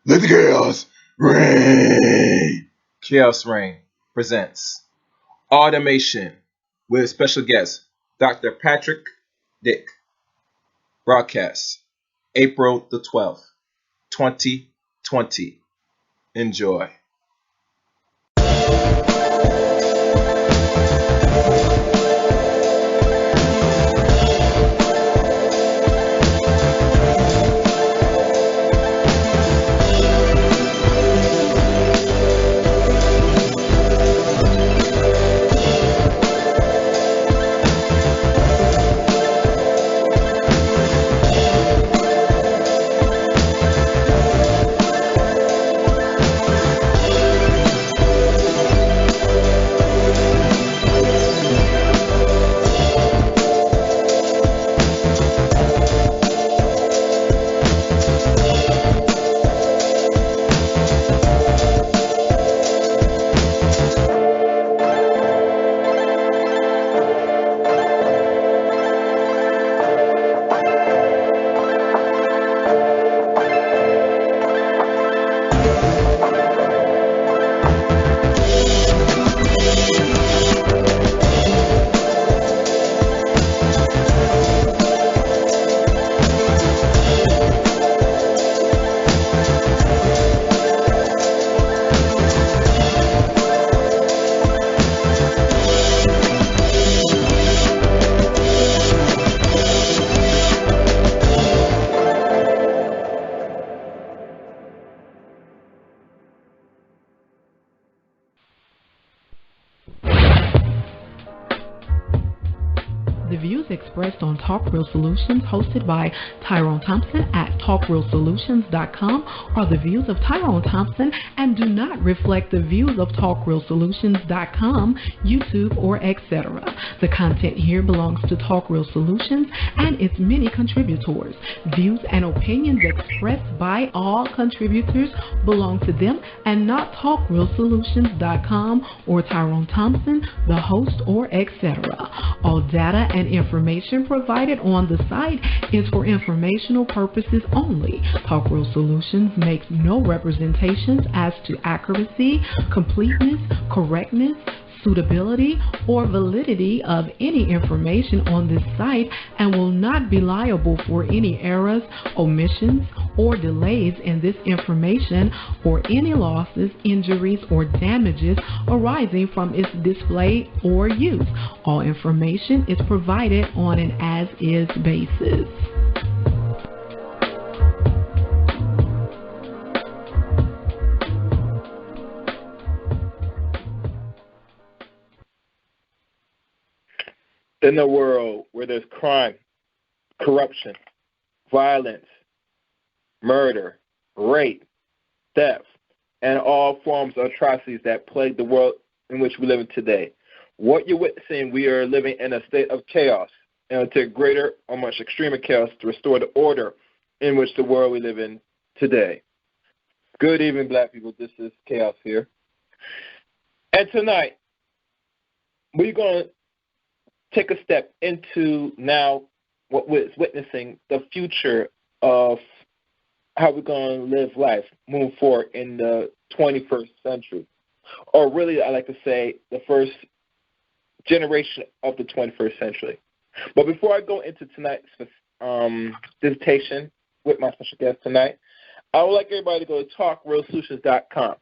Let the chaos reign. Chaos Reign presents Automation with special guest Dr. Patrick Dick. Broadcast April the 12th, 2020. Enjoy. The views expressed on Talk Real Solutions, hosted by Tyrone Thompson at TalkRealSolutions.com, are the views of Tyrone Thompson and do not reflect the views of TalkRealSolutions.com, YouTube, or etc. The content here belongs to Talk Real Solutions and its many contributors. Views and opinions expressed by all contributors belong to them and not TalkRealSolutions.com or Tyrone Thompson, the host, or etc. All data and information provided on the site is for informational purposes only. Talk Real Solutions makes no representations as to accuracy, completeness, correctness, suitability, or validity of any information on this site and will not be liable for any errors, omissions, or delays in this information or any losses, injuries, or damages arising from its display or use. All information is provided on an as-is basis. In a world where there's crime, corruption, violence, murder, rape, theft, and all forms of atrocities that plague the world in which we live in today, what you're witnessing, we are living in a state of chaos, and to greater or much extremer chaos to restore the order in which the world we live in today. Good evening, black people. This is Chaos here. And tonight, we're going to take a step into now what we're witnessing, the future of how we're going to live life moving forward in the 21st century. Or really, I like to say, the first generation of the 21st century. But before I go into tonight's dissertation with my special guest tonight, I would like everybody to go to TalkRealSolutions.com.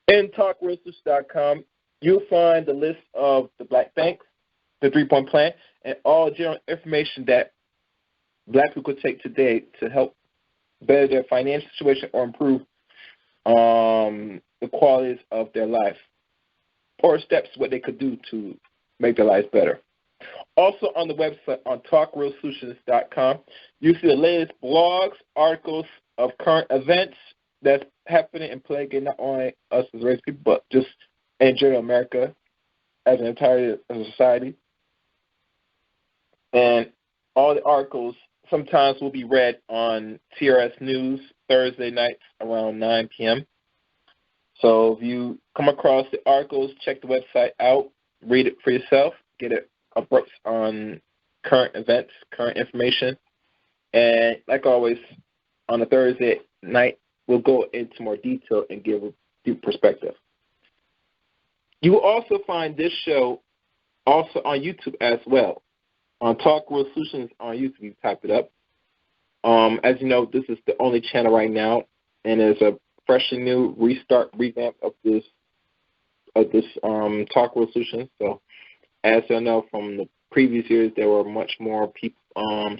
In TalkRealSolutions.com, you'll find the list of the black banks, the 3-point plan, and all general information that black people could take today to help better their financial situation or improve the qualities of their life, or steps what they could do to make their lives better. Also on the website on TalkRealSolutions.com, you see the latest blogs, articles of current events that's happening and plaguing not only us as race people, but just in general America as an entire society. And all the articles sometimes will be read on T.R.S. News Thursday nights around 9 p.m. So if you come across the articles, check the website out, read it for yourself, get it abreast on current events, current information. And like always, on a Thursday night we'll go into more detail and give a deep perspective. You will also find this show also on YouTube as well. On Talk World Solutions on YouTube, you type it up. As you know, this is the only channel right now, and it's a fresh and new revamp of this Talk World Solutions. So, as you know from the previous years, there were much more people,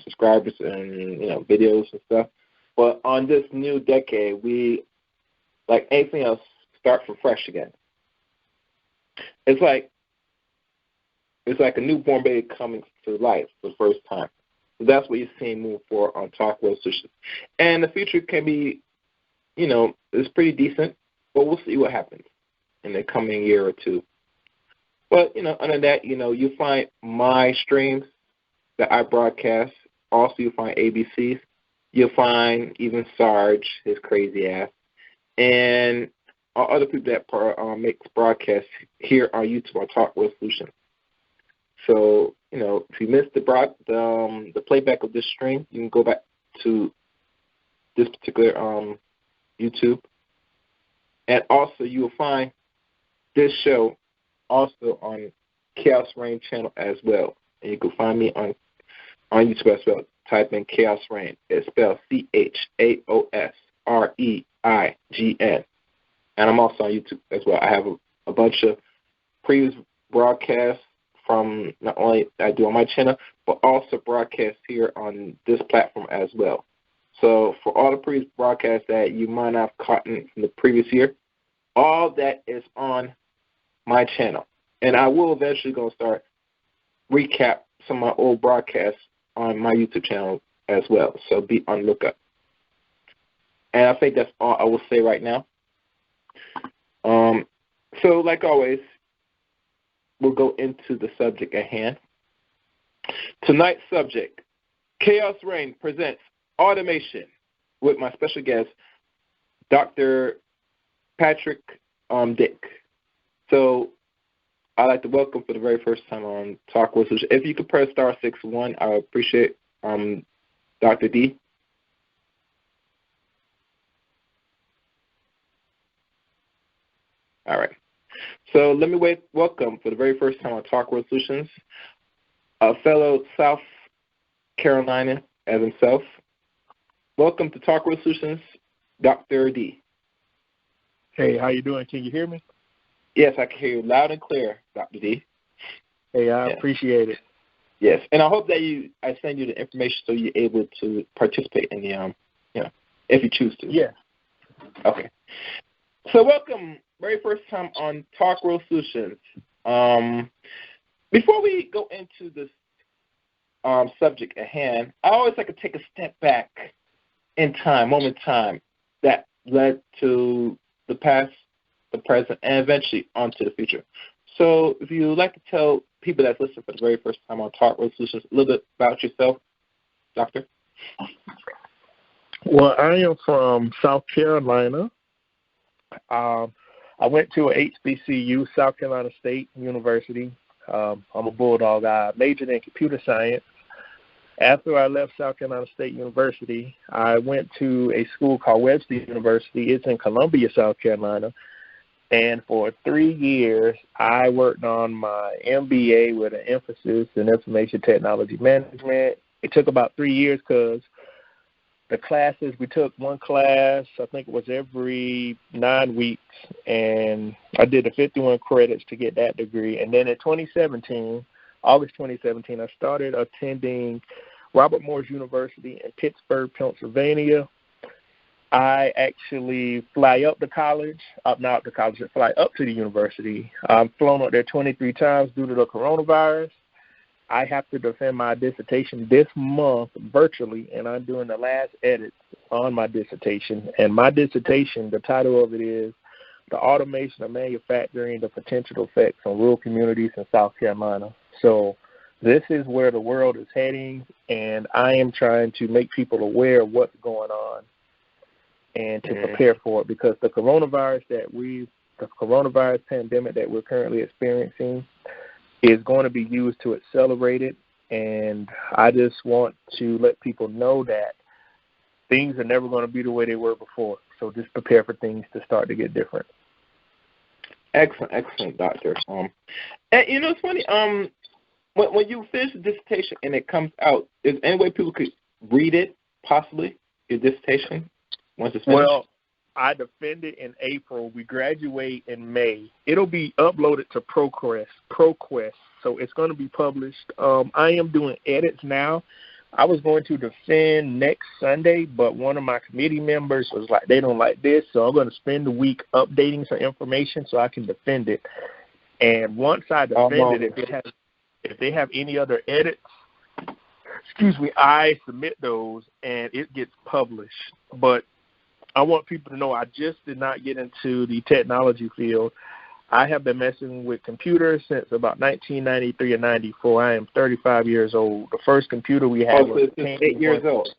subscribers and videos and stuff. But on this new decade, we, like anything else, start from fresh again. It's like a newborn baby coming to life for the first time. So that's what you're seeing move forward on Talk World Solutions. And the future can be, it's pretty decent, but we'll see what happens in the coming year or two. But, other than that, you'll find my streams that I broadcast. Also, you'll find ABC's. You'll find even Sarge, his crazy ass, and other people that make broadcasts here on YouTube on Talk World Solutions. So, if you missed the playback of this stream, you can go back to this particular YouTube. And also, you will find this show also on Chaos Reign channel as well. And you can find me on YouTube as well. Type in Chaos Reign. It's spelled CHAOSREIGN. And I'm also on YouTube as well. I have a bunch of previous broadcasts from not only I do on my channel, but also broadcasts here on this platform as well. So for all the previous broadcasts that you might not have caught in from the previous year, all that is on my channel. And I will eventually go start recap some of my old broadcasts on my YouTube channel as well. So be on the lookout. And I think that's all I will say right now. So like always, we'll go into the subject at hand. Tonight's subject, Chaos Reign presents automation with my special guest, Dr. Patrick Dick. So I'd like to welcome for the very first time on Talk World Solutions. If you could press *61, I would appreciate Dr. D. All right. So let me welcome for the very first time on Talk World Solutions a fellow South Carolinian as himself. Welcome to Talk World Solutions, Dr. D. Hey, how you doing? Can you hear me? Yes, I can hear you loud and clear, Dr. D. Hey, I appreciate it. Yes, and I hope that I send you the information so you're able to participate in the, if you choose to. Yeah. Okay. So welcome, very first time on Talk World Solutions. Before we go into this subject at hand, I always like to take a step back in time, moment in time, that led to the past, the present, and eventually onto the future. So if you would like to tell people that's listening for the very first time on Talk World Solutions a little bit about yourself, Doctor. Well, I am from South Carolina. I went to a HBCU, South Carolina State University. I'm a Bulldog. I majored in computer science. After I left South Carolina State University, I went to a school called Webster University. It's in Columbia, South Carolina. And for 3 years, I worked on my MBA with an emphasis in information technology management. It took about 3 years because the classes, we took one class, I think it was every 9 weeks, and I did the 51 credits to get that degree. And then in 2017, August 2017, I started attending Robert Morris University in Pittsburgh, Pennsylvania. I actually fly up to college, fly up to the university. I've flown up there 23 times due to the coronavirus. I have to defend my dissertation this month virtually, and I'm doing the last edits on my dissertation. And my dissertation, the title of it is The Automation of Manufacturing, the Potential Effects on Rural Communities in South Carolina. So this is where the world is heading, and I am trying to make people aware of what's going on and to prepare for it, because the coronavirus pandemic that we're currently experiencing is going to be used to accelerate it. And I just want to let people know that things are never going to be the way they were before. So just prepare for things to start to get different. Excellent, Doctor. And it's funny. When you finish the dissertation and it comes out, is there any way people could read it? Possibly your dissertation once it's finished? Well, I defend it in April. We graduate in May. It'll be uploaded to ProQuest, so it's going to be published. I am doing edits now. I was going to defend next Sunday, but one of my committee members was like, they don't like this, so I'm going to spend the week updating some information so I can defend it. And once I defend it, if they have any other edits, I submit those and it gets published. But I want people to know I just did not get into the technology field. I have been messing with computers since about 1993 or 94. I am 35 years old. The first computer we had was since 8 years old.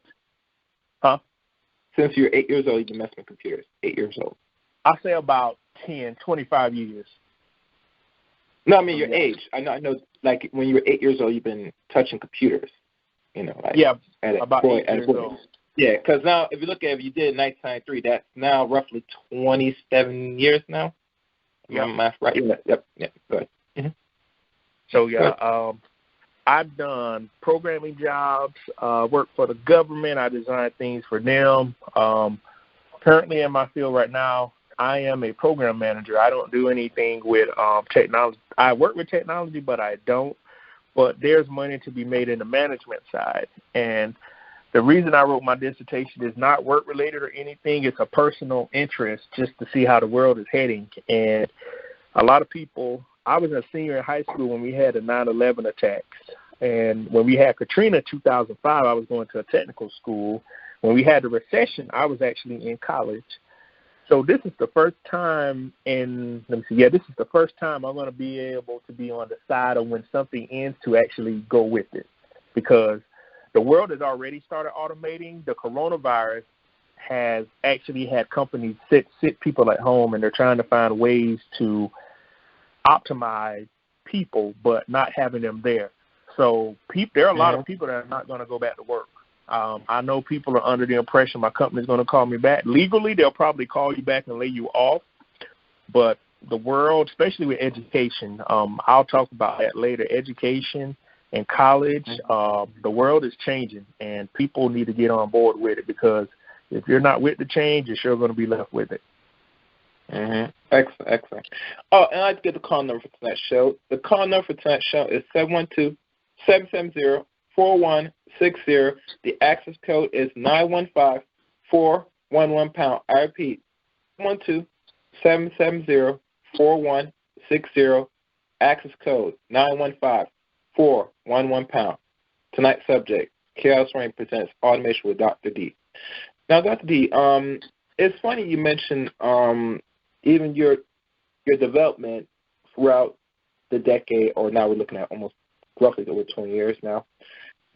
Huh? Since you're 8 years old, you've been messing with computers. 8 years old. I say about 25 years. No, I mean your age. I know. Like when you were 8 years old, you've been touching computers. About 8 years old. Yeah, because now if you look at if you did in 1993, that's now roughly 27 years now. Yeah, math right. Yep. Go ahead. Mm-hmm. So I've done programming jobs, worked for the government. I designed things for them. Currently in my field right now, I am a program manager. I don't do anything with technology. I work with technology, but I don't. But there's money to be made in the management side. And the reason I wrote my dissertation is not work-related or anything. It's a personal interest just to see how the world is heading. And a lot of people, I was a senior in high school when we had the 9/11 attacks. And when we had Katrina in 2005, I was going to a technical school. When we had the recession, I was actually in college. So this is the first time this is the first time I'm going to be able to be on the side of when something ends to actually go with it. Because the world has already started automating. The coronavirus has actually had companies sit people at home, and they're trying to find ways to optimize people but not having them there. So there are a lot of people that are not going to go back to work. I know people are under the impression my company's going to call me back. Legally, they'll probably call you back and lay you off. But the world, especially with education, I'll talk about that later, education and college, the world is changing, and people need to get on board with it, because if you're not with the change, you're sure going to be left with it. Mm-hmm. Excellent. Oh, and I'd get the call number for tonight's show. The call number for tonight's show is 712-770-4160. The access code is 915-411#. I repeat, 712-770-4160. Access code 915-411#. Tonight's subject, T.R.S. presents Automation with Dr. D. Now, Dr. D, it's funny you mentioned even your development throughout the decade, or now we're looking at almost roughly over 20 years now,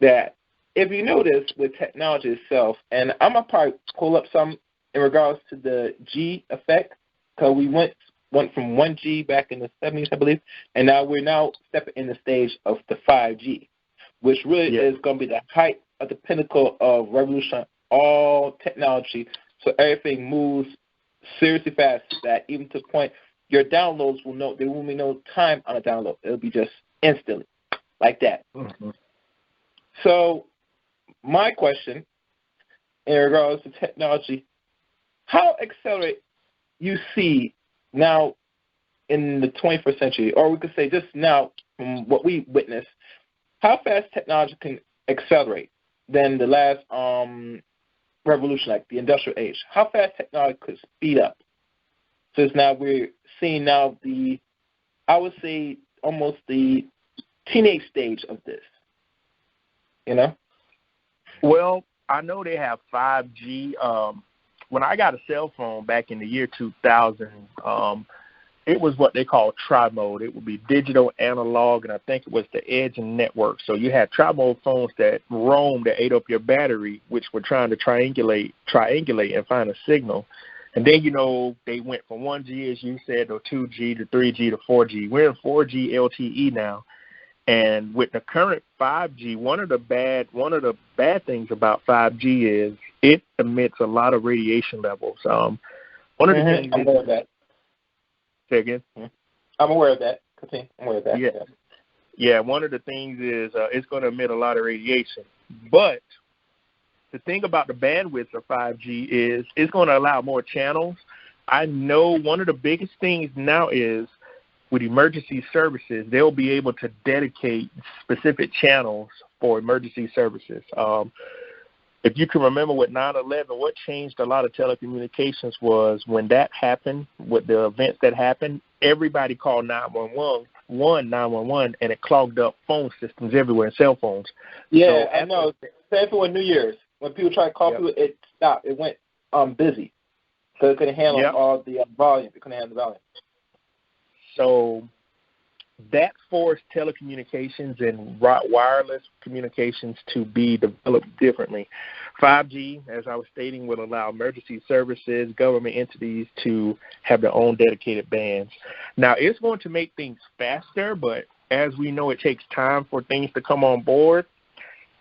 that if you notice with technology itself, and I'm going to probably pull up some in regards to the G effect, because we went from 1G back in the 70s, I believe, and now we're stepping in the stage of the 5G, which really is going to be the height of the pinnacle of revolution, all technology, so everything moves seriously fast, that even to the point your downloads there won't be no time on a download. It'll be just instantly, like that. Mm-hmm. So my question in regards to technology, how accelerate you see now in the 21st century, or we could say just now from what we witnessed, how fast technology can accelerate than the last revolution, like the industrial age? How fast technology could speed up? Since now we're seeing now I would say almost the teenage stage of this, Well, I know they have 5G. When I got a cell phone back in the year 2000, it was what they call tri-mode. It would be digital, analog, and I think it was the edge and network. So you had tri-mode phones that roamed, that ate up your battery, which were trying to triangulate and find a signal. And then, they went from 1G, as you said, to 2G, to 3G, to 4G. We're in 4G LTE now. And with the current 5G, one of the bad things about 5G is it emits a lot of radiation levels. One of the things I'm aware of that. Say again? I'm aware of that. Continue. I'm aware of that. Yeah, one of the things is it's going to emit a lot of radiation. But the thing about the bandwidth of 5G is it's going to allow more channels. I know one of the biggest things now is with emergency services, they'll be able to dedicate specific channels for emergency services. If you can remember with 9/11, what changed a lot of telecommunications was when that happened, with the events that happened, everybody called 911, and it clogged up phone systems everywhere and cell phones. Yeah, so I know. Same for New Year's. When people tried to call people, it stopped. It went busy. So it couldn't handle all the volume. It couldn't handle the volume. So that forced telecommunications and wireless communications to be developed differently. 5G, as I was stating, will allow emergency services, government entities to have their own dedicated bands. Now, it's going to make things faster, but as we know, it takes time for things to come on board.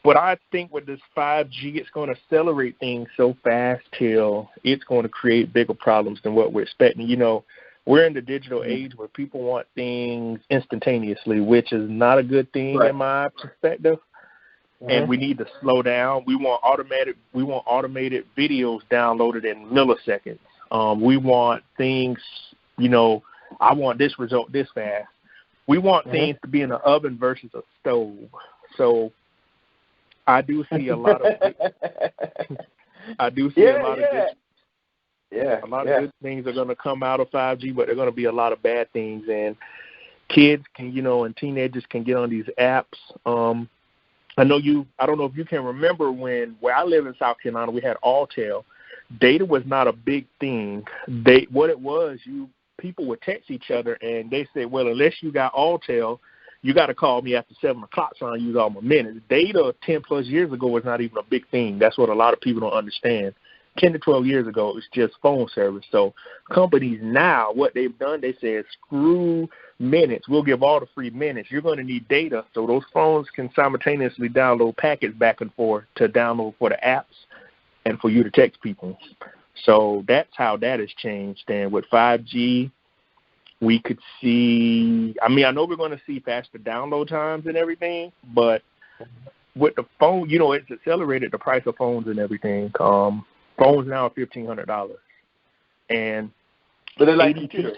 But I think with this 5G, it's going to accelerate things so fast till it's going to create bigger problems than what we're expecting. You know, we're in the digital age where people want things instantaneously, which is not a good thing in my perspective. And we need to slow down. We want automated videos downloaded in milliseconds. We want things, you know, I want this result this fast. We want things to be in an oven versus a stove. So I do see a lot of a lot of good things are going to come out of 5G, but there are going to be a lot of bad things. And kids can, you know, and teenagers can get on these apps. I don't know if you can remember where I live in South Carolina, we had Alltel. Data was not a big thing. People would text each other and they said, well, unless you got Alltel, you got to call me after 7 o'clock so I use all my minutes. Data 10 plus years ago was not even a big thing. That's what a lot of people don't understand. 10 to 12 years ago, it was just phone service. So companies now, what they've done, they said, screw minutes. We'll give all the free minutes. You're going to need data so those phones can simultaneously download packets back and forth to download for the apps and for you to text people. So that's how that has changed. And with 5G, we could see, I know we're going to see faster download times and everything, but with the phone, you know, it's accelerated the price of phones and everything. Phones now are $1,500, but they're like computers.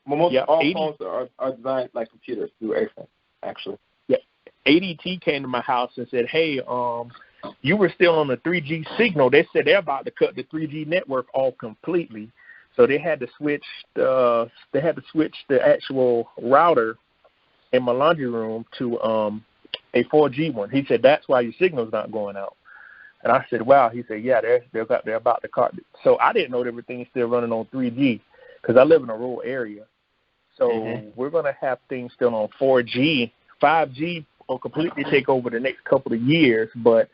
All phones are designed like computers through everything, actually. Yeah, ADT came to my house and said, "Hey, you were still on the 3G signal." They said they're about to cut the 3G network off completely, so they had to switch the actual router in my laundry room to a 4G one. He said that's why your signal's not going out. And I said, wow. He said, yeah, they're about to cut. So I didn't know everything's still running on 3G because I live in a rural area. So we're going to have things still on 4G. 5G will completely take over the next couple of years. But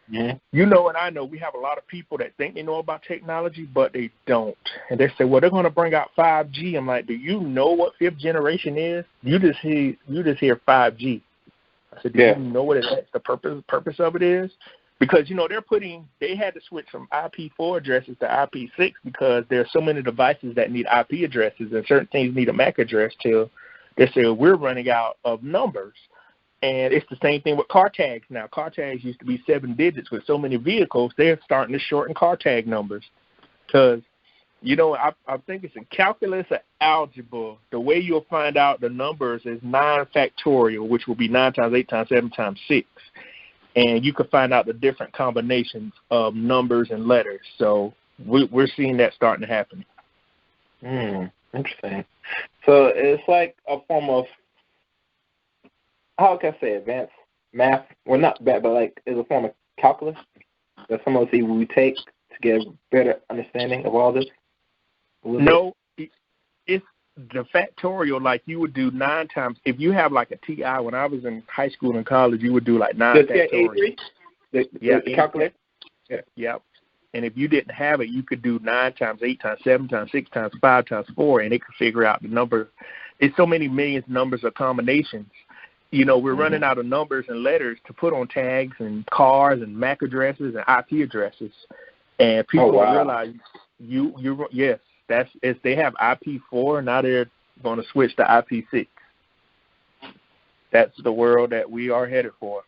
you know and I know we have a lot of people that think they know about technology, but they don't. And they say, well, they're going to bring out 5G. I'm like, do you know what 5th generation is? You just hear 5G. I said, do you know what the purpose of it is? Because, you know, they had to switch from IP4 addresses to IP6 because there are so many devices that need IP addresses and certain things need a MAC address till they say, we're running out of numbers. And it's the same thing with car tags now. Car tags used to be 7 digits with so many vehicles. They're starting to shorten car tag numbers because, you know, I think it's in calculus or algebra. The way you'll find out the numbers is 9 factorial, which will be 9 times 8 times 7 times 6. And you can find out the different combinations of numbers and letters. So we're seeing that starting to happen. Interesting. So it's like a form of, how can I say, advanced math? Well, not bad, but like it's a form of calculus that some of us we take to get a better understanding of all this. No, it's the factorial, like you would do 9 times. If you have like a TI, when I was in high school and college, you would do like 9 factorial. The calculator? Yeah. And if you didn't have it, you could do 9 times 8 times 7 times 6 times 5 times 4, and it could figure out the number. It's so many millions of numbers or combinations. You know, we're running out of numbers and letters to put on tags and cars and MAC addresses and IP addresses. And people wow. don't realize yes, they have IP4, now they're going to switch to IP6. That's the world that we are headed for.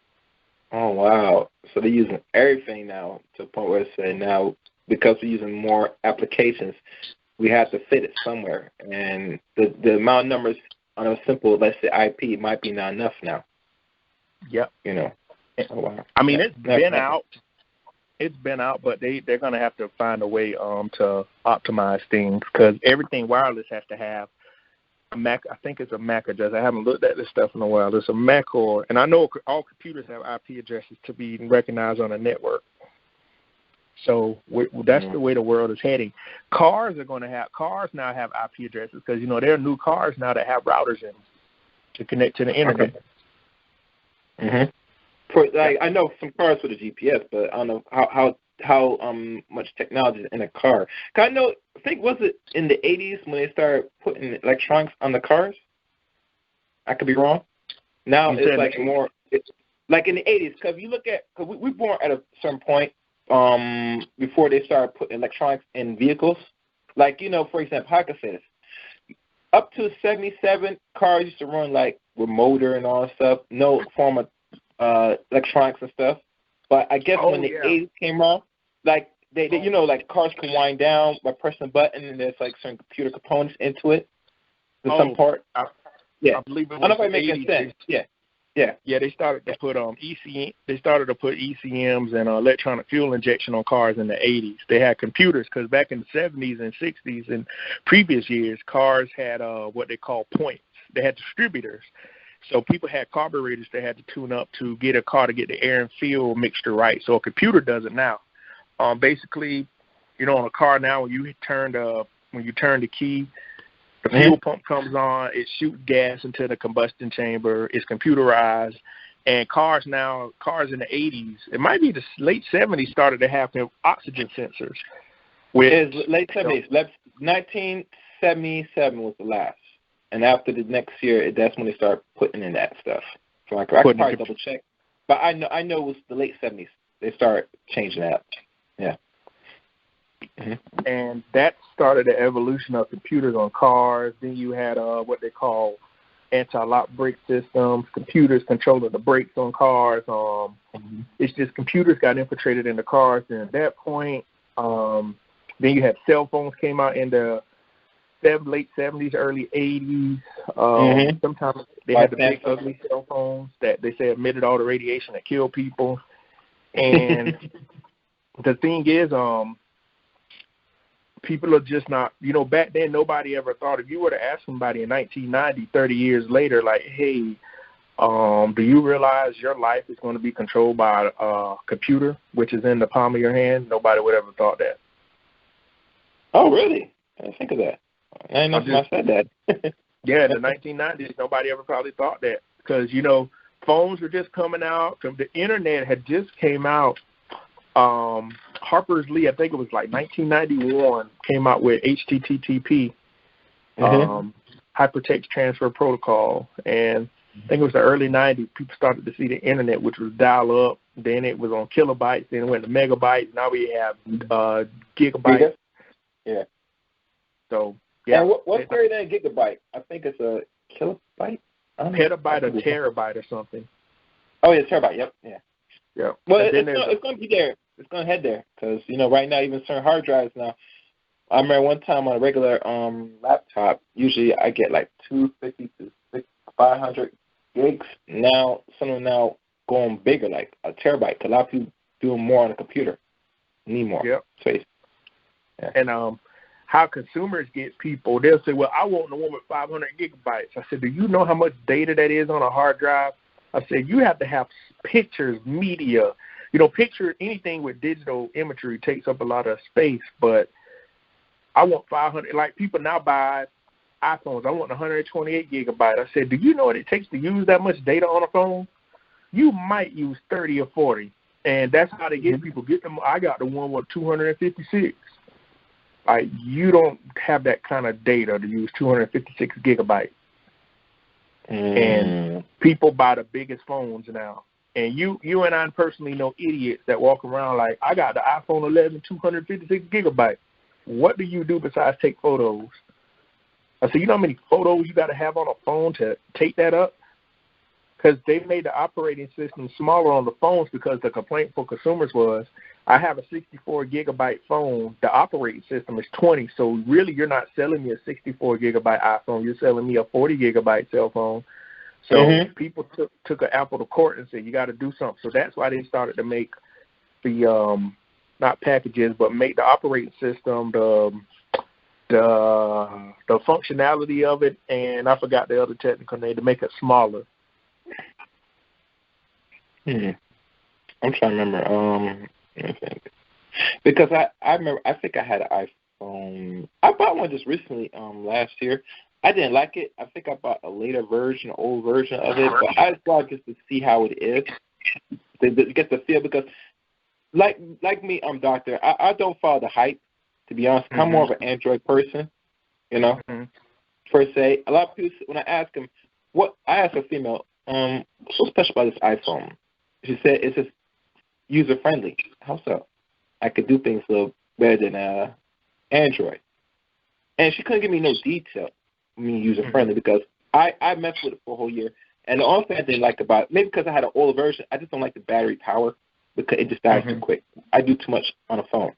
Oh, wow. So they're using everything now to the point where it's saying now, because we're using more applications, we have to fit it somewhere. And the amount of numbers on a simple, let's say, IP might be not enough now. Yep. You know. Oh, wow. I mean, it's been out. It's been out, but they're going to have to find a way to optimize things, because everything wireless has to have a MAC. I think it's a MAC address. I haven't looked at this stuff in a while. It's a MAC, and I know all computers have IP addresses to be recognized on a network. So that's the way the world is heading. Cars now have IP addresses, because there are new cars now that have routers in them to connect to the internet. Okay. I know some cars with a GPS, but I don't know how much technology is in a car. I think was it in the 80s when they started putting electronics on the cars? I could be wrong. Now it's like more. It's like in the 80s, because you look at, because we were born at a certain point before they started putting electronics in vehicles. Like, for example, how can I say this? Up to 77, cars used to run like with motor and all that stuff. No form of electronics and stuff. But I guess when the 80s came around, like they like cars can wind down by pressing a button, and there's like certain computer components into it. Some part. I believe it was I don't know if I'm making sense. Yeah. They started to put ECMs and electronic fuel injection on cars in the 80s. They had computers, because back in the 70s and 60s and previous years, cars had what they call points. They had distributors. So people had carburetors they had to tune up to get a car to get the air and fuel mixture right. So a computer does it now. Basically, on a car now, when you turn the key, the fuel pump comes on, it shoots gas into the combustion chamber, it's computerized, and cars in the 80s, it might be the late 70s, started to have oxygen sensors. It's late 70s. 1977 was the last. And after the next year, that's when they start putting in that stuff. So I could probably double check. But I know it was the late 70s. They started changing that. Yeah. Mm-hmm. And that started the evolution of computers on cars. Then you had what they call anti-lock brake systems, computers controlling the brakes on cars. It's just computers got infiltrated in the cars. And at that point, then you had cell phones came out in the late 70s, early 80s. Sometimes they had the big, ugly cell phones that they say emitted all the radiation that killed people. And the thing is, people are just not, back then nobody ever thought, if you were to ask somebody in 1990, 30 years later, like, hey, do you realize your life is going to be controlled by a computer, which is in the palm of your hand? Nobody would ever thought that. Oh, really? I didn't think of that. I didn't know I said that. Yeah, in the 1990s, nobody ever probably thought that, because, phones were just coming out. The internet had just came out. Harper's Lee, I think it was like 1991, came out with HTTP, Hypertext Transfer Protocol. And I think it was the early 90s, people started to see the internet, which was dial up. Then it was on kilobytes. Then it went to megabytes. Now we have gigabytes. Yeah. So, yeah. And what's greater than a gigabyte? I think it's a kilobyte? Petabyte or terabyte or something. Oh, yeah, terabyte. Yep. Yeah. Yeah. Well, it's going to be there. It's going to head there, because, right now, even certain hard drives now, I remember one time on a regular laptop, usually I get like 250 to 500 gigs. Now, some of them now going bigger, like a terabyte, because a lot of people doing more on the computer. Need more space. Yeah. And how consumers get people, they'll say, well, I want the one with 500 gigabytes. I said, do you know how much data that is on a hard drive? I said, you have to have pictures, media. Picture anything with digital imagery takes up a lot of space, but I want 500. Like, people now buy iPhones. I want 128 gigabyte. I said, do you know what it takes to use that much data on a phone? You might use 30 or 40, and that's how they get people. Get them. I got the one with 256. Like, you don't have that kind of data to use 256 gigabytes. And people buy the biggest phones now. And you and I personally know idiots that walk around like, I got the iPhone 11, 256 gigabytes. What do you do besides take photos? I said, you know how many photos you got to have on a phone to take that up? Because they made the operating system smaller on the phones because the complaint for consumers was, I have a 64 gigabyte phone. The operating system is 20. So really, you're not selling me a 64 gigabyte iPhone. You're selling me a 40 gigabyte cell phone. So people took an apple to court and said, you got to do something. So that's why they started to make the, not packages, but make the operating system, the functionality of it, and I forgot the other technical name, to make it smaller. I'm trying to remember. Let me think. Because I remember, I think I had an iPhone. I bought one just recently, last year. I didn't like it. I think I bought a later version, old version of it, but I bought just to see how it is, to get the feel. Because, like me, Doctor, I don't follow the hype. To be honest, I'm more of an Android person, you know, per se. A lot of people, when I ask them, I asked a female, what's so special about this iPhone? She said it's just user friendly. How so? I could do things a little better than Android. And she couldn't give me no detail. User friendly, because I messed with it for a whole year. And the only thing I didn't like about it, maybe because I had an older version, I just don't like the battery power because it just dies too quick. I do too much on a phone.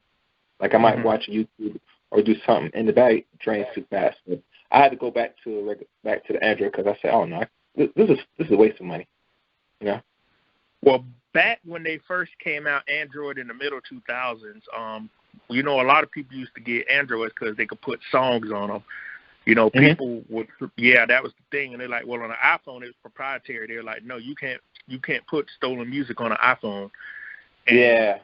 Like I might watch YouTube or do something, and the battery drains too fast. So I had to go back to the Android because I said, oh no, this is a waste of money. You know. Well, back when they first came out, Android in the middle 2000s, you know, a lot of people used to get Androids because they could put songs on them. You know, people would, that was the thing, and they're like, well, on an iPhone it's proprietary. They're like, no, you can't put stolen music on an iPhone. And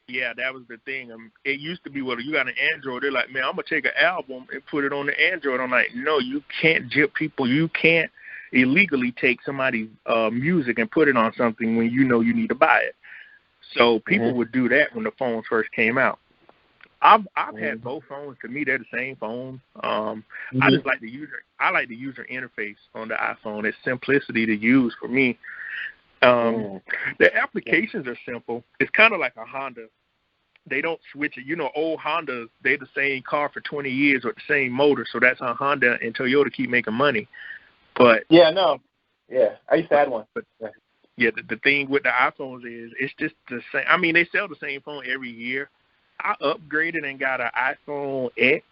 that was the thing. It used to be, well, you got an Android. They're like, man, I'm gonna take an album and put it on the Android. I'm like, no, you can't jip people. You can't illegally take somebody's music and put it on something when you know you need to buy it. So people would do that when the phones first came out. I've had both phones. To me, they're the same phone. I just like the user. I like the user interface on the iPhone. It's simplicity to use for me. The applications are simple. It's kind of like a Honda. They don't switch it. You know, old Hondas, they're the same car for 20 years with the same motor. So that's how Honda and Toyota keep making money. But I used to have one. But the thing with the iPhones is it's just the same. I mean, they sell the same phone every year. I upgraded and got an iPhone X,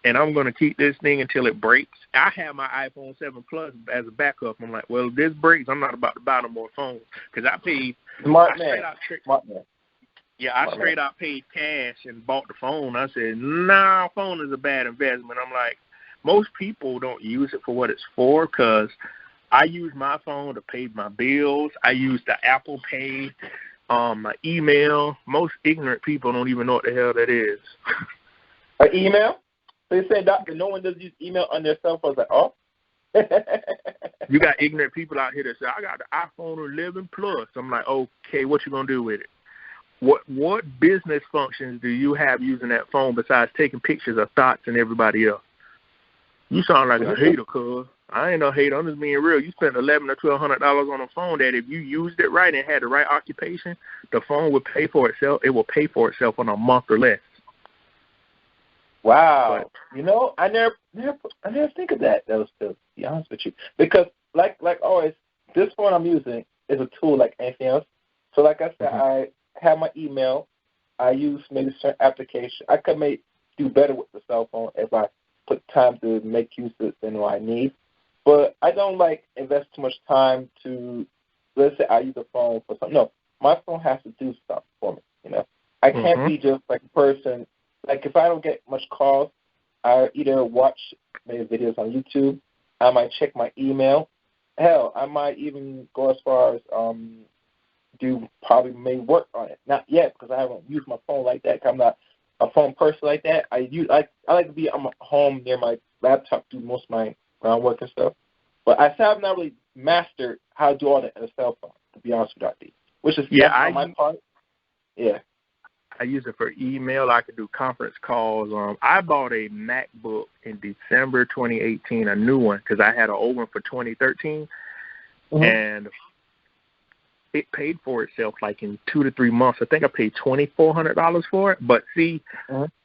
and I'm going to keep this thing until it breaks. I have my iPhone 7 Plus as a backup. I'm like, well, if this breaks, I'm not about to buy no more phones because I paid. Smart man. Yeah, I straight out paid cash and bought the phone. I said, nah, phone is a bad investment. I'm like, most people don't use it for what it's for because I use my phone to pay my bills. I use the Apple Pay. My email. Most ignorant people don't even know what the hell that is. An email? So you saying, Doctor, no one does use email on their cell phones at all? You got ignorant people out here that say, I got the iPhone 11 Plus. I'm like, okay, what you going to do with it? What business functions do you have using that phone besides taking pictures of thoughts and everybody else? You sound like a hater, cuz. I ain't no hater. I'm just being real. You spent $1,100 or $1,200 on a phone that if you used it right and had the right occupation, the phone would pay for itself. It will pay for itself in a month or less. Wow. But, you know, I never think of that. That was to be honest with you, because like always, this phone I'm using is a tool like anything else. So like I said, I have my email. I use maybe certain application. I could do better with the cell phone if I put time to make use of it than what I need. But I don't invest too much time to, let's say I use a phone for something. No, my phone has to do stuff for me, you know. I can't be just like a person, like if I don't get much calls, I either watch maybe videos on YouTube, I might check my email. Hell, I might even go as far as do probably maybe work on it. Not yet because I haven't used my phone like that. 'Cause I'm not a phone person like that. I like to be I'm home near my laptop, do most of my groundwork and stuff. But I have not really mastered how to do all that in a cell phone, to be honest with you, which is on my part. Yeah. I use it for email. I can do conference calls. I bought a MacBook in December 2018, a new one, because I had an old one for 2013. And it paid for itself like in 2 to 3 months. I think I paid $2,400 for it. But see,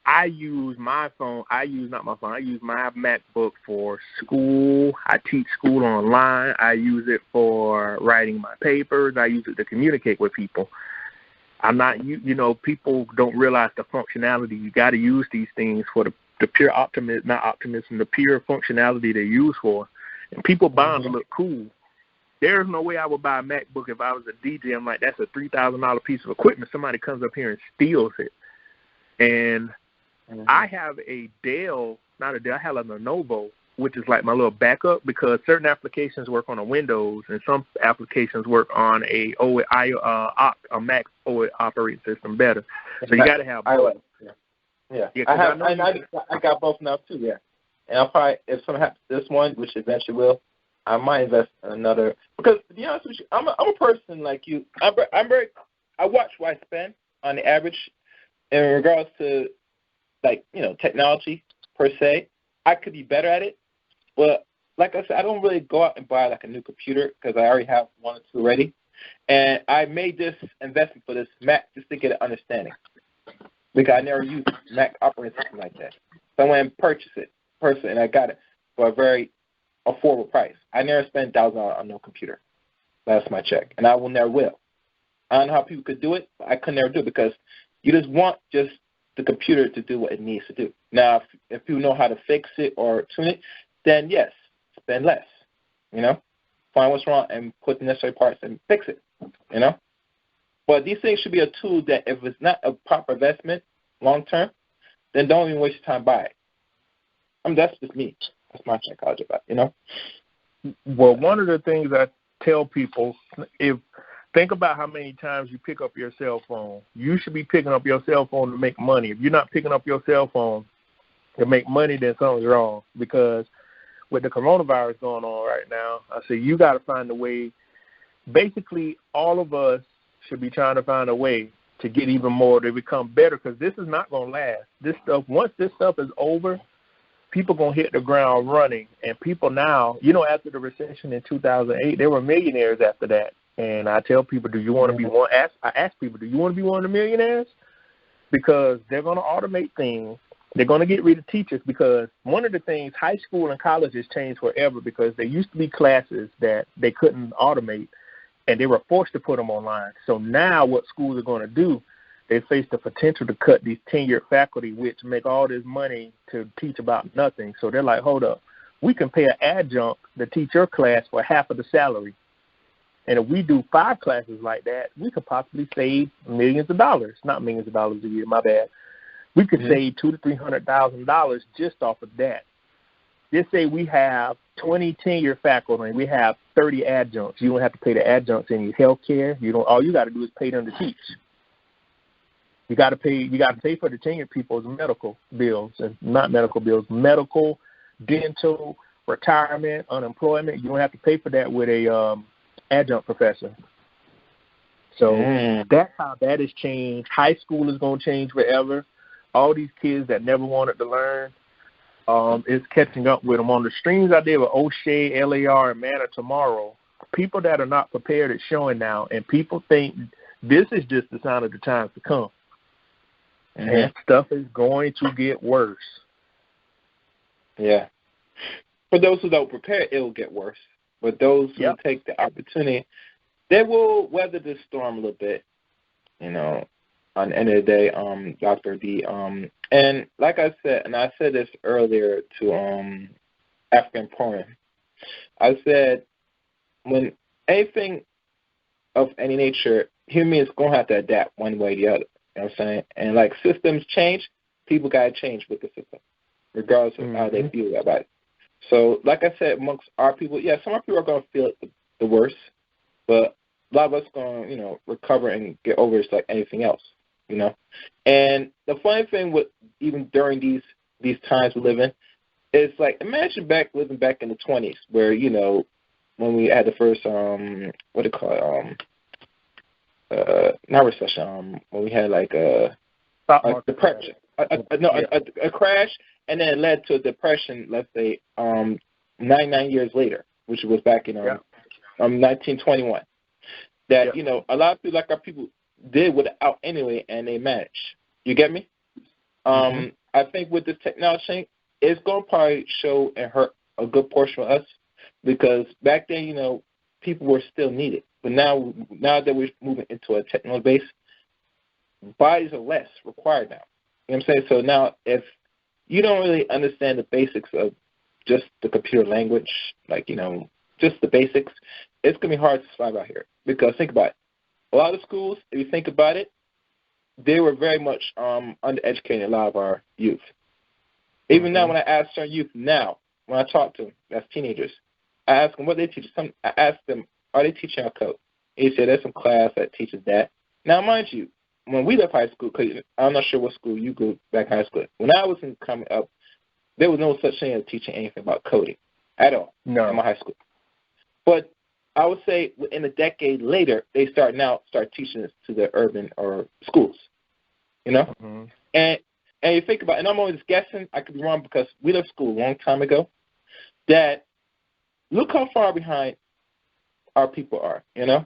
I use my phone. I use my MacBook for school. I teach school online. I use it for writing my papers. I use it to communicate with people. I'm not, people don't realize the functionality. You got to use these things for the pure the pure functionality they're used for. And people buy them to look cool. There's no way I would buy a MacBook if I was a DJ. I'm like, that's a $3,000 piece of equipment. Somebody comes up here and steals it. And I have a Dell, not a Dell, I have a Lenovo, which is like my little backup because certain applications work on a Windows and some applications work on a Mac OS operating system better. So you got to have both. Yeah. I got both now too. Yeah, and I'll probably, if something happens to this one, which eventually will, I might invest in another. Because to be honest with you, I'm a person like you. I watch what I spend on the average in regards to technology per se. I could be better at it, but like I said, I don't really go out and buy like a new computer because I already have one or two already. And I made this investment for this Mac just to get an understanding. Because I never used Mac operating system like that. So I went and purchased it personally, and I got it for a very affordable price. I never spent $1,000 on no computer. That's my check, and I never will. I don't know how people could do it, but I could never do it because you just want just the computer to do what it needs to do. Now, if you know how to fix it or tune it, then yes, spend less. Find what's wrong and put the necessary parts and fix it. But these things should be a tool that if it's not a proper investment long term, then don't even waste your time buy it. That's just me. That's my psychology about it, Well, one of the things I tell people, think about how many times you pick up your cell phone. You should be picking up your cell phone to make money. If you're not picking up your cell phone to make money, then something's wrong. Because with the coronavirus going on right now, I say you got to find a way. Basically, all of us should be trying to find a way to get even more, to become better, because this is not going to last. This stuff, once this stuff is over, people going to hit the ground running. And people now, after the recession in 2008, there were millionaires after that. And I tell people, do you want to be one? I ask people, do you want to be one of the millionaires? Because they're going to automate things. They're going to get rid of teachers because one of the things, high school and college has changed forever because there used to be classes that they couldn't automate, and they were forced to put them online. So now what schools are going to do, they face the potential to cut these tenured faculty, which make all this money to teach about nothing. So they're like, hold up, we can pay an adjunct to teach your class for half of the salary. And if we do 5 classes like that, we could possibly save millions of dollars. Not millions of dollars a year, my bad. We could save $200,000 to $300,000 just off of that. Just say we have 20 tenure faculty and we have 30 adjuncts. You don't have to pay the adjuncts any health care. All you got to do is pay them to teach. You got to pay for the tenured people's medical bills, and not medical bills, medical, dental, retirement, unemployment. You don't have to pay for that with a adjunct professor. So that's how that has changed. High school is going to change forever. All these kids that never wanted to learn, is catching up with them. On the streams I did with O'Shea, LAR, and Man of Tomorrow, people that are not prepared is showing now, and people think this is just the sign of the times to come. And stuff is going to get worse. Yeah. For those who don't prepare, it will get worse. But those who take the opportunity, they will weather this storm a little bit, on the end of the day, Dr. D. And like I said, and I said this earlier to African Poem, I said when anything of any nature, human is going to have to adapt one way or the other. You know what I'm saying? And like systems change, people got to change with the system, regardless of how they feel about it. So like I said, amongst our people, some of our people are going to feel it the worst, but a lot of us are going to, recover and get over it like anything else. And the funny thing with even during these times we live in, is like imagine living back in the 20s where, when we had the first what do you call it, not recession, when we had like a depression, a crash, and then it led to a depression, let's say 99 years later, which was back in 1921. that, a lot of people like our people did without anyway, and they managed. You get me? I think with this technology, it's going to probably show and hurt a good portion of us because back then, people were still needed. But now that we're moving into a technology base, bodies are less required now. You know what I'm saying? So now if you don't really understand the basics of just the computer language, like, just the basics, it's going to be hard to survive out here. Because think about it. A lot of schools, if you think about it, they were very much undereducated, a lot of our youth. Even now when I ask certain youth now, when I talk to them as teenagers, I ask them what they teach. I ask them, are they teaching our code? And he said, there's some class that teaches that. Now, mind you, when we left high school, cause I'm not sure what school you go back in high school. When I was coming up, there was no such thing as teaching anything about coding at all in my high school. But I would say in a decade later, they start teaching this to the urban or schools, And you think about it, and I'm always guessing, I could be wrong because we left school a long time ago, that look how far behind our people are, And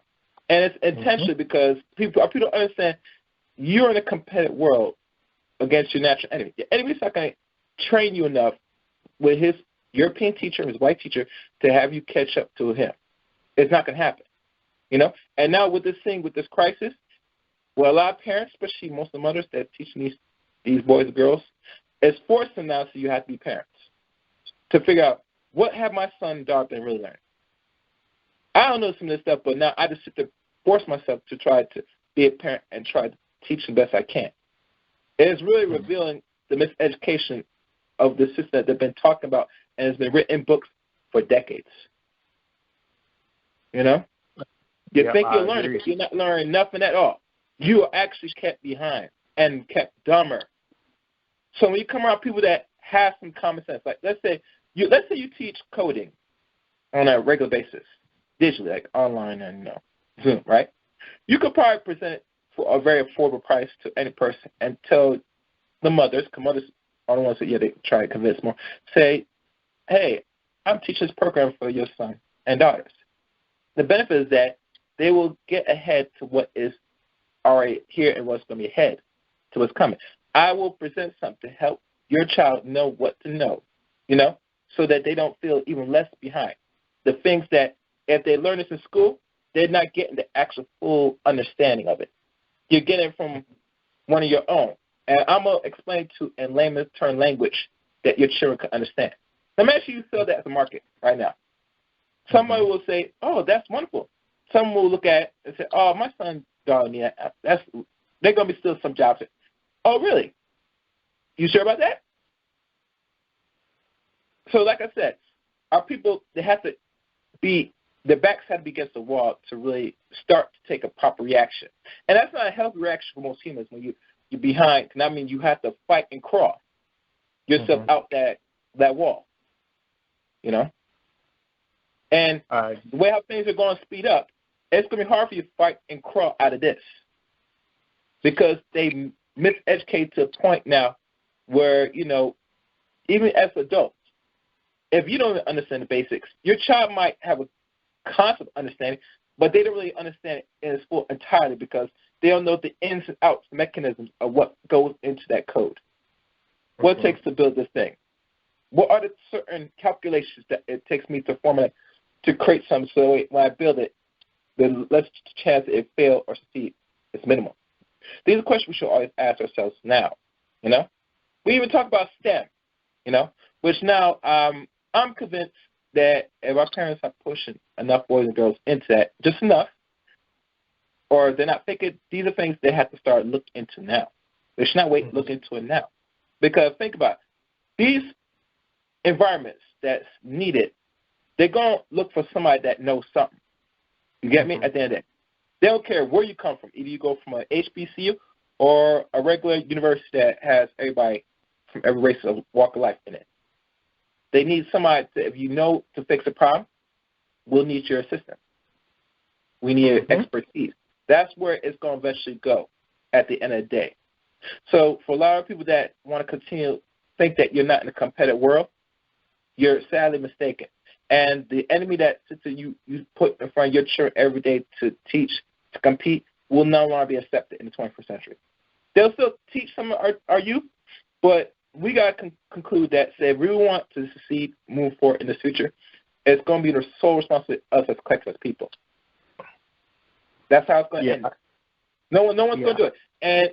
it's intentionally because our people don't understand you're in a competitive world against your natural enemy. Your enemy's not going to train you enough with his European teacher, his white teacher, to have you catch up to him. It's not going to happen, And now with this crisis, well, a lot of parents, especially most of the mothers that are teaching these boys and girls, it's forced them now, so you have to be parents to figure out what have my son and daughter been really learning. I don't know some of this stuff, but now I just sit there, force myself to try to be a parent and try to teach them best I can. It is really revealing the miseducation of the system that they've been talking about and has been written in books for decades. You think you're learning, but you're not learning nothing at all. You are actually kept behind and kept dumber. So when you come around people that have some common sense, like let's say you teach coding on a regular basis, digitally, like online and Zoom, right? You could probably present it for a very affordable price to any person and tell the mothers, because mothers are the ones that they try to convince more, say, hey, I'm teaching this program for your son and daughters. The benefit is that they will get ahead to what is already here and what's going to be ahead to what's coming. I will present something to help your child know what to know, so that they don't feel even less behind. The things that if they learn this in school, they're not getting the actual full understanding of it. You're getting it from one of your own. And I'm going to explain to in layman's term language that your children can understand. Now, make sure you sell that as a market right now. Somebody will say, oh, that's wonderful. Someone will look at it and say, oh, my son, daughter, they're going to be still some jobs. Oh, really? You sure about that? So like I said, our people, they have to be, their backs have to be against the wall to really start to take a proper reaction. And that's not a healthy reaction for most humans when you're behind. And I mean, you have to fight and crawl yourself out that wall, And the way how things are going to speed up, it's going to be hard for you to fight and crawl out of this because they miseducate to a point now where, even as adults, if you don't understand the basics, your child might have a concept understanding, but they don't really understand it in its full entirely because they don't know the ins and outs mechanisms of what goes into that code. What it takes to build this thing. What are the certain calculations that it takes me to formulate to create something so when I build it, the less chance it fail or succeed is minimal. These are questions we should always ask ourselves now, We even talk about STEM, which now I'm convinced that if our parents are pushing enough boys and girls into that, just enough, or they're not thinking, these are things they have to start looking into now. They should not wait to look into it now. Because think about it. These environments that's needed, they're going to look for somebody that knows something. You get me? At the end of the day. They don't care where you come from. Either you go from an HBCU or a regular university that has everybody from every race of walk of life in it. They need somebody that, if you know to fix a problem, we'll need your assistance. We need your expertise. That's where it's going to eventually go at the end of the day. So for a lot of people that want to continue to think that you're not in a competitive world, you're sadly mistaken. And the enemy that you put in front of your children every day to teach to compete will no longer be accepted in the 21st century. They'll still teach some of our youth, but we got to conclude that, say, if we want to succeed, move forward in the future, it's going to be the sole responsibility of us as collective people. That's how it's going to end. No one's going to do it.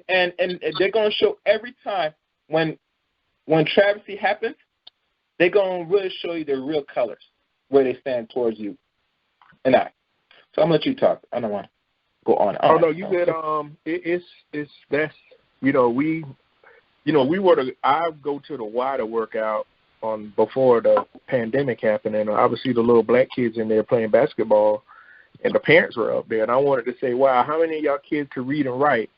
And they're going to show every time when travesty happens, they're going to really show you their real colors, where they stand towards you and I. So I'm going to let you talk. I don't want to go on. Oh, no, you good. That's, I go to the wider workout before the pandemic happened, and I would see the little black kids in there playing basketball, and the parents were up there, and I wanted to say, wow, how many of y'all kids can read and write?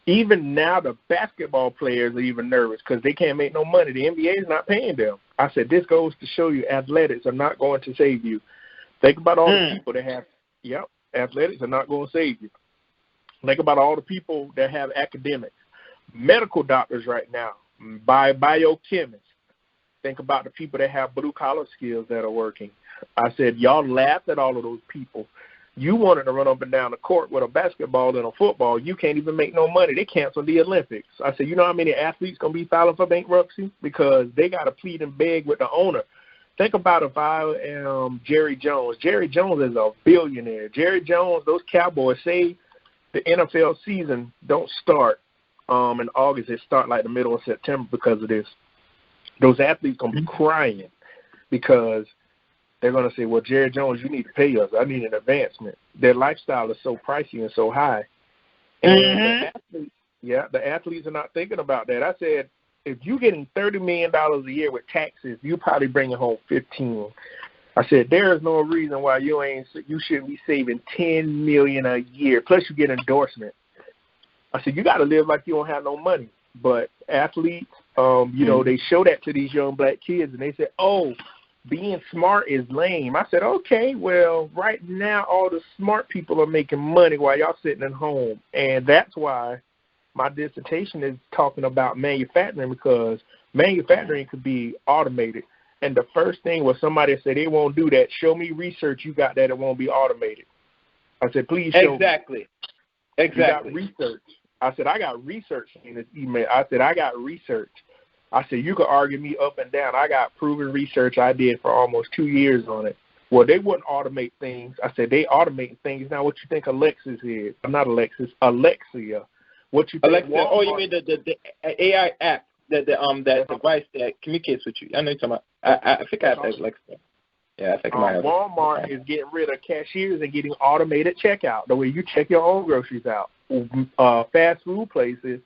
Even now, the basketball players are even nervous because they can't make no money. The NBA is not paying them. I said, this goes to show you athletics are not going to save you. Think about all the people that have, athletics are not going to save you. Think about all the people that have academics, medical doctors right now, biochemists. Think about the people that have blue-collar skills that are working. I said, y'all laughed at all of those people. You wanted to run up and down the court with a basketball and a football. You can't even make no money. They canceled the Olympics. I said, you know how many athletes going to be filing for bankruptcy? Because they got to plead and beg with the owner. Think about if I am Jerry Jones. Jerry Jones is a billionaire. Jerry Jones, those Cowboys, say the NFL season don't start in August. It start like the middle of September because of this. Those athletes going to be crying because they're going to say, well, Jerry Jones, you need to pay us. I need an advancement. Their lifestyle is so pricey and so high. And the athletes are not thinking about that. I said, if you're getting $30 million a year with taxes, you're probably bringing home 15. I said, there is no reason why you shouldn't be saving $10 million a year. Plus, you get endorsement. I said, you got to live like you don't have no money. But athletes, they show that to these young black kids, and they say, oh, being smart is lame. I said, okay, well, right now all the smart people are making money while y'all sitting at home. And that's why my dissertation is talking about manufacturing, because manufacturing could be automated. And the first thing was somebody said they won't do that. Show me research you got that it won't be automated. I said, please show me. Exactly. You got research. I said, I got research in this email. I said, I got research. I said, you could argue me up and down. I got proven research I did for almost 2 years on it. Well, they wouldn't automate things. I said, they automating things. Now, what you think Alexis is? Not Alexis, Alexia. What you think Alexa? Walmart? Oh, you mean the AI app, that device that communicates with you. I know you're talking about. I think I have Alexa. Yeah, I think Walmart is getting rid of cashiers and getting automated checkout, the way you check your own groceries out. Fast food places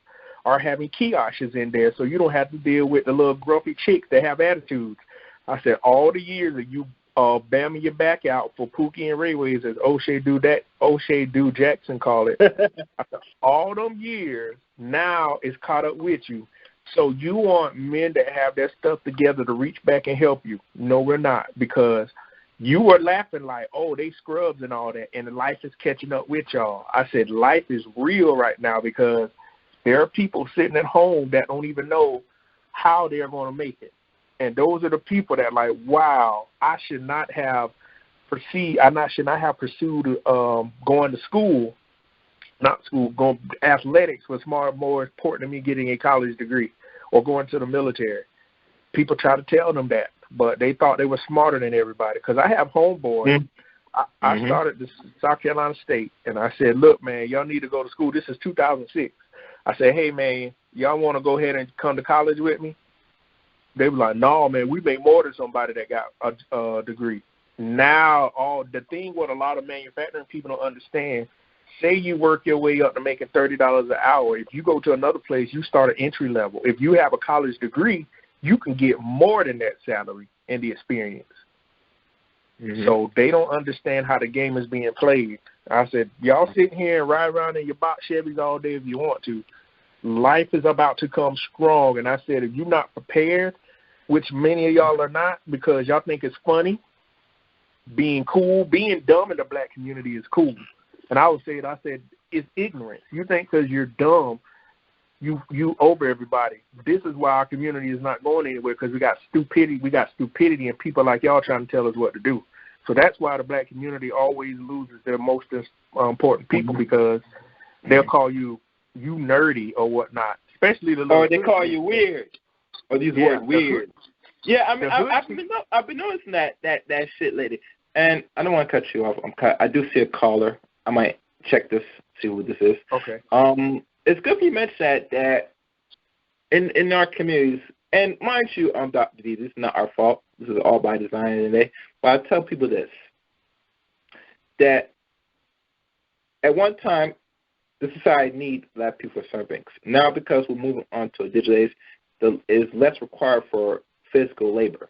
are having kiosks in there, so you don't have to deal with the little grumpy chicks that have attitudes. I said, all the years that you bamming your back out for Pookie and Rayways, as O'Shea Do Jackson call it. I said, all them years now is caught up with you. So you want men that have their stuff together to reach back and help you. No, we're not, because you were laughing like, oh, they scrubs and all that, and life is catching up with y'all. I said, life is real right now, because there are people sitting at home that don't even know how they're going to make it. And those are the people that like, wow, I should not have pursued going to school, going athletics was more important than me getting a college degree or going to the military. People try to tell them that, but they thought they were smarter than everybody. Because I have homeboys. I started the South Carolina State, and I said, look, man, y'all need to go to school. This is 2006. I said, hey, man, y'all want to go ahead and come to college with me? They were like, no, man, we make more than somebody that got a degree. Now, what a lot of manufacturing people don't understand, say you work your way up to making $30 an hour. If you go to another place, you start at entry level. If you have a college degree, you can get more than that salary and the experience. So they don't understand how the game is being played. I said, y'all sit here and ride around in your box Chevys all day if you want to. Life is about to come strong. And I said, if you're not prepared, which many of y'all are not, because y'all think it's funny, being cool, being dumb in the black community is cool. And I said, it's ignorance. You think because you're dumb, you over everybody. This is why our community is not going anywhere, because we got stupidity and people like y'all trying to tell us what to do. So that's why the black community always loses their most important people, because they'll call you nerdy or whatnot, especially the little. Or they call you weird, or these words weird. Yeah, I mean, I've been noticing that shit lately, and I don't want to cut you off. I do see a caller. I might check this, see what this is. Okay. It's good for you mention that in our communities, and mind you, Dr. D, this is not our fault. This is all by design today. But I tell people this, that at one time, the society needs black people for certain things. Now, because we're moving on to a digital age, is less required for physical labor,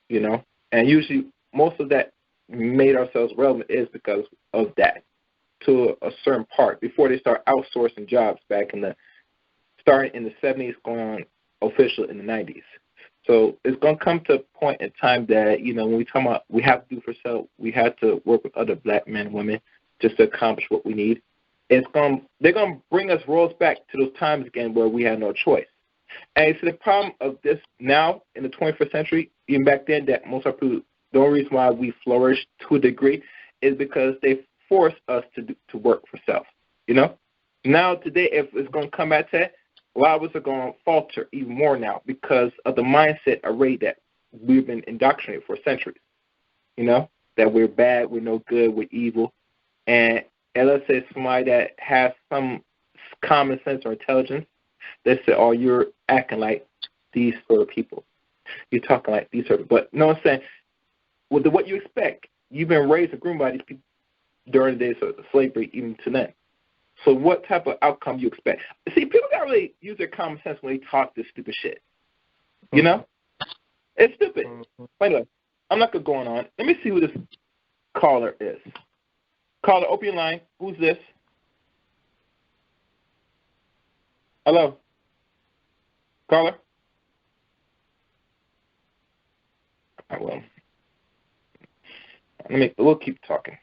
you know? And usually most of that made ourselves relevant is because of that, to a certain part, before they start outsourcing jobs back starting in the 70s, going on official in the 90s. So it's going to come to a point in time that, you know, when we talk about we have to do for self, we have to work with other black men and women just to accomplish what we need. They're going to bring us roles back to those times again where we had no choice. And it's the problem of this now in the 21st century, even back then, that most of our people, the only reason why we flourish to a degree is because they force us to work for self, you know? Now today, if it's going to come back to that, a lot of us are going to falter even more now because of the mindset array that we've been indoctrinated for centuries, you know, that we're bad, we're no good, we're evil. And let's say somebody that has some common sense or intelligence, they say, oh, you're acting like these sort of people. You're talking like these sort of people. But no, I'm saying, with what you expect, you've been raised and groomed by these people during the days of slavery, even to then. So what type of outcome you expect? See, people got to really use their common sense when they talk this stupid shit. You know? It's stupid. By the way, I'm not going to go on. Let me see who this caller is. Caller, open your line. Who's this? Hello? Caller? Well, we'll keep talking.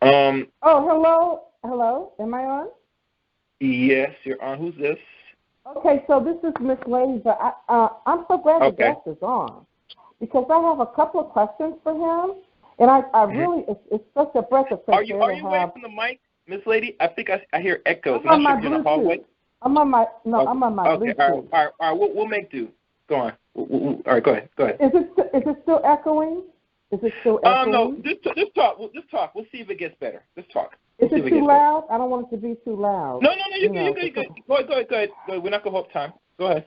Hello. Am I on? Yes, you're on. Who's this? Okay, so this is Miss Lady, but I'm so glad the guest is on because I have a couple of questions for him, and I really it's such a breath of fresh air. Are you away from the mic, Miss Lady? I think I hear echoes. I'm on my Bluetooth. I'm on my Bluetooth. All right. We'll make do. Go on. All right, go ahead. Is it still echoing? No, just talk. Just talk. We'll see if it gets better. Just talk. Is it too loud? I don't want it to be too loud. No, you good. Go ahead. We're not going to hold time. Go ahead.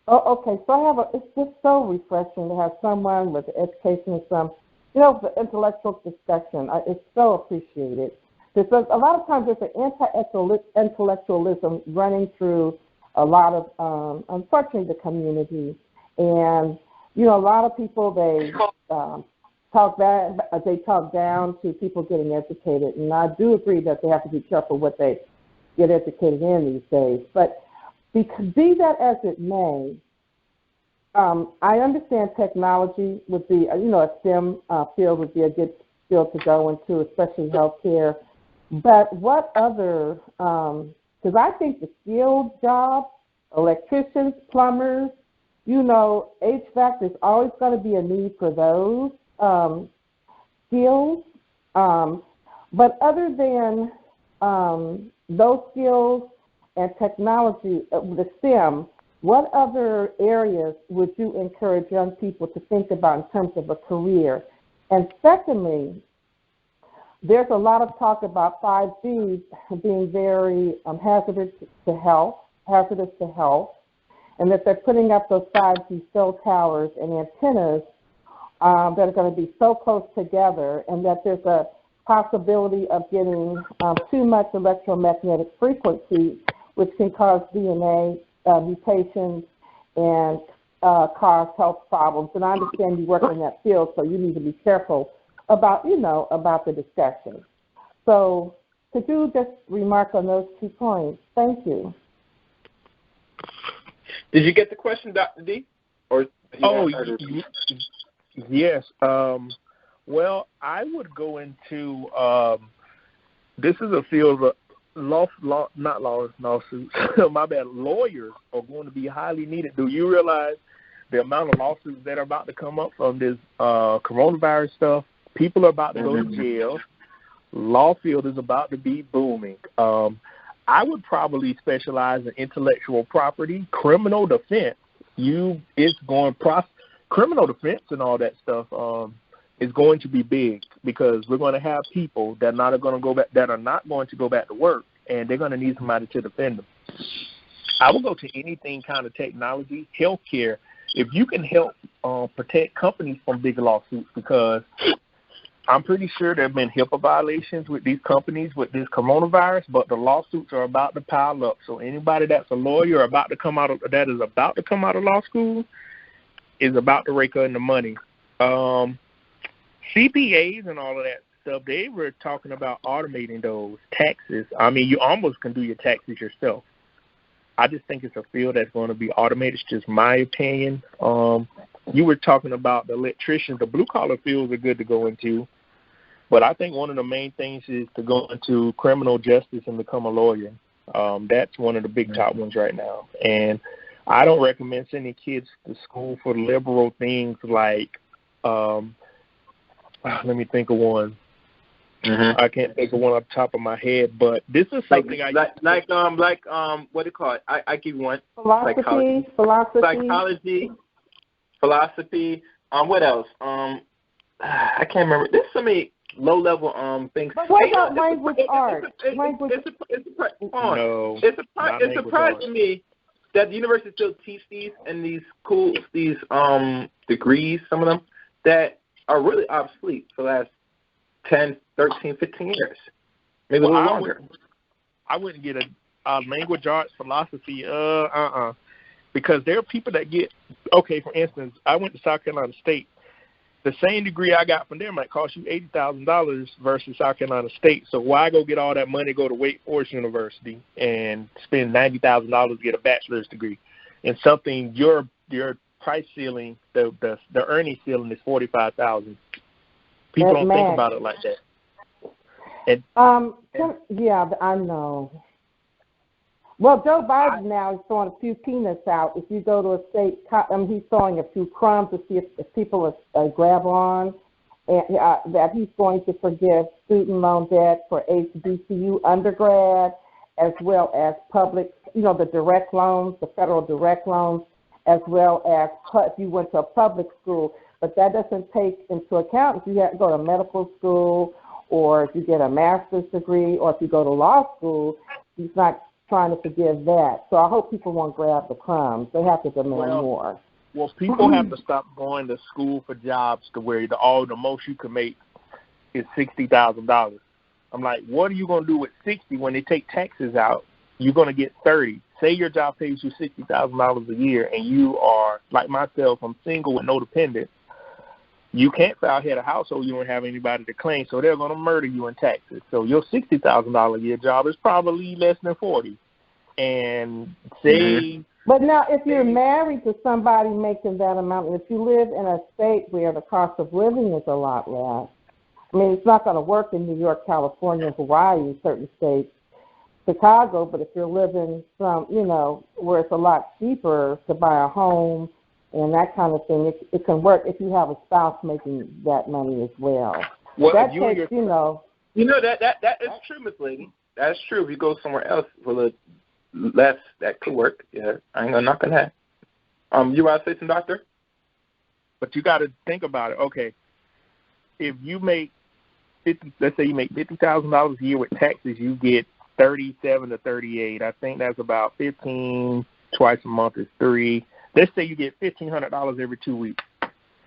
Oh, okay. So it's just so refreshing to have someone with education and some, the intellectual discussion. It's so appreciated. Because a lot of times there's an anti-intellectualism running through a lot of, unfortunately, the community. And, a lot of people, they talk down to people getting educated. And I do agree that they have to be careful what they get educated in these days. But be that as it may, I understand technology would be, a STEM field would be a good field to go into, especially healthcare. But what other, because I think the skilled jobs, electricians, plumbers, HVAC, there's always going to be a need for those skills. But other than those skills and technology, the STEM, what other areas would you encourage young people to think about in terms of a career? And secondly, there's a lot of talk about 5G being very hazardous to health, and that they're putting up those 5G cell towers and antennas that are going to be so close together, and that there's a possibility of getting too much electromagnetic frequency, which can cause DNA mutations and cause health problems. And I understand you work in that field, so you need to be careful about the discussion. So could you just remark on those 2 points? Thank you. Did you get the question, Dr. D? Yes. Well, I would go into this is a field of lawsuits. My bad. Lawyers are going to be highly needed. Do you realize the amount of lawsuits that are about to come up from this coronavirus stuff, people are about to go to jail. Law field is about to be booming. I would probably specialize in intellectual property, criminal defense. Criminal defense and all that stuff is going to be big because we're going to have people that are not going to go back to work, and they're going to need somebody to defend them. I will go to anything kind of technology, healthcare, if you can help protect companies from big lawsuits, because I'm pretty sure there have been HIPAA violations with these companies with this coronavirus, but the lawsuits are about to pile up. So anybody that's a lawyer about to come out of law school is about to rake in the money. CPAs and all of that stuff, they were talking about automating those taxes. I mean, you almost can do your taxes yourself. I just think it's a field that's going to be automated. It's just my opinion. You were talking about the electricians. The blue-collar fields are good to go into. But I think one of the main things is to go into criminal justice and become a lawyer. That's one of the big top ones right now. And I don't recommend sending kids to school for liberal things like, let me think of one. I can't think of one off the top of my head, but this is something what do you call it? I give you one. Philosophy. Psychology. Philosophy. What else? I can't remember. There's so many low-level things. But what about language arts? It's surprising to me that the university still teach these and these degrees, some of them, that are really obsolete for the last 10, 13, 15 years, maybe a little longer. I wouldn't get a language arts, philosophy, because there are people that get, okay, for instance, I went to South Carolina State. The same degree I got from there might cost you $80,000 versus South Carolina State. So why go get all that money, go to Wake Forest University, and spend $90,000 to get a bachelor's degree in something your price ceiling, the earning ceiling is $45,000. People don't think about it like that. Yeah, I know. Well, Joe Biden now is throwing a few peanuts out. If you go to a state, he's throwing a few crumbs to see if people grab on, and that he's going to forgive student loan debt for HBCU undergrad, as well as public, the direct loans, the federal direct loans, as well as if you went to a public school. But that doesn't take into account if you have to go to medical school, or if you get a master's degree, or if you go to law school. He's not trying to forgive that. So I hope people won't grab the crumbs. They have to demand more. Well, people have to stop going to school for jobs to where the most you can make is $60,000. I'm like, what are you going to do with 60 when they take taxes out? You're going to get 30. Say your job pays you $60,000 a year, and you are, like myself, I'm single with no dependents. You can't file head of household. You don't have anybody to claim, so they're going to murder you in taxes. So your $60,000 a year job is probably less than 40. And say, but now if you're married to somebody making that amount, and if you live in a state where the cost of living is a lot less, I mean, it's not going to work in New York, California, Hawaii, certain states, Chicago. But if you're living where it's a lot cheaper to buy a home and that kind of thing, it can work if you have a spouse making that money as well. Well, that takes, that is true, Miss Lady. That's true. If you go somewhere else for a little less, that could work. Yeah, I ain't gonna knock on that. You want to say something, Doctor? But you got to think about it. Okay, if you make let's say you make $50,000 a year with taxes, you get 37 to 38. I think that's about 15 twice a month is 3. Let's say you get $1,500 every 2 weeks.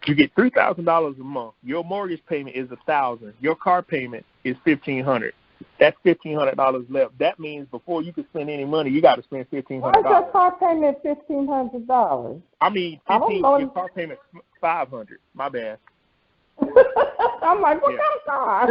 You get $3,000 a month. Your mortgage payment is $1,000. Your car payment is $1,500. That's $1,500 left. That means before you can spend any money, you got to spend $1,500. Why is your car payment $1,500? I mean, your car payment $500. My bad. I'm like, what kind of car?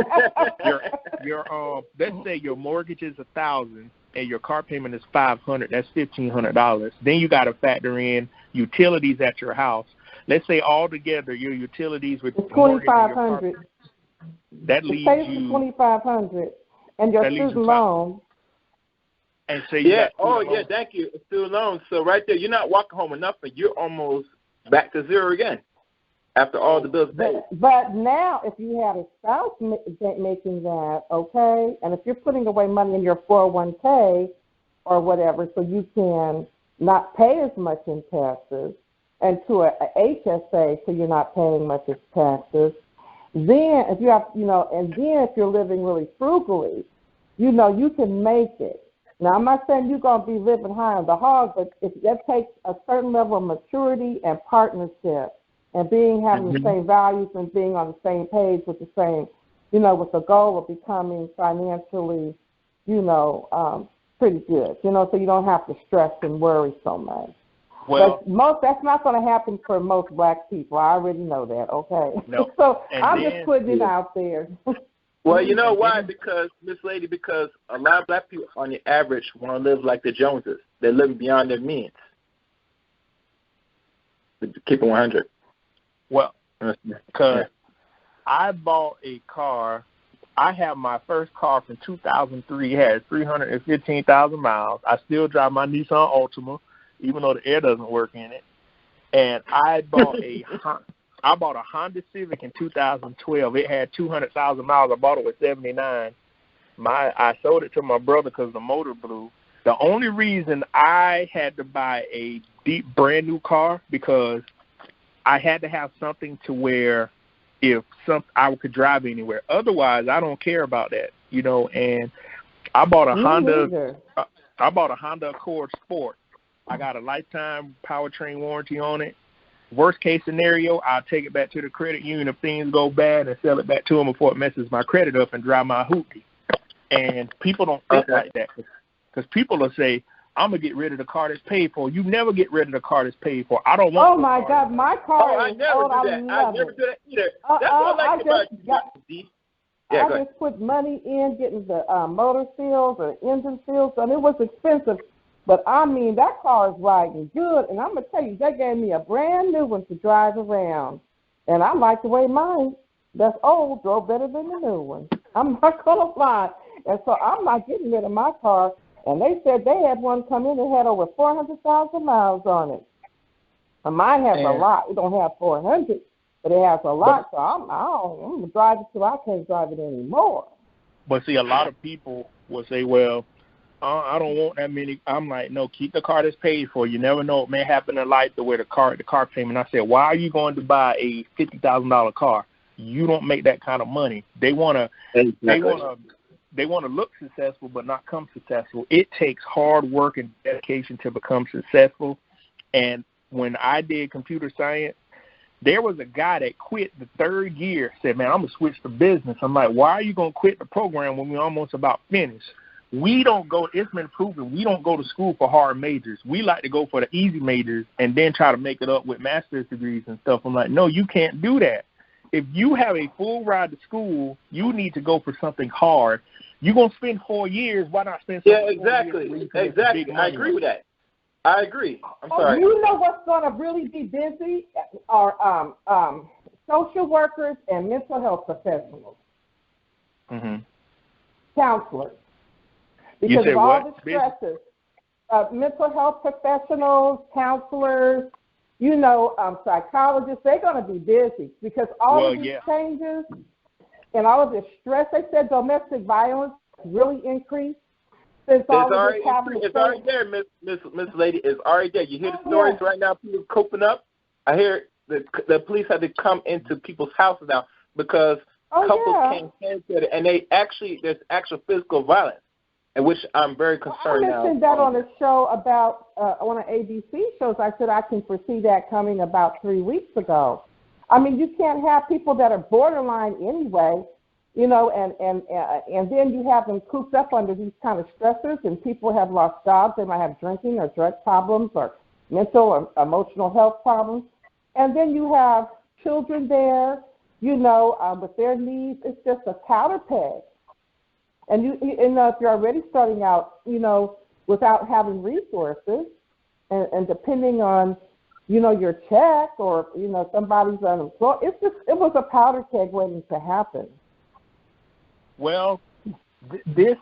Let's say your mortgage is $1,000 and your car payment is $500. That's $1,500. Then you got to factor in utilities at your house. Let's say altogether your utilities with $2,500. That leaves you $2,500, and your student loan. And so thank you. Student loan. So right there, you're not walking home with nothing. You're almost back to zero again after all the bills paid. But now, if you had a spouse making that, okay, and if you're putting away money in your 401k or whatever, so you can not pay as much in taxes, and to a HSA, so you're not paying much as taxes. Then, if you have, and then if you're living really frugally, you can make it. Now, I'm not saying you're going to be living high on the hog, but that takes a certain level of maturity and partnership, and having the same values and being on the same page with the same, with the goal of becoming financially, pretty good, so you don't have to stress and worry so much. Well, but that's not going to happen for most black people. I already know that, okay? No. So I'm just putting it out there. Well, you know why? Because, Miss Lady, because a lot of black people on the average want to live like the Joneses. They're living beyond their means. Keep it 100. Well, because I bought a car. I have my first car from 2003. It has 315,000 miles. I still drive my Nissan Altima, even though the air doesn't work in it. And I bought a Honda Civic in 2012. It had 200,000 miles. I bought it with 79. I sold it to my brother because the motor blew. The only reason I had to buy a brand new car because I had to have something to where I could drive anywhere. Otherwise, I don't care about that, And I bought a Honda. I bought a Honda Accord Sport. I got a lifetime powertrain warranty on it. Worst case scenario, I'll take it back to the credit union if things go bad and sell it back to them before it messes my credit up and drive my hoopty. And people don't think like that because people will say, I'm going to get rid of the car that's paid for. You never get rid of the car that's paid for. I don't want Oh, my God. My car is old. I never do that either. That's what I like about you. I just put money in getting the motor seals or engine seals, and it was expensive. But, I mean, that car is riding good, and I'm going to tell you, they gave me a brand new one to drive around. And I like the way mine, that's old, drove better than the new one. I'm not going to lie. And so I'm not getting rid of my car. And they said they had one come in that had over 400,000 miles on it. And mine has a lot. It don't have 400, but it has a lot. So I'm going to drive it till I can't drive it anymore. But, see, a lot of people will say, well, I don't want that many. I'm like, no, keep the car that's paid for. You never know what may happen in life to where the car payment. I said, why are you going to buy a $50,000 car? You don't make that kind of money. They want to look successful but not come successful. It takes hard work and dedication to become successful. And when I did computer science, there was a guy that quit the third year, said, man, I'm going to switch to business. I'm like, why are you going to quit the program when we're almost about finished? We don't go, it's been proven, we don't go to school for hard majors. We like to go for the easy majors and then try to make it up with master's degrees and stuff. I'm like, no, you can't do that. If you have a full ride to school, you need to go for something hard. You're going to spend 4 years, why not spend 4 years? Exactly. I agree with that. I agree. I'm sorry. You know what's going to really be busy are social workers and mental health professionals. Mm-hmm. Counselors. Because of all the stresses, mental health professionals, counselors, psychologists, they're going to be busy because all of these changes and all of this stress, they said domestic violence really increased since all of this happened. It's already there, Miss Lady. It's already there. You hear the stories right now, people coping up. I hear the police had to come into people's houses now because couples can't stand it, and there's actual physical violence. And which I'm very concerned now. I mentioned that on a show about one of ABC shows. I said I can foresee that coming about 3 weeks ago. I mean, you can't have people that are borderline anyway, and then you have them cooped up under these kind of stressors, and people have lost jobs. They might have drinking or drug problems or mental or emotional health problems. And then you have children there, with their needs. It's just a powder keg. And if you're already starting out, without having resources and depending on, your check or, somebody's unemployed, it was a powder keg waiting to happen. Well, the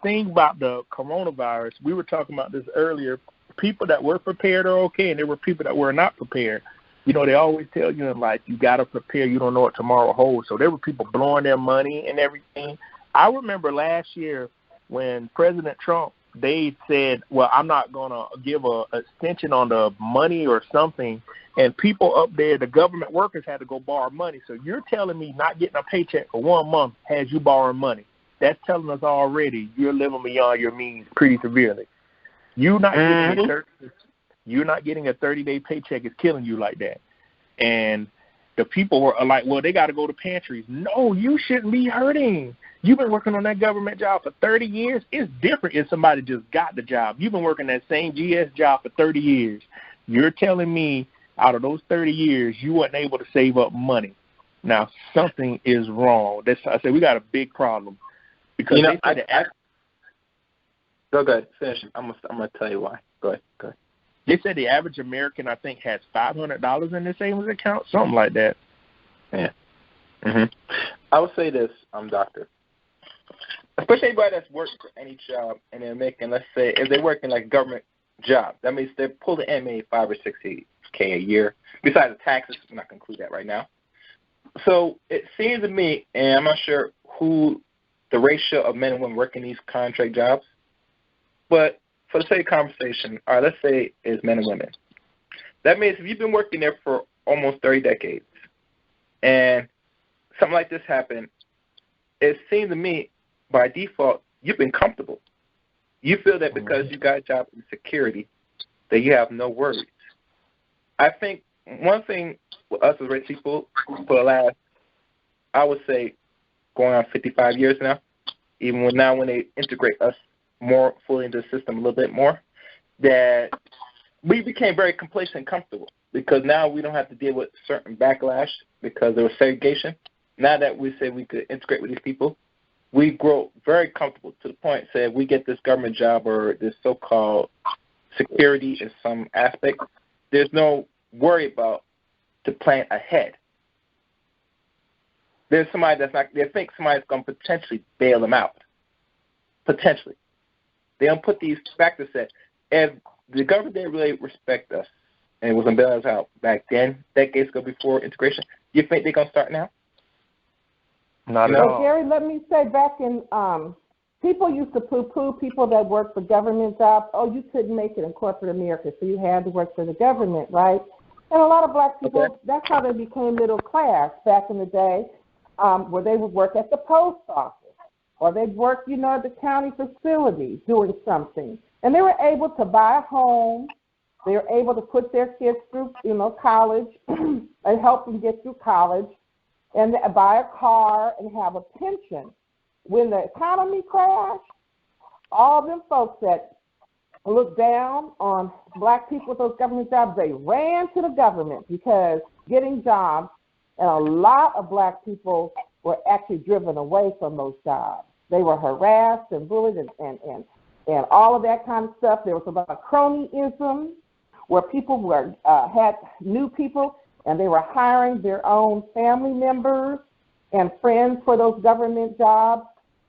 thing about the coronavirus, we were talking about this earlier. People that were prepared are okay, and there were people that were not prepared. They always tell you in life, you got to prepare. You don't know what tomorrow holds. So there were people blowing their money and everything. I remember last year when President Trump, they said, well, I'm not going to give a extension on the money or something. And people up there, the government workers had to go borrow money. So you're telling me not getting a paycheck for 1 month has you borrowing money. That's telling us already you're living beyond your means pretty severely. You're not getting a 30-day paycheck is killing you like that. And the people were like, well, they got to go to pantries. No, you shouldn't be hurting. You've been working on that government job for 30 years. It's different if somebody just got the job. You've been working that same GS job for 30 years. You're telling me out of those 30 years, you weren't able to save up money. Now, something is wrong. I said we got a big problem. Because go ahead. Finish. I'm gonna tell you why. Go ahead. They said the average American, I think, has $500 in their savings account, something like that. Yeah. I would say this, doctor. Especially anybody that's working for any job and they're making, let's say, if they're working like a government job, that means they're pulling in maybe $5 or $6K a year. Besides the taxes, we're not going to include that right now. So it seems to me, and I'm not sure who the ratio of men and women working these contract jobs, but for the sake of conversation, all right, let's say it's men and women. That means if you've been working there for almost 30 decades and something like this happened, it seems to me, by default, you've been comfortable. You feel that because you got a job in security, that you have no worries. I think one thing with us as rich people for the last, I would say, going on 55 years now, even when they integrate us more fully into the system a little bit more, that we became very complacent and comfortable because now we don't have to deal with certain backlash because there was segregation. Now that we say we could integrate with these people, we grow very comfortable to the point, say, if we get this government job or this so-called security in some aspect, there's no worry about to plan ahead. There's somebody they think somebody's going to potentially bail them out. Potentially. They don't put these factors that if the government didn't really respect us and it was going to bail us out back then, decades ago before integration, you think they're going to start now? Not at all. Gary, let me say back in, people used to poo-poo people that work for government jobs. Oh, you couldn't make it in corporate America, so you had to work for the government, right? And a lot of black people, that's how they became middle class back in the day, where they would work at the post office or they'd work, at the county facility doing something. And they were able to buy a home. They were able to put their kids through, college and help them get through college, and buy a car and have a pension. When the economy crashed, all them folks that looked down on black people with those government jobs, they ran to the government because getting jobs, and a lot of black people were actually driven away from those jobs. They were harassed and bullied and all of that kind of stuff. There was a lot of cronyism where people had new people, and they were hiring their own family members and friends for those government jobs.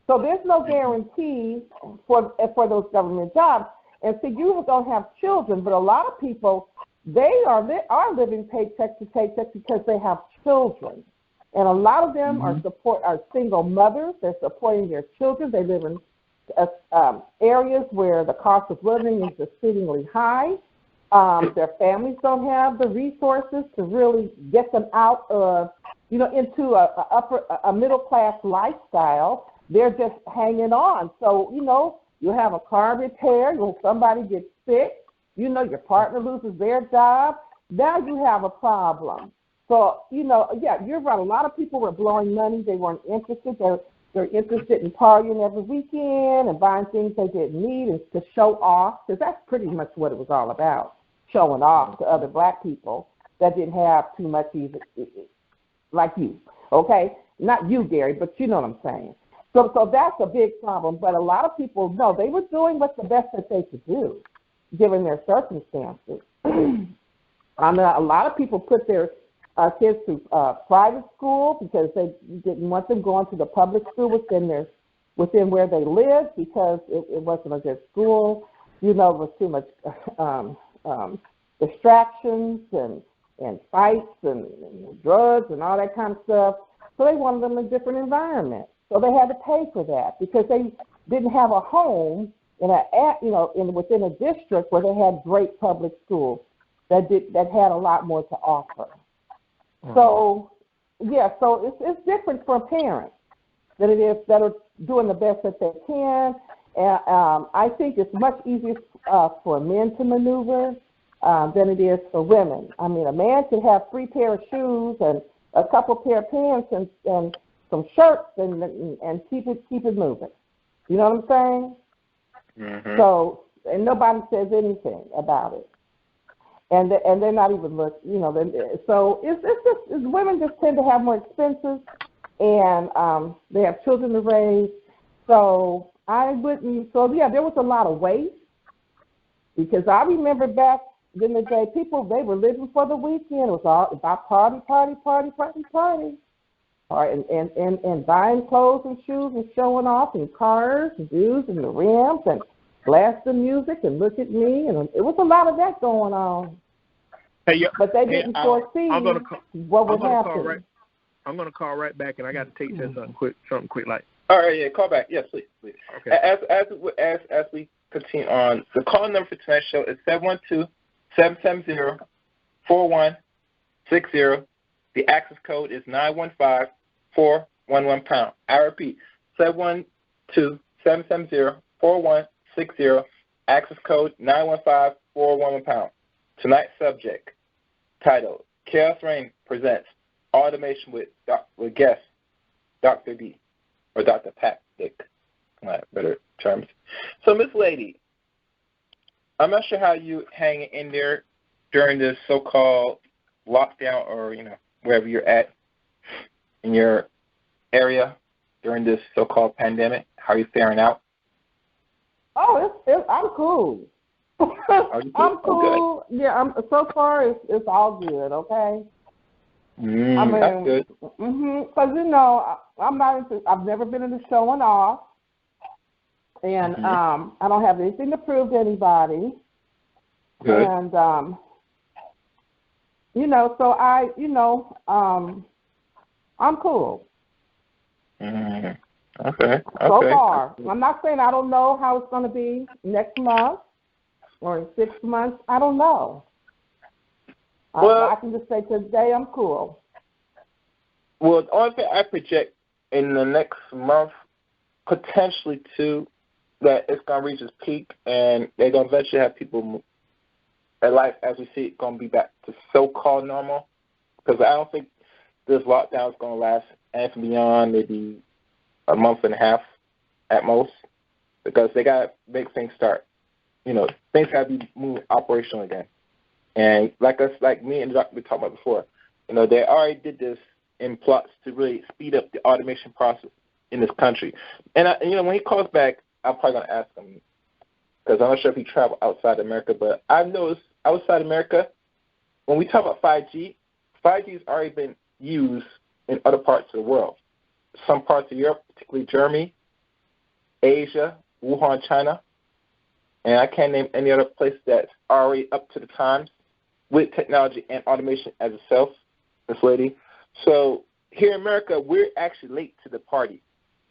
So there's no guarantee for those government jobs. And so you don't have children, but a lot of people, they are living paycheck to paycheck because they have children. And a lot of them are single mothers. They're supporting their children. They live in areas where the cost of living is exceedingly high. Their families don't have the resources to really get them out of, into a middle class lifestyle. They're just hanging on. So, you have a car repair, somebody gets sick, your partner loses their job. Now you have a problem. So, you're right. A lot of people were blowing money. They weren't interested. They're interested in partying every weekend and buying things they didn't need and to show off, because that's pretty much what it was all about, showing off to other black people that didn't have too much either, like you, okay? Not you, Gary, but you know what I'm saying. So that's a big problem. But a lot of people, no, they were doing what's the best that they could do, given their circumstances. A lot of people put their kids through private school because they didn't want them going to the public school within where they lived because it wasn't a good school. There was too much distractions and and fights and drugs and all that kind of stuff. So they wanted them in a different environment. So they had to pay for that because they didn't have a home within a district where they had great public schools that had a lot more to offer. So it's different for parents than it is that are doing the best that they can. And I think it's much easier for men to maneuver than it is for women. I mean, a man could have 3 pair of shoes and a couple pair of pants and some shirts and keep it moving. You know what I'm saying? Mm-hmm. So, and nobody says anything about it. And they're not even looking, so it's women just tend to have more expenses, and they have children to raise. So there was a lot of waste, because I remember back in the day, people, they were living for the weekend. It was all about party, and buying clothes and shoes and showing off, and cars and views and the rims and blasting music and look at me, and it was a lot of that going on. But they didn't foresee what would happen. I'm going to call right back, and I got to take this something quick. Like, all right, yeah, call back. Yes, please. Okay. As we continue on, the call number for tonight's show is 712-770-4160. The access code is 915-411#. I repeat, 712-770-4160. Access code 915-411#. Tonight's subject, titled T.R.S. Rain presents Automation with guest Dr. D, or Dr. Pat Dick, better terms. So, Miss Lady, I'm not sure how you hang in there during this so-called lockdown, or wherever you're at in your area during this so-called pandemic. How are you faring out? Oh, I'm cool. I'm cool. Good. Yeah, so far it's all good. Okay. That's good. Because I'm not into. I've never been into showing off, and I don't have anything to prove to anybody. Good. And so I'm cool. Okay. So far, I'm not saying I don't know how it's going to be next month or in 6 months. I don't know. Well, I can just say today I'm cool. Well, the only thing I project in the next month, potentially two, that it's going to reach its peak, and they're going to eventually have people, their life as we see it, going to be back to so-called normal. Because I don't think this lockdown is going to last anything beyond maybe a month and a half at most, because they got to make things start. Things got to be moved operational again. And like me and the doctor we talked about before, they already did this in plots to really speed up the automation process in this country. And when he calls back, I'm probably going to ask him, because I'm not sure if he traveled outside America, but I've noticed outside America, when we talk about 5G, 5G has already been used in other parts of the world. Some parts of Europe, particularly Germany, Asia, Wuhan, China, and I can't name any other place that's already up to the times with technology and automation as itself, this lady. So here in America, we're actually late to the party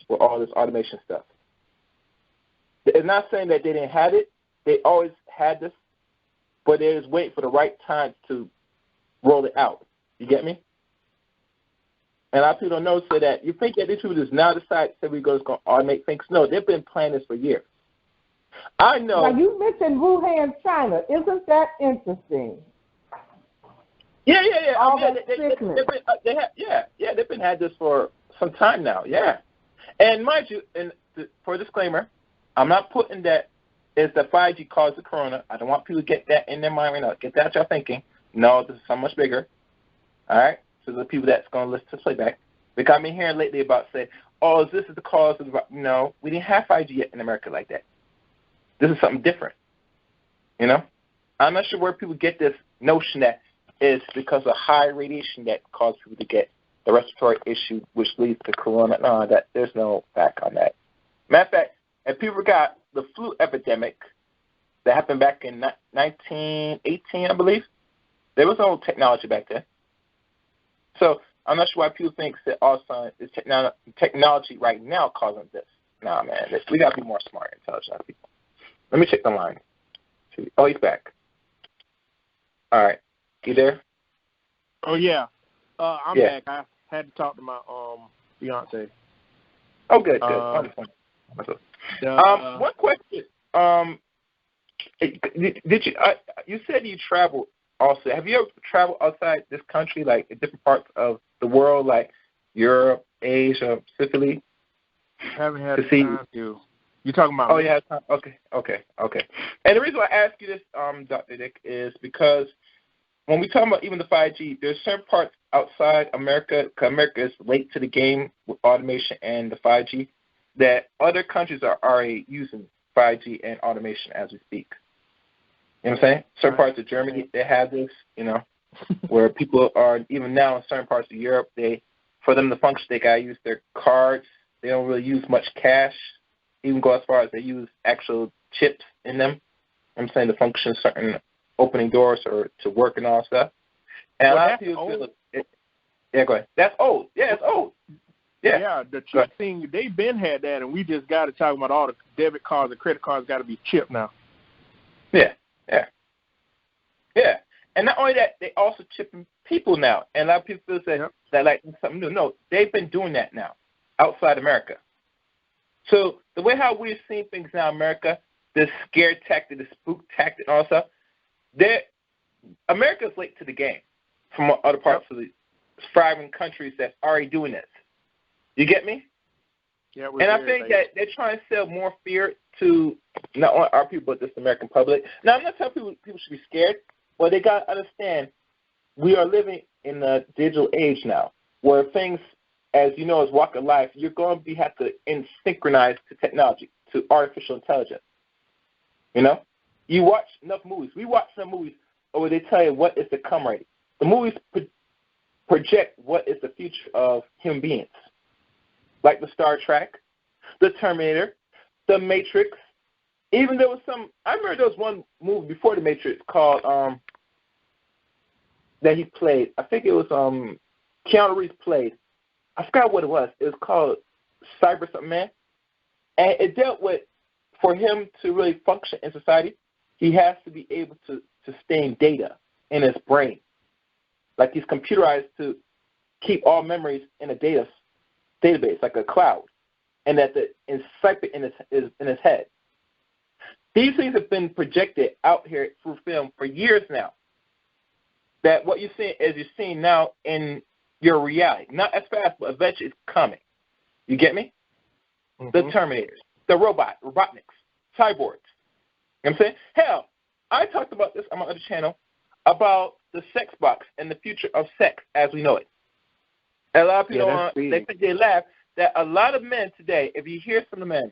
with all this automation stuff. It's not saying that they didn't have it. They always had this, but they're just waiting for the right time to roll it out. You get me? And a lot of people don't know, so that you think that these people just now decide that we're going to automate things. No, they've been planning this for years. I know. Now, you mentioned Wuhan, China. Isn't that interesting? Yeah. They've been had this for some time now. Yeah, and mind you, and for a disclaimer, I'm not putting that as the 5G caused the corona. I don't want people to get that in their mind right now. Get that out your thinking. No, this is so much bigger. All right. So the people that's going to listen to playback, because I've been hearing lately about say, oh, this is the cause of no, we didn't have 5G yet in America like that. This is something different. I'm not sure where people get this notion that it's because of high radiation that causes people to get the respiratory issue, which leads to corona. No, there's no fact on that. Matter of fact, if people forgot the flu epidemic that happened back in 1918, I believe, There was no technology back then. So I'm not sure why people think that all of a sudden it's technology right now causing this. Nah, man, we got to be more smart, intelligent people. Let me check the line. Oh, he's back. All right. You there? Oh, yeah. I'm back. I had to talk to my fiance. Oh, good. Wonderful. One question. Did you? You said you traveled also. Have you ever traveled outside this country, like in different parts of the world, like Europe, Asia, specifically? Haven't had the time to. You talking about? Oh, yeah. Okay. And the reason why I ask you this, Dr. Dick, is because when we talk about even the 5G, there's certain parts outside America, because America is late to the game with automation and the 5G, that other countries are already using 5G and automation as we speak. You know what I'm saying? Certain parts of Germany, they have this, where people are, even now in certain parts of Europe, for them to function, they got to use their cards. They don't really use much cash, even go as far as they use actual chips in them. I'm saying to function certain opening doors or to work and all that stuff. And a lot of people feel go ahead. That's old. Yeah, it's old. Yeah, the chip thing, they've been had that, and we just got to talk about all the debit cards and credit cards got to be chipped now. Yeah. And not only that, they also chipping people now. And a lot of people say that like something new. No, they've been doing that now outside America. So the way how we're seeing things now in America, this scare tactic, the spook tactic, and all that stuff, America's late to the game from other parts of the thriving countries that's already doing this. You get me? Yeah. And I think that they're trying to sell more fear to not only our people, but this American public. Now, I'm not telling people should be scared, but they got to understand we are living in a digital age now where things, as you know, as walk of life, you're going to have to synchronize to technology, to artificial intelligence. You watch enough movies. We watch some movies where they tell you what is to come already. The movies project what is the future of human beings, like the Star Trek, the Terminator, the Matrix. Even there was I remember there was one movie before the Matrix called that he played. I think it was Keanu Reeves played. I forgot what it was. It was called Cyber something Man, and it dealt with, for him to really function in society, he has to be able to sustain data in his brain, like he's computerized to keep all memories in a database, like a cloud, and that the encyclopedia in his head. These things have been projected out here through film for years now. That what you're seeing now in your reality, not as fast, but eventually it's coming. You get me? Mm-hmm. The Terminators, the Robotniks, cyborgs. You know what I'm saying? Hell, I talked about this on my other channel about the sex box and the future of sex as we know it. And a lot of people, they laugh that a lot of men today, if you hear some of the men,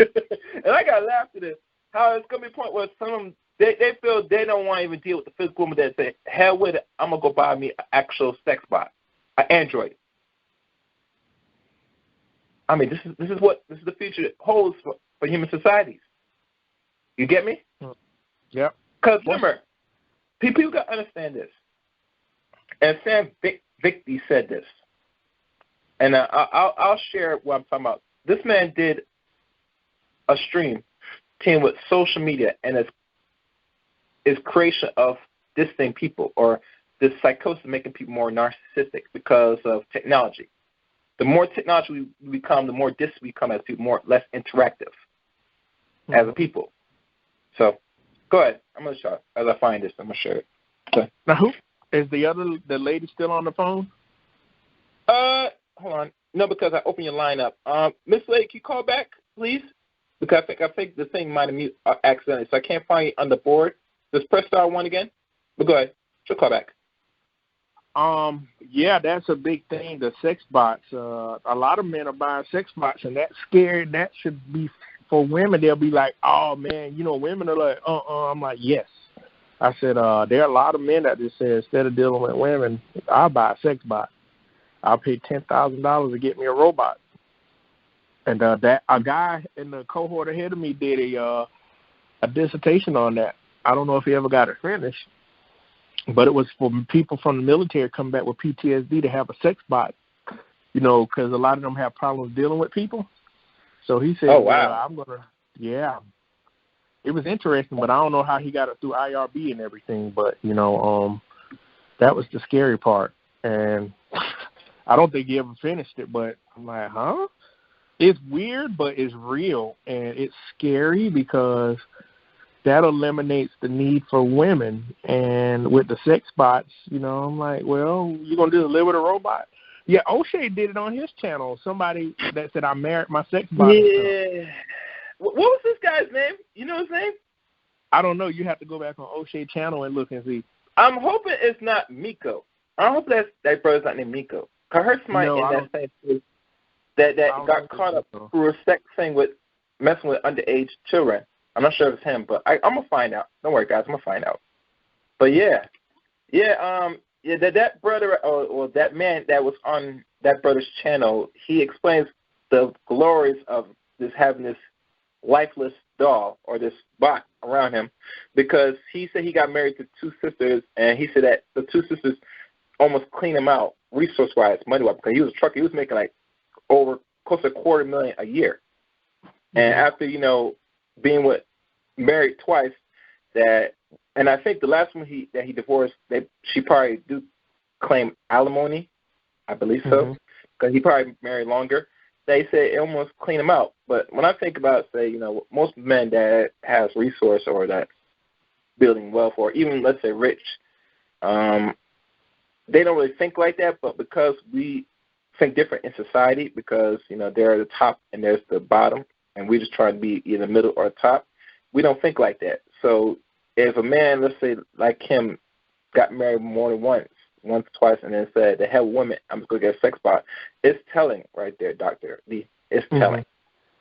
and I got to laugh at this, how it's going to be a point where some of them, they feel they don't want to even deal with the physical woman that say, hell with it, I'm going to go buy me an actual sex bot, an Android. I mean, this is the future it holds for human societies. You get me? Yeah. Because remember, people got to understand this. And Sam Vicki said this. And I'll share what I'm talking about. This man did a stream team with social media and his creation of dissing people, or this psychosis making people more narcissistic because of technology. The more technology we become, the more distant we become as people, less interactive as a people. So, go ahead. I'm going to show it. As I find this, I'm going to share it. Okay. Now, who is the lady still on the phone? Hold on. No, because I opened your line up. Miss Lady, can you call back, please? Because I think the thing might have muted accidentally, so I can't find you on the board. Just press star 1 again. But go ahead. She'll call back. Yeah, that's a big thing, the sex bots. A lot of men are buying sex bots, and that's scary. That should be for women. They'll be like, oh, man, women are like, I'm like, yes. I said, there are a lot of men that just say, instead of dealing with women, I'll buy a sex bot. I'll pay $10,000 to get me a robot. And that a guy in the cohort ahead of me did a dissertation on that. I don't know if he ever got it finished, But it was for people from the military coming back with PTSD to have a sex bot, because a lot of them have problems dealing with people. So he said, "Oh wow, I'm gonna, yeah." It was interesting, but I don't know how he got it through IRB and everything. But that was the scary part, and I don't think he ever finished it. But I'm like, huh? It's weird, but it's real, and it's scary because that eliminates the need for women. And with the sex bots, I'm like, well, you gonna just live with a robot? Yeah, O'Shea did it on his channel. Somebody that said, I married my sex bot. Yeah. What was this guy's name? You know his name? I don't know. You have to go back on O'Shea channel and look and see. I'm hoping it's not Miko. I hope that brother's not named Miko. I heard somebody in that same place that got caught up through a sex thing with messing with underage children. I'm not sure if it's him, but I'm gonna find out. Don't worry, guys, I'm gonna find out. But that brother or that man that was on that brother's channel, he explains the glories of having this lifeless doll or this bot around him, because he said he got married to two sisters, and he said that the two sisters almost cleaned him out resource-wise, money-wise, because he was a trucker. He was making like over close to $250,000 a year. Mm-hmm. And after, being married twice, and I think the last one that he divorced, she probably do claim alimony, I believe so, because he probably married longer. They say it almost clean him out. But when I think about, say, most men that has resource or that's building wealth, or even, let's say, rich, they don't really think like that. But because we think different in society, because, they're at the top and there's the bottom, and we just try to be in the middle or top, we don't think like that. So if a man, let's say, like him, got married more than once, twice, and then said, the hell women, I'm just going to get a sex bot, it's telling right there, Dr. D. It's telling.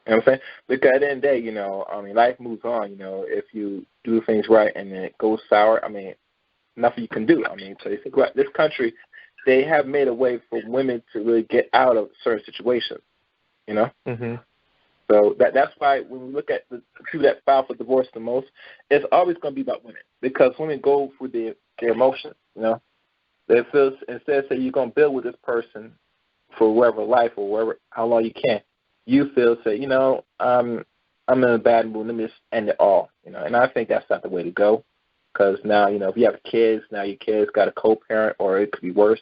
You know what I'm saying? Because at the end of the day, life moves on. If you do things right and then it goes sour, nothing you can do. So you think about this country, they have made a way for women to really get out of certain situations, So that's why when we look at the people that file for divorce the most, it's always going to be about women, because women go through their emotions, They feel, instead of say you're going to build with this person for wherever life or wherever, how long you can, you feel, say, I'm in a bad mood, let me just end it all, And I think that's not the way to go, because now, if you have kids, now your kids got a co-parent, or it could be worse.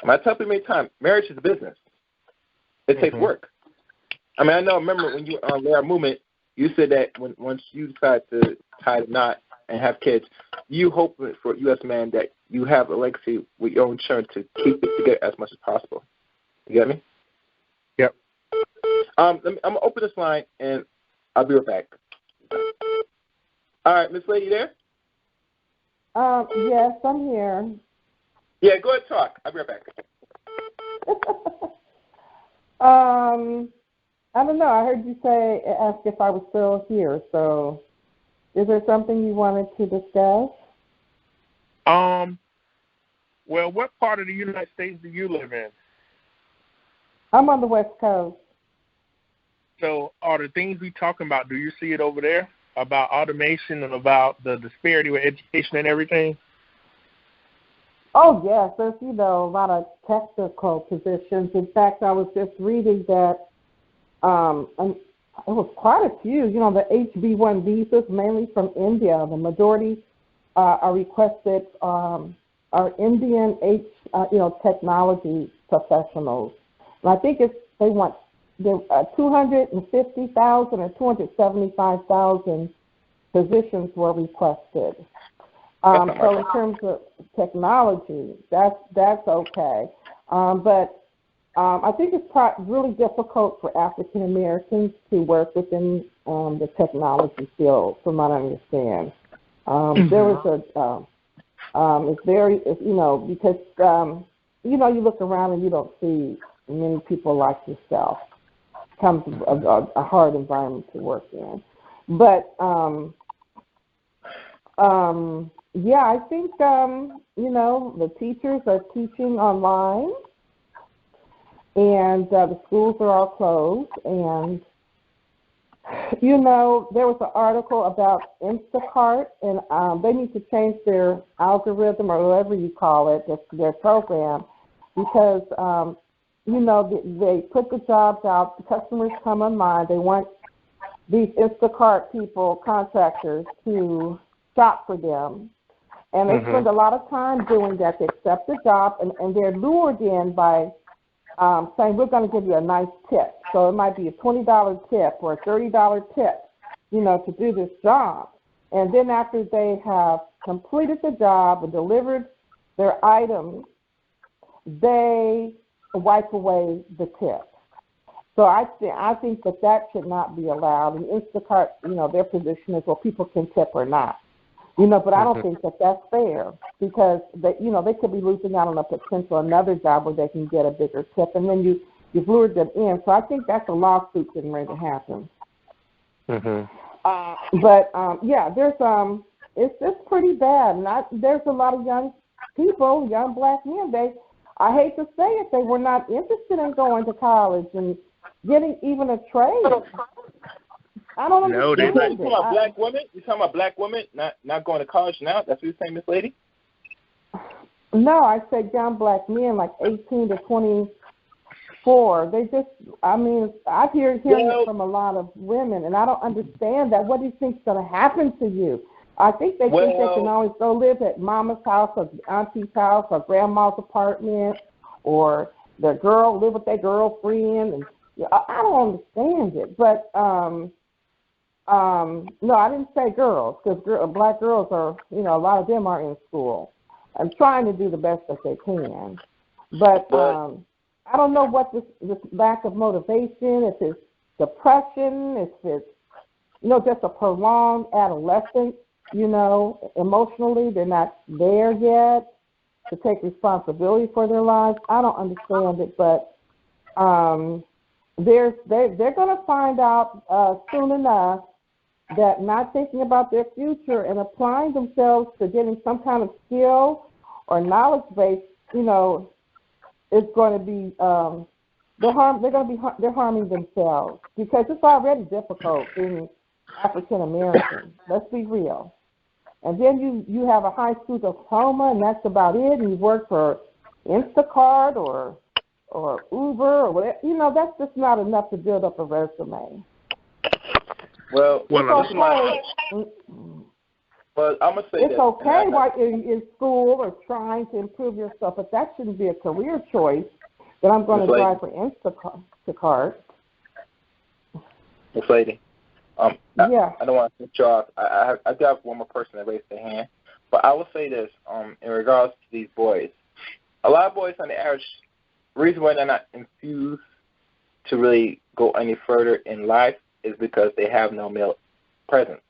I tell people many times, marriage is a business. It takes work. I remember when you were on Rare Movement, you said that once you decide to tie the knot and have kids, you hope for a U.S. man that you have a legacy with your own children to keep it together as much as possible. You get me? Yep. I'm going to open this line, and I'll be right back. All right, Miss Lady, there? Yes, I'm here. Yeah, go ahead and talk. I'll be right back. I don't know. I heard you ask if I was still here. So is there something you wanted to discuss? Well, what part of the United States do you live in? I'm on the West Coast. So are the things we talking about, do you see it over there, about automation and about the disparity with education and everything? Oh, yes. There's, a lot of technical positions. In fact, I was just reading that and it was quite a few. The HB1 visas, mainly from India. The majority are requested are Indian technology professionals. And I think they want 250,000 or 275,000 positions were requested. So in terms of technology, that's okay. But I think it's really difficult for African Americans to work within the technology field, from what I understand. There was it's very, because, you look around and you don't see many people like yourself. It becomes a hard environment to work in. But, yeah, I think, the teachers are teaching online. And the schools are all closed, and You know, there was an article about Instacart, and they need to change their algorithm or whatever you call it, their program, because, you know, they put the jobs out, the customers come online, they want these Instacart people, contractors, to shop for them. And they spend a lot of time doing that. They accept the job, and they're lured in by saying, we're going to give you a nice tip. So it might be a $20 tip or a $30 tip, you know, to do this job. And then after they have completed the job and delivered their items, they wipe away the tip. So I think that should not be allowed. And Instacart, you know, their position is, well, people can tip or not. You know, but I don't think that that's fair, because they could be losing out on a potential another job where they can get a bigger tip, and then you've lured them in. So I think that's a lawsuit getting ready to happen. But yeah, there's it's pretty bad, and there's a lot of young people, young black men. I hate to say it, they were not interested in going to college and getting even a trade. I don't understand. You talking about black women? You talking about black women not going to college now? That's what you're saying, Miss Lady? No, I said young black men, like 18 to 24. They just, I mean, I hear it from a lot of women, and I don't understand that. What do you think's going to happen to you? I think they think they can always go live at mama's house or auntie's house or grandma's apartment, or their girl live with their girlfriend. And I don't understand it, but no, I didn't say girls, because black girls are, you know, a lot of them are in school and trying to do the best that they can. But I don't know what this lack of motivation, if it's depression, if it's, you know, just a prolonged adolescence, you know, emotionally they're not there yet to take responsibility for their lives. I don't understand it, but they're going to find out soon enough that not thinking about their future and applying themselves to getting some kind of skill or knowledge base, you know, is going to be they're harming themselves, because it's already difficult being African American. Let's be real. And then you have a high school diploma, and that's about it. And you work for Instacart or Uber or whatever. You know, that's just not enough to build up a resume. Well, I'm gonna say it's okay while you're in school or trying to improve yourself, but that shouldn't be a career choice that I'm going to drive for Instacart. Miss Lady, yeah. I don't want to cut you off. I got one more person that raised their hand, but I will say this in regards to these boys. A lot of boys, on the average, reason why they're not infused to really go any further in life is because they have no male presence.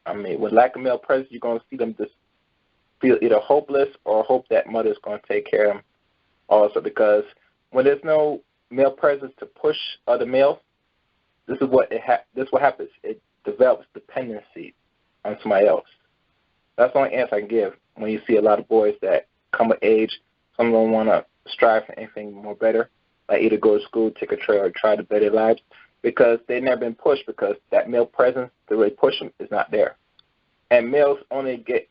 I mean, with lack of male presence, you're going to see them just feel either hopeless or hope that mother's going to take care of them also, because when there's no male presence to push other males, this is what happens. It develops dependency on somebody else. That's the only answer I can give when you see a lot of boys that come of age, some of them want to strive for anything more better, like either go to school, take a trade, or try to better their lives, because they've never been pushed, because that male presence to really push them is not there. And males only get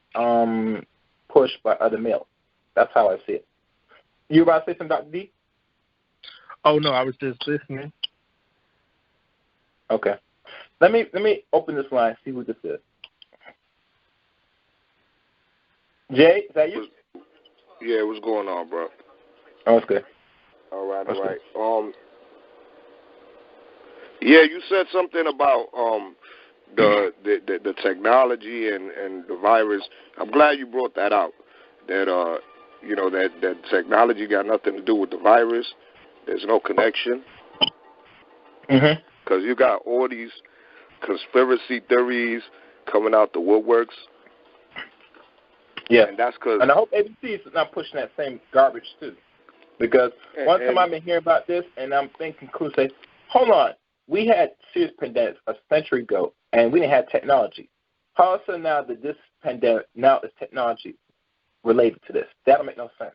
pushed by other males. That's how I see it. You about to say something, Dr. D? Oh, no, I was just listening. Okay. Let me open this line and see who this is. Jay, is that you? Yeah, what's going on, bro? Oh, it's good. All right. Yeah, you said something about the technology and the virus. I'm glad you brought that out. That that technology got nothing to do with the virus. There's no connection. Because you got all these conspiracy theories coming out the woodworks. Yeah, and that's because. And I hope ABC is not pushing that same garbage too. Because one time I've been hearing about this, and I'm thinking, say, hold on, we had serious pandemics a century ago, and we didn't have technology. How is it now that this pandemic now is technology related to this? That don't make no sense.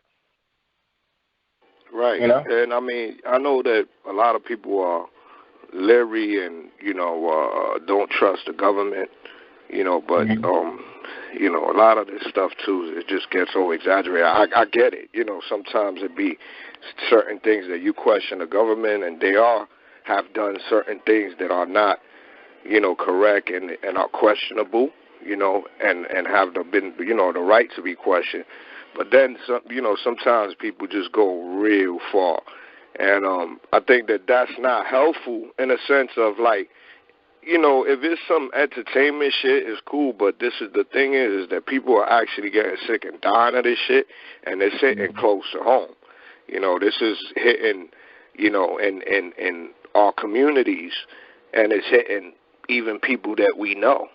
Right. You know? And I mean, I know that a lot of people are leery and, don't trust the government, but, a lot of this stuff, too, it just gets so exaggerated. I get it. Sometimes it be certain things that you question the government, and they have done certain things that are not, correct and are questionable, and have been, the right to be questioned. But then, sometimes people just go real far. And I think that that's not helpful in a sense of, like, if it's some entertainment shit, it's cool, but the thing is that people are actually getting sick and dying of this shit, and it's hitting close to home. This is hitting, in our communities, and it's hitting even people that we know.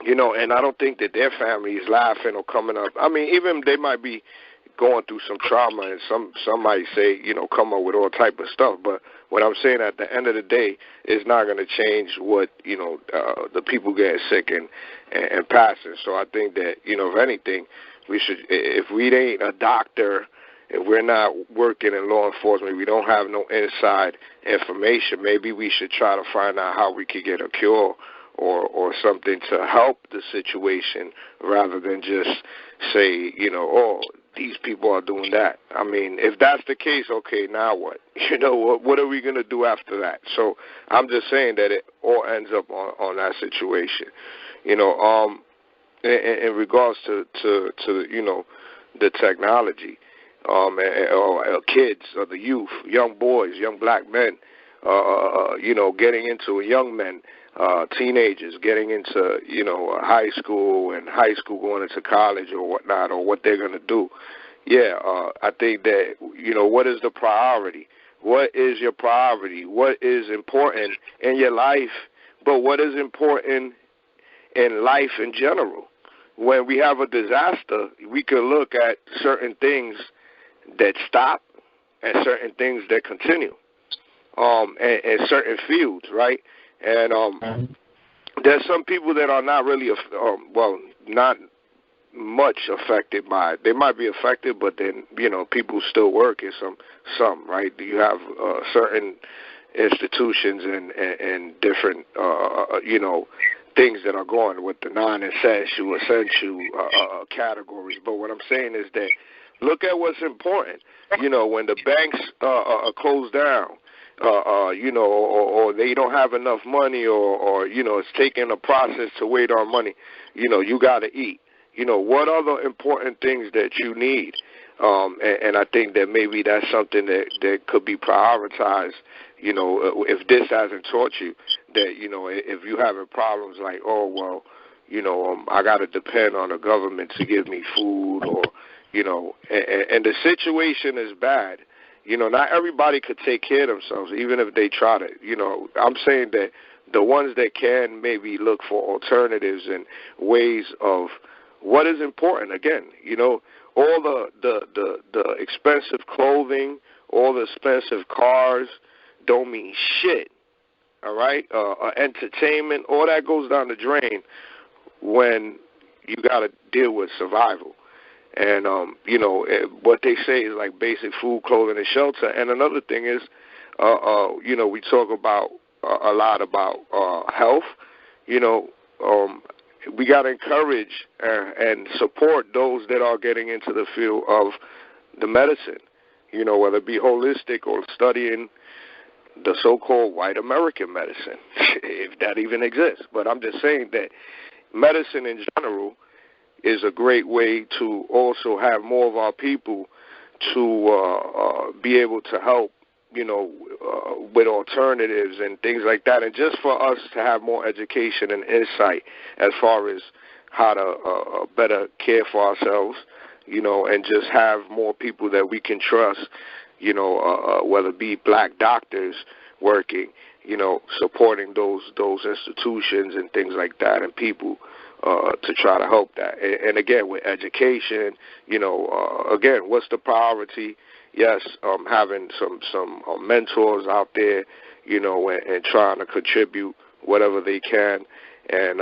And I don't think that their family is laughing or coming up. I mean, even they might be going through some trauma, and some might say, come up with all type of stuff. But what I'm saying, at the end of the day, it's not going to change what, the people getting sick and passing. So I think that, if anything, we should, if we ain't a doctor, if we're not working in law enforcement, we don't have no inside information, maybe we should try to find out how we could get a cure or something to help the situation, rather than just say, oh, these people are doing that. I mean, if that's the case, okay, now what? What are we going to do after that? So I'm just saying that it all ends up on that situation. In regards to the technology, or kids or the youth, young boys, young black men, getting into young men, teenagers getting into, high school, and high school going into college or whatnot, or what they're going to do. Yeah, I think that, what is the priority? What is your priority? What is important in your life, but what is important in life in general? When we have a disaster, we can look at certain things that stop and certain things that continue, and certain fields, right? And there's some people that are not really, not much affected by it. They might be affected, but then, people still work in some, right? You have certain institutions and different, things that are going with the non-essential, essential categories. But what I'm saying is that look at what's important. When the banks are closed down, or they don't have enough money, or it's taking a process to wait on money, you got to eat. What are the important things that you need? And I think that maybe that's something that could be prioritized, if this hasn't taught you that, if you're having problems like, oh, well, I got to depend on the government to give me food, or, and the situation is bad. Not everybody could take care of themselves, even if they try to. I'm saying that the ones that can maybe look for alternatives and ways of what is important. Again, all the expensive clothing, all the expensive cars don't mean shit. All right, entertainment, all that goes down the drain when you got to deal with survival. And, what they say is like basic food, clothing, and shelter. And another thing is, we talk about a lot about health. We got to encourage and support those that are getting into the field of the medicine, whether it be holistic or studying the so-called white American medicine, if that even exists. But I'm just saying that medicine in general is a great way to also have more of our people to be able to help, with alternatives and things like that. And just for us to have more education and insight as far as how to better care for ourselves, and just have more people that we can trust, whether it be black doctors working, supporting those institutions and things like that, and people to try to help that. And again, with education, again, what's the priority? Yes, having some mentors out there, and trying to contribute whatever they can, and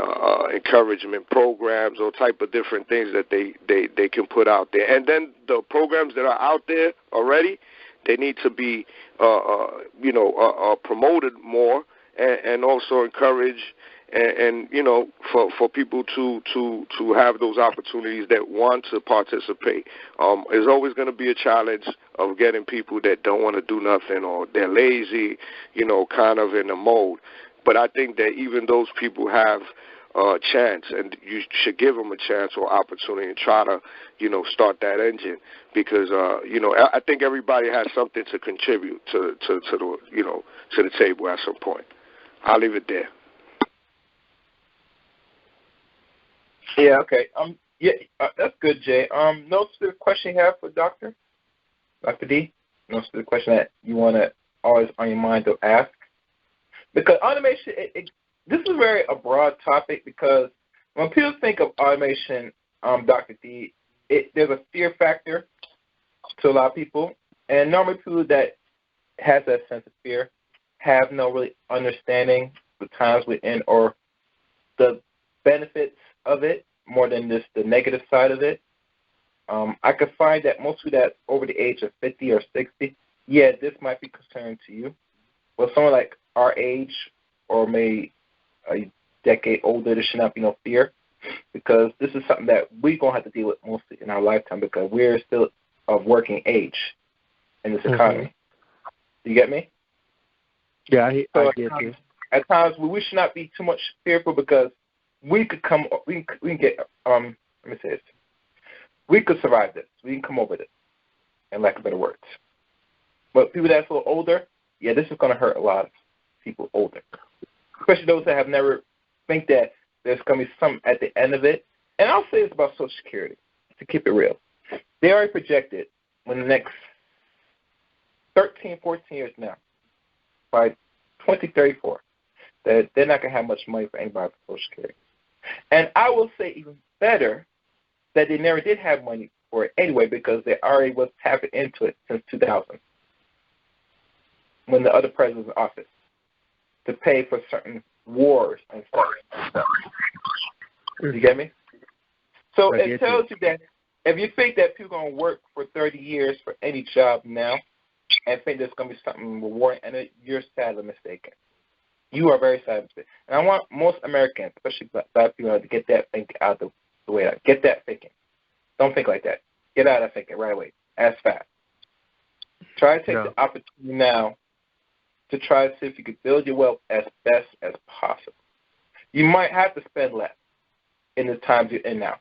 encouragement programs, all type of different things that they can put out there. And then the programs that are out there already, They need to be, promoted more, and also encouraged, and for people to have those opportunities that want to participate. There's always going to be a challenge of getting people that don't want to do nothing, or they're lazy, kind of in a mode. But I think that even those people have a chance, and you should give them a chance or opportunity and try to, start that engine, because, I think everybody has something to contribute to the table at some point. I'll leave it there. Yeah, okay. That's good, Jay. Notes to the question you have for Dr. D? Notes to the question that you want to always on your mind to ask? Because automation, this is a broad topic, because when people think of automation, Dr. D, there's a fear factor to a lot of people. And normally people that has that sense of fear have no really understanding the times we're in or the benefits of it more than just the negative side of it. I could find that most people that over the age of 50 or 60, this might be concerning to you. But someone like our age or maybe a decade older, there should not be no fear, because this is something that we're going to have to deal with mostly in our lifetime, because we're still of working age in this economy. Do you get me? Yeah, I get you. At times, we should not be too much fearful, because we could we could survive this. We can come over this, in lack of better words. But people that's a little older, this is going to hurt a lot of people older, especially those that have never think that there's going to be something at the end of it. And I'll say this about Social Security, to keep it real. They already projected in the next 13, 14 years now, by 2034, that they're not going to have much money for anybody for Social Security. And I will say even better that they never did have money for it anyway, because they already was tapping into it since 2000, when the other president was in office, to pay for certain wars and stuff. You get me? So it tells you that if you think that people are going to work for 30 years for any job now and think there's going to be something rewarding, and you're sadly mistaken. You are very sadly mistaken. And I want most Americans, especially black people, to get that thinking out the way. Get that thinking. Don't think like that. Get out of that thinking right away, as fast. Try to take the opportunity now to try to see if you could build your wealth as best as possible. You might have to spend less in the times you're in now.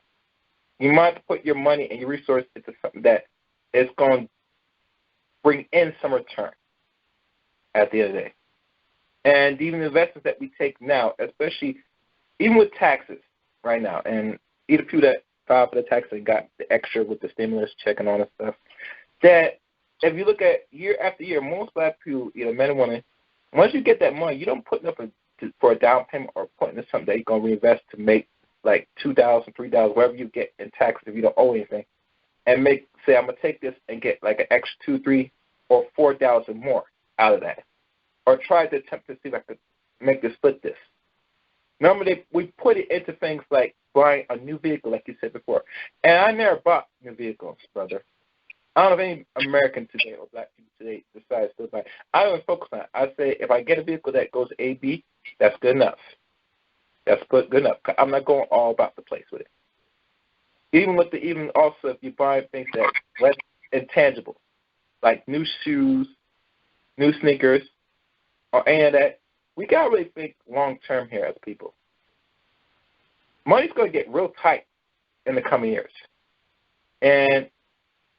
You might have to put your money and your resources into something that is going to bring in some return at the end of the day. And even the investments that we take now, especially even with taxes right now, and either people that filed for the tax and got the extra with the stimulus check and all that stuff, that if you look at year after year, most black people, men and women, once you get that money, you don't put it up for a down payment or put it into something that you're going to reinvest to make like $2,000, $3,000, whatever you get in taxes if you don't owe anything, and say, I'm going to take this and get like an extra $2,000, $3,000, or $4,000 more out of that. Or try to attempt to see if I could make this split this. Normally, we put it into things like buying a new vehicle, like you said before. And I never bought new vehicles, brother. I don't know if any American today or black people today decides to buy. I don't focus on it. I say if I get a vehicle that goes A, B, that's good enough. That's good enough. I'm not going all about the place with it. Even also if you buy things that less intangible, like new shoes, new sneakers, or any of that, we got to really think long-term here as people. Money's going to get real tight in the coming years. And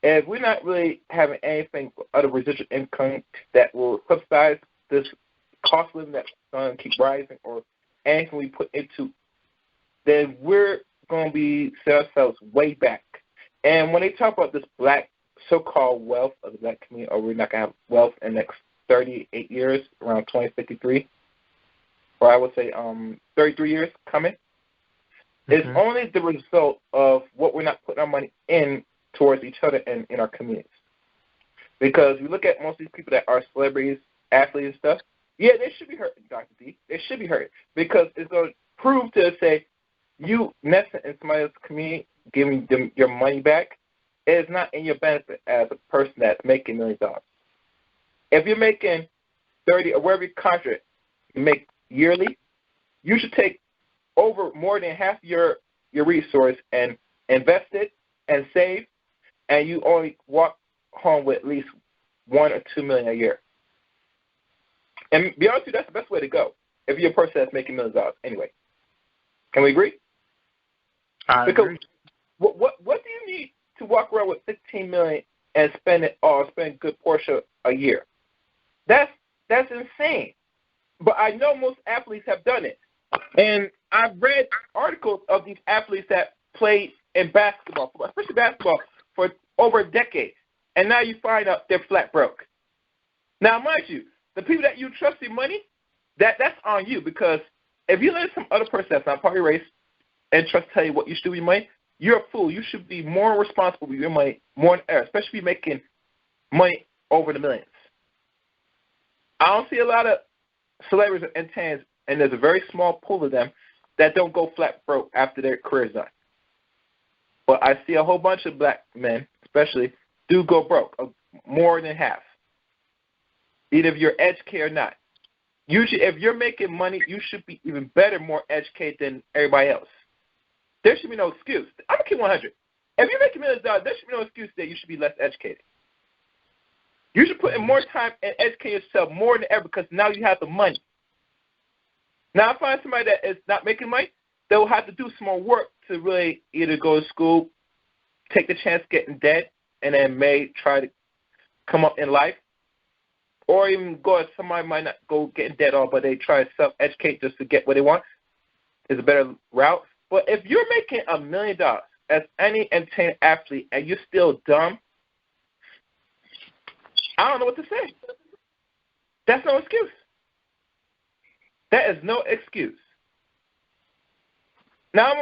if we're not really having anything for other residual income that will subsidize this cost of living that's going to keep rising, or anything we put into, then we're going to be set ourselves way back. And when they talk about this black so-called wealth of the black community, or we're not going to have wealth in the next 38 years, around 2053, or I would say 33 years coming, is only the result of what we're not putting our money in towards each other and in our communities. Because you look at most of these people that are celebrities, athletes and stuff, they should be hurting, Dr. D. They should be hurting, because it's going to prove to say you nesting in somebody else's community, giving them your money back, is not in your benefit as a person that's making millions of dollars. if you're making 30 or whatever contract you make yearly, you should take over more than half your resource and invest it and save, and you only walk home with at least $1 or $2 million a year. And to be honest with you, that's the best way to go if you're a person that's making millions of dollars. Anyway, can we agree? I agree. What do you need to walk around with $15 million and spend it all, spend a good portion a year? That's insane. But I know most athletes have done it. And I've read articles of these athletes that played in basketball, especially basketball, for over a decade. And now you find out they're flat broke. Now, mind you, the people that you trust your money, that's on you, because if you let some other person that's not part of your race and trust tell you what you should do with your money, you're a fool. You should be more responsible with your money, more than ever, especially if you're making money over the millions. I don't see a lot of celebrities and entertainers, and there's a very small pool of them that don't go flat broke after their career's done. But I see a whole bunch of black men, especially, do go broke, more than half, either if you're educated or not. Usually, if you're making money, you should be even better, more educated than everybody else. There should be no excuse. I'm going to keep 100. If you're making millions of dollars, there should be no excuse that you should be less educated. You should put in more time and educate yourself more than ever, because now you have the money. Now, I find somebody that is not making money, they'll have to do some more work to really either go to school, take the chance of getting debt, and then may try to come up in life, or even somebody might not go get in debt all, but they try to self-educate just to get what they want. Is a better route. But if you're making $1 million as any entertainment athlete and you're still dumb, I don't know what to say. That's no excuse. That is no excuse. Now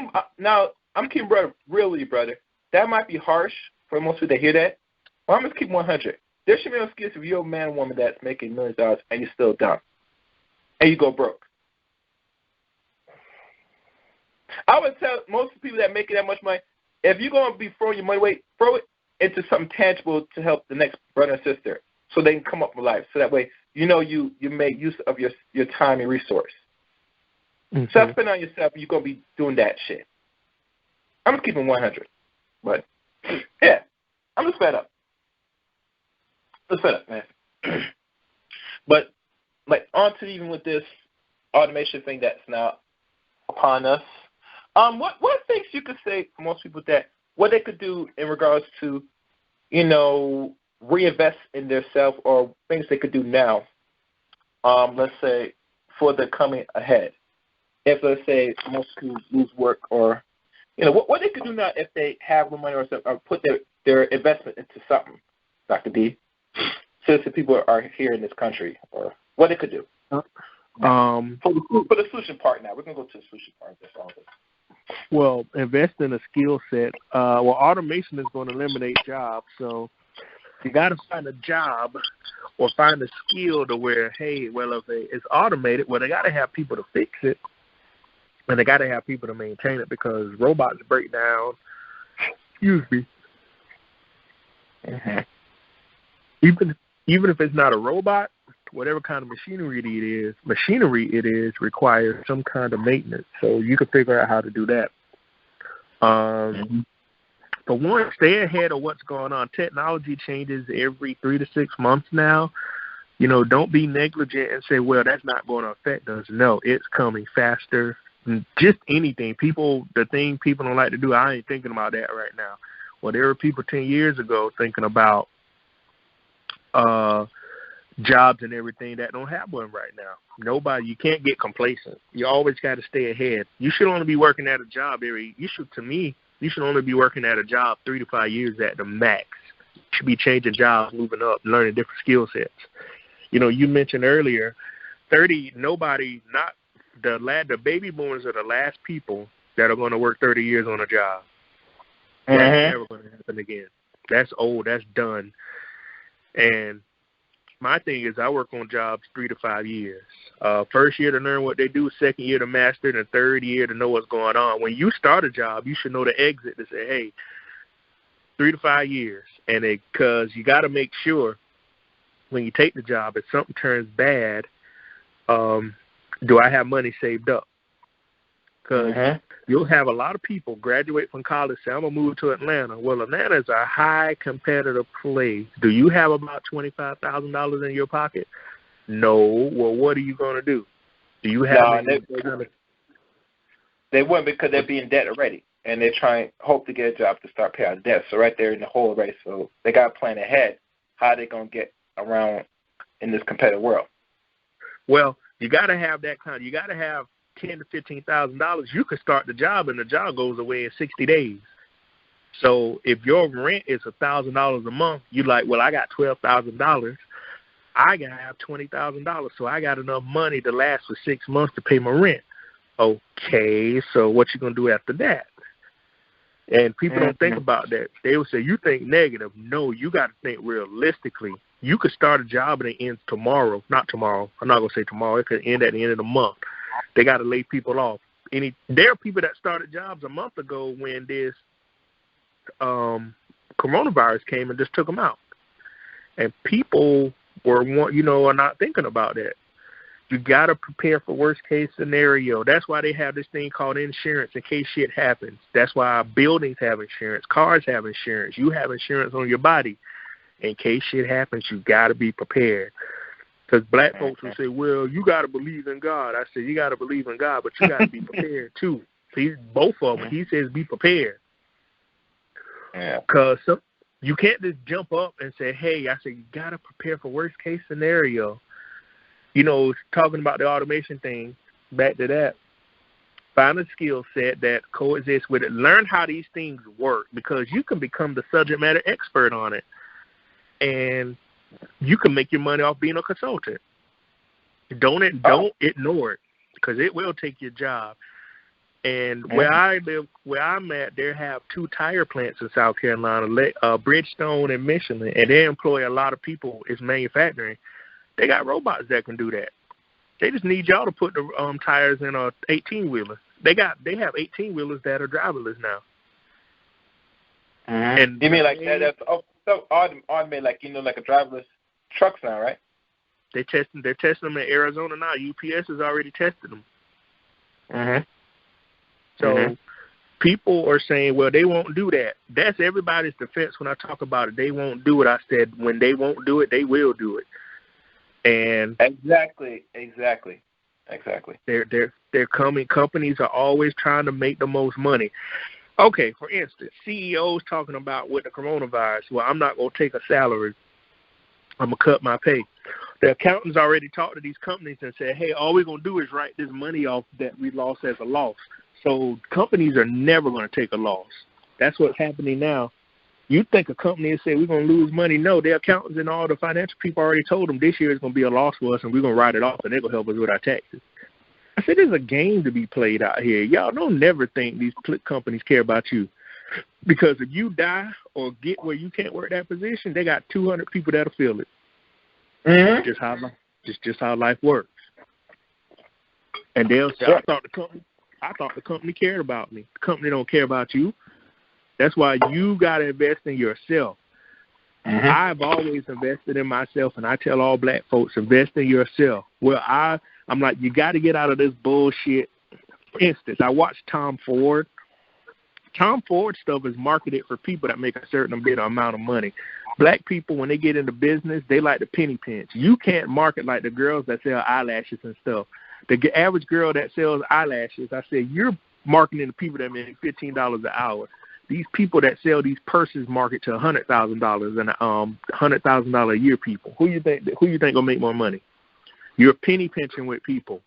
I'm keeping real with you, brother. That might be harsh for most people that hear that, but I'm just keeping 100. There should be no excuse if you're a man or woman that's making millions of dollars and you're still dumb and you go broke. I would tell most people that make that much money, if you're going to be throwing your money away, throw it into something tangible to help the next brother and sister so they can come up with life. So that way, you know you make use of your time and resource. Mm-hmm. So spend on yourself, you're going to be doing that shit. I'm just keeping 100. But, yeah, I'm just fed up. Just fed up, man. But, like, on to even with this automation thing that's now upon us, what things you could say for most people that what they could do in regards to, reinvest in themselves, or things they could do now, let's say, for the coming ahead. If, let's say, most people lose work, or, what they could do now if they have the money or put their investment into something, Dr. D, since the people are here in this country, or what they could do. For the solution part now. We're going to go to the solution part. That's all. Well, invest in a skill set. Automation is going to eliminate jobs, so you got to find a job or find a skill to where, hey, well, if it's automated, well, they got to have people to fix it, and they got to have people to maintain it, because robots break down. Excuse me. Mm-hmm. Even if it's not a robot, whatever kind of machinery it is requires some kind of maintenance. So you can figure out how to do that. For one, stay ahead of what's going on. Technology changes every 3 to 6 months now. Don't be negligent and say, well, that's not going to affect us. No, it's coming faster. Just anything. The thing people don't like to do, I ain't thinking about that right now. Well, there were people 10 years ago thinking about jobs and everything that don't have one right now. You can't get complacent. You always got to stay ahead. You should only be working at a job you should only be working at a job 3 to 5 years at the max. You should be changing jobs, moving up, learning different skill sets. You mentioned earlier, 30, the baby boomers are the last people that are going to work 30 years on a job. Mm-hmm. That's never going to happen again. That's old. That's done. And my thing is I work on jobs 3 to 5 years. First year to learn what they do, second year to master, and the third year to know what's going on. When you start a job, you should know the exit to say, hey, 3 to 5 years. And because you got to make sure when you take the job, if something turns bad, do I have money saved up? Because you'll have a lot of people graduate from college, say, I'm going to move to Atlanta. Well, Atlanta is a high competitive place. Do you have about $25,000 in your pocket? No. Well, what are you going to do? Do you have they wouldn't, because they're being debt already, and they're hope to get a job to start paying out debt. So right there in the hole already. So they got to plan ahead how they're going to get around in this competitive world. Well, you got to have that kind. You got to have $10,000 to $15,000. You could start the job, and the job goes away in 60 days. So if your rent is $1,000 a month, you're like, well, I got $12,000. I got to have $20,000, so I got enough money to last for 6 months to pay my rent. Okay, so what you going to do after that? And people don't think about that. They will say, you think negative. No, you got to think realistically. You could start a job and it ends tomorrow. Not tomorrow. I'm not going to say tomorrow. It could end at the end of the month. They got to lay people off. There are people that started jobs a month ago when this coronavirus came and just took them out. And people are not thinking about that. You got to prepare for worst case scenario. That's why they have this thing called insurance in case shit happens. That's why buildings have insurance, cars have insurance. You have insurance on your body. In case shit happens, you got to be prepared. Because black folks will say, well, you got to believe in God. I said, you got to believe in God, but you got to be prepared too. Both of them. He says be prepared. Because you can't just jump up and say, hey, I said, you got to prepare for worst case scenario. Talking about the automation thing, back to that, find a skill set that coexists with it. Learn how these things work, because you can become the subject matter expert on it. And you can make your money off being a consultant. Don't ignore it, because it will take your job. And where I live, where I'm at, they have 2 tire plants in South Carolina, Bridgestone and Michelin, and they employ a lot of people. It's manufacturing. They got robots that can do that. They just need y'all to put the tires in a 18-wheeler. They have 18-wheelers that are driverless now. And you mean like that? So automated, like like a driverless trucks now, right? They're testing them in Arizona now. UPS has already tested them. So people are saying, well, they won't do that. That's everybody's defense when I talk about it. They won't do it. I said, when they won't do it, they will do it. And exactly. They're coming. Companies are always trying to make the most money. Okay, for instance, CEOs talking about with the coronavirus, well, I'm not going to take a salary. I'm going to cut my pay. The accountants already talked to these companies and said, hey, all we're going to do is write this money off that we lost as a loss. So companies are never going to take a loss. That's what's happening now. You think a company will say we're going to lose money. No, their accountants and all the financial people already told them this year is going to be a loss for us, and we're going to write it off, and they're going to help us with our taxes. I said, there's a game to be played out here. Y'all don't never think these companies care about you. Because if you die or get where you can't work that position, they got 200 people that'll fill it. Just how life works. And they'll say, I thought the company cared about me. The company don't care about you. That's why you got to invest in yourself. I've always invested in myself, and I tell all black folks, invest in yourself. Well, I'm like, you got to get out of this bullshit. For instance, I watched Tom Ford. Tom Ford stuff is marketed for people that make a certain amount of money. Black people, when they get into business, they like to penny pinch. You can't market like the girls that sell eyelashes and stuff. The average girl that sells eyelashes, I said, you're marketing to people that make $15 an hour. These people that sell these purses market to $100,000 and $100,000 a year people. Who you think gonna make more money? You're penny pinching with people.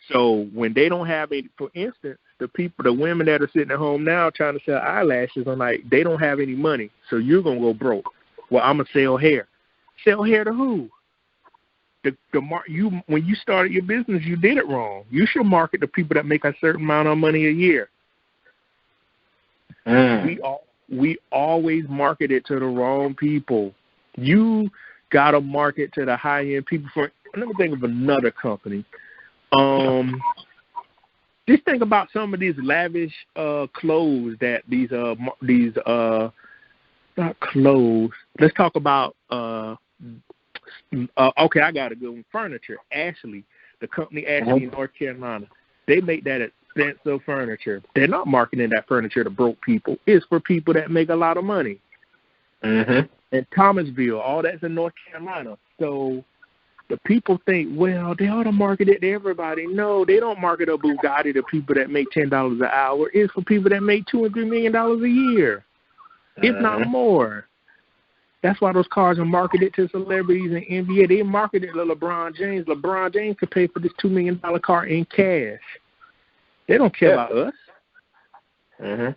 So when they don't have any, for instance, the women that are sitting at home now trying to sell eyelashes, I'm like, they don't have any money, so you're gonna go broke. Well, I'm gonna sell hair. Sell hair to who? When you started your business, you did it wrong. You should market to people that make a certain amount of money a year. We always market it to the wrong people. You got to market to the high-end people. Let me think of another company. Just think about some of these lavish clothes that not clothes. Let's talk about Okay, I got a good one. Furniture. Ashley, the company Ashley in North Carolina, they make that expensive furniture. They're not marketing that furniture to broke people. It's for people that make a lot of money. Mm-hmm. And Thomasville, all that's in North Carolina. So the people think, well, they ought to market it to everybody. No, they don't market a Bugatti to people that make $10 an hour. It's for people that make $2 and $3 million a year, if not more. That's why those cars are marketed to celebrities and NBA. They market it to LeBron James. LeBron James could pay for this $2 million car in cash. They don't care about us. Mm-hmm.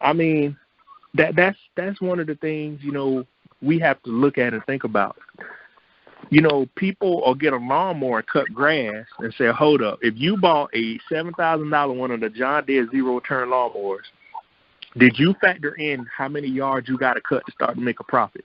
I mean, that's one of the things, we have to look at and think about. People will get a lawnmower and cut grass and say, hold up, if you bought a $7,000 one of the John Deere zero-turn lawnmowers, did you factor in how many yards you got to cut to start to make a profit?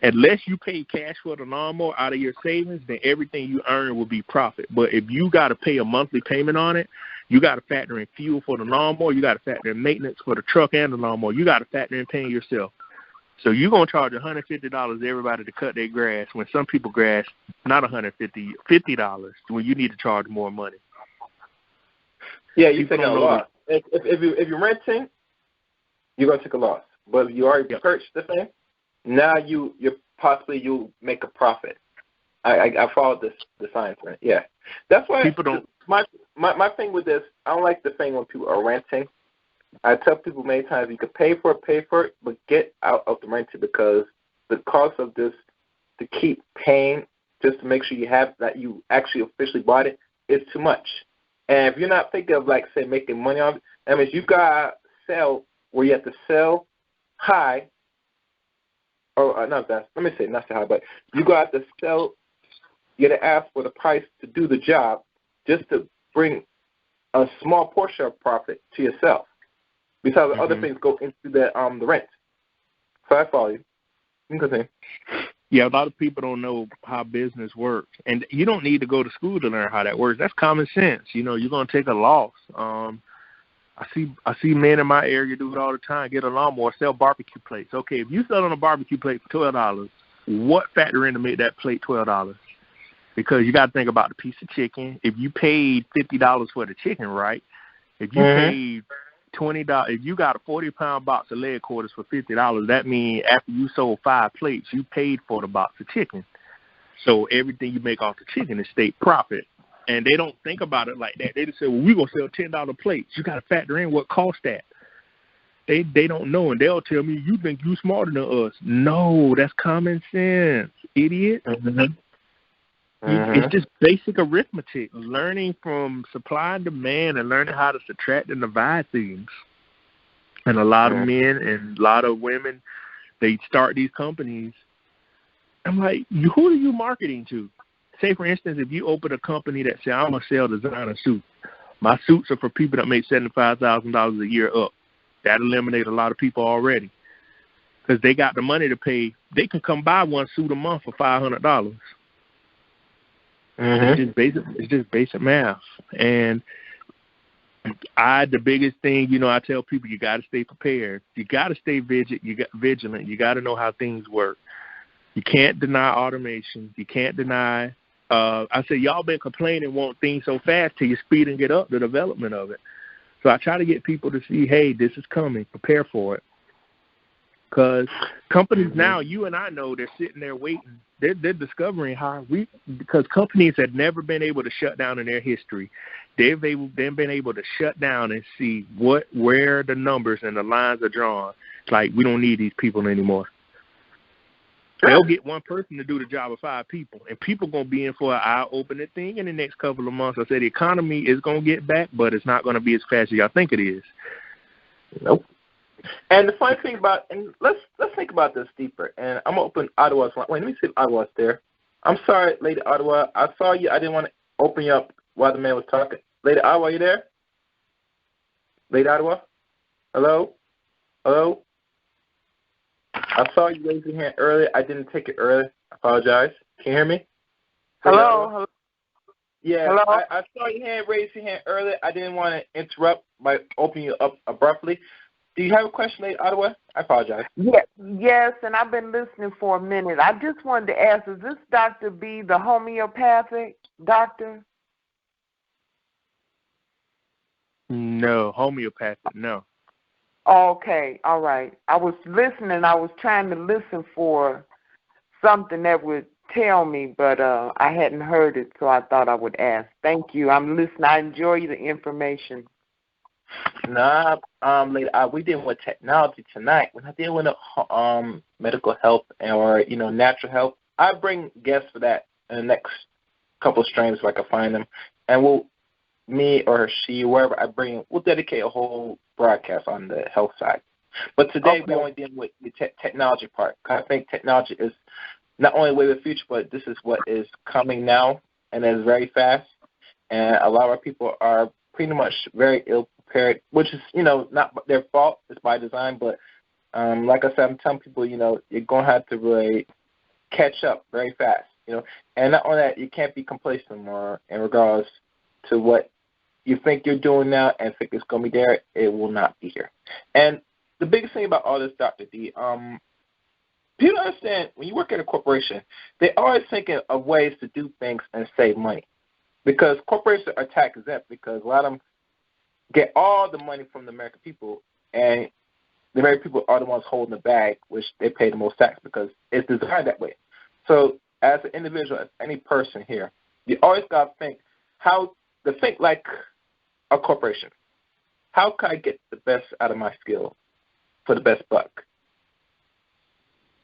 Unless you pay cash for the lawnmower out of your savings, then everything you earn will be profit. But if you got to pay a monthly payment on it, you got to factor in fuel for the lawnmower, you got to factor in maintenance for the truck and the lawnmower, you got to factor in paying yourself. So you're going to charge $150 everybody to cut their grass when some people grass not $150, $50 when you need to charge more money. Yeah, you take a loss. If you're renting, you're going to take a loss. But if you already purchased the thing, now you'll make a profit. I followed the science, right? Yeah. That's why people don't. My thing with this, I don't like the thing when people are renting. I tell people many times you can pay for it, but get out of the renting, because the cost of this to keep paying just to make sure you have that you actually officially bought it is too much. And if you're not thinking of, like, say, making money on it, that means you got to sell where you have to sell high, or not that, let me say not so high, but you got to sell, you got to ask for the price to do the job just to bring a small portion of profit to yourself. Because other things go into the rent. So I follow you. You can continue. Yeah, a lot of people don't know how business works. And you don't need to go to school to learn how that works. That's common sense. You're going to take a loss. I see men in my area do it all the time, get a lawnmower, sell barbecue plates. Okay, if you sell on a barbecue plate for $12, what factor in to make that plate $12? Because you got to think about the piece of chicken. If you paid $50 for the chicken, right? If you paid $20, if you got a 40-pound box of leg quarters for $50, that means after you sold 5 plates, you paid for the box of chicken. So everything you make off the chicken is state profit. And they don't think about it like that. They just say, well, we're going to sell $10 plates. You got to factor in what cost that. They don't know, and they'll tell me, you think you smarter than us. No, that's common sense, idiot. It's just basic arithmetic, learning from supply and demand and learning how to subtract and divide things. And a lot of men and a lot of women, they start these companies. I'm like, who are you marketing to? Say, for instance, if you open a company that say, I'm going to sell designer suits. My suits are for people that make $75,000 a year up. That eliminates a lot of people already because they got the money to pay. They can come buy one suit a month for $500. It's just basic math. And the biggest thing, I tell people, you got to stay prepared. You got to stay vigilant. You got to know how things work. You can't deny automation. You can't deny. I say, y'all been complaining, want things so fast till you speed and get up the development of it. So I try to get people to see, hey, this is coming. Prepare for it. Because companies now, you and I know, they're sitting there waiting. They're discovering because companies had never been able to shut down in their history. They've been able to shut down and see where the numbers and the lines are drawn. It's like, we don't need these people anymore. They'll get one person to do the job of 5 people, and people going to be in for an eye-opening thing in the next couple of months. I said the economy is going to get back, but it's not going to be as fast as y'all think it is. Nope. And the funny thing about, and let's think about this deeper. And I'm going to open Ottawa's line. Wait, let me see if Ottawa's there. I'm sorry, Lady Ottawa. I saw you. I didn't want to open you up while the man was talking. Lady Ottawa, you there? Lady Ottawa? Hello? Hello? I saw you raise your hand earlier. I didn't take it earlier. I apologize. Can you hear me? Hello? Yeah, hello? I saw your hand, raise your hand earlier. I didn't want to interrupt by opening you up abruptly. Do you have a question, Lady Ottawa? I apologize. Yes, and I've been listening for a minute. I just wanted to ask, is this Dr. B the homeopathic doctor? No, homeopathic, no. Okay, all right. I was listening. I was trying to listen for something that would tell me, but I hadn't heard it, so I thought I would ask. Thank you. I'm listening. I enjoy the information. Nah, we dealing with technology tonight. We're not dealing with medical health or natural health. I bring guests for that in the next couple of streams if I can find them, and me or she, wherever I bring, we'll dedicate a whole broadcast on the health side. But today we're only dealing with the technology part. I think technology is not only the way of the future, but this is what is coming now, and it's very fast. And a lot of our people are pretty much very ill prepared, which is not their fault. It's by design. But like I said, I'm telling people, you're gonna have to really catch up very fast. And not only that, you can't be complacent anymore in regards to what you think you're doing now and think it's going to be there. It will not be here. And the biggest thing about all this, Dr. D, people understand when you work at a corporation, they're always thinking of ways to do things and save money, because corporations are tax exempt, because a lot of them get all the money from the American people, and the American people are the ones holding the bag, which they pay the most tax because it's designed that way. So as an individual, as any person here, you always got to think like a corporation. How can I get the best out of my skill for the best buck?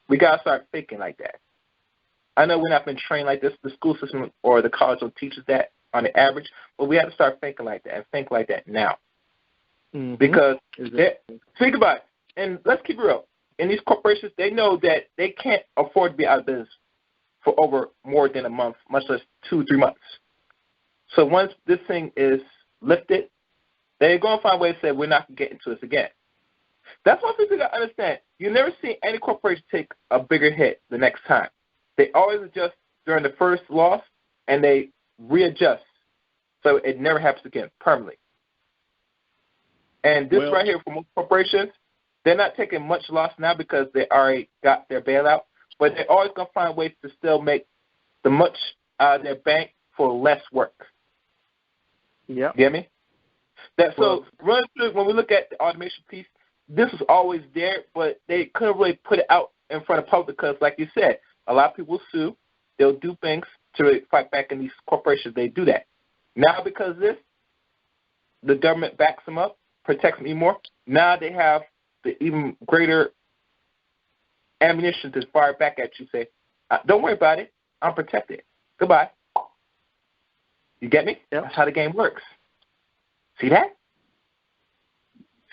We got to start thinking like that. I know we're not been trained like this. The school system or the college will teach us that on the average, but we have to start thinking like that and think like that now. Mm-hmm. Because think about it, and let's keep it real. In these corporations, they know that they can't afford to be out of business for over more than a month, much less 2-3 months. So once this thing is lifted, they're going to find a way to say, we're not going to get into this again. That's why people got to understand. You never see any corporation take a bigger hit the next time. They always adjust during the first loss, and they readjust. So it never happens again permanently. And this right here, for most corporations, they're not taking much loss now because they already got their bailout, but they're always going to find ways to still make the much out of their bank for less work. Yeah. You get me? So run through, when we look at the automation piece, this was always there, but they couldn't really put it out in front of public because, like you said, a lot of people sue. They'll do things to really fight back in these corporations. They do that. Now because of this, the government backs them up, protects them even more. Now they have the even greater ammunition to fire back at you, say, don't worry about it. I'm protected. Goodbye. You get me? Yep. That's how the game works. See that?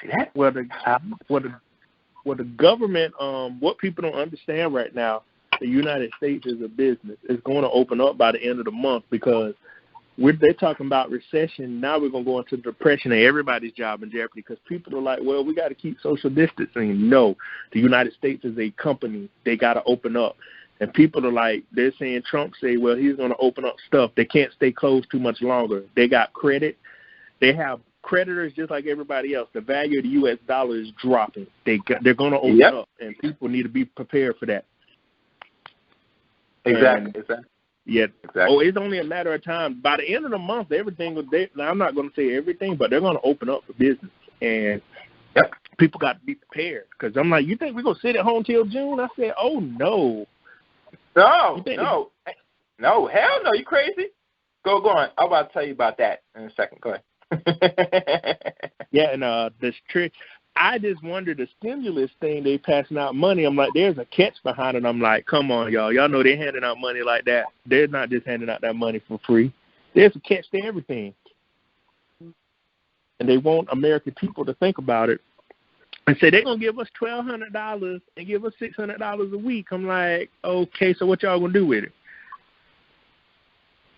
See that? Well, the government, what people don't understand right now, the United States is a business. It's going to open up by the end of the month because they're talking about recession. Now we're going to go into depression and everybody's job in jeopardy because people are like, well, we got to keep social distancing. No, the United States is a company. They got to open up. And people are like, they're saying Trump say, well, he's going to open up stuff. They can't stay closed too much longer. They got credit. They have creditors just like everybody else. The value of the U.S. dollar is dropping. They're going to open up, and people need to be prepared for that. Exactly. Yeah. Exactly. Oh, it's only a matter of time. By the end of the month, everything will. Now, I'm not going to say everything, but they're going to open up for business, and people got to be prepared. Because I'm like, you think we're going to sit at home till June? I said, oh no. No, hell no. You crazy? Go on. I'm about to tell you about that in a second. Go ahead. Yeah, and this trick. I just wonder the stimulus thing they passing out money. I'm like, there's a catch behind it. I'm like, come on, y'all. Y'all know they're handing out money like that. They're not just handing out that money for free. There's a catch to everything. And they want American people to think about it and say they're going to give us $1,200 and give us $600 a week. I'm like, okay, so what y'all going to do with it?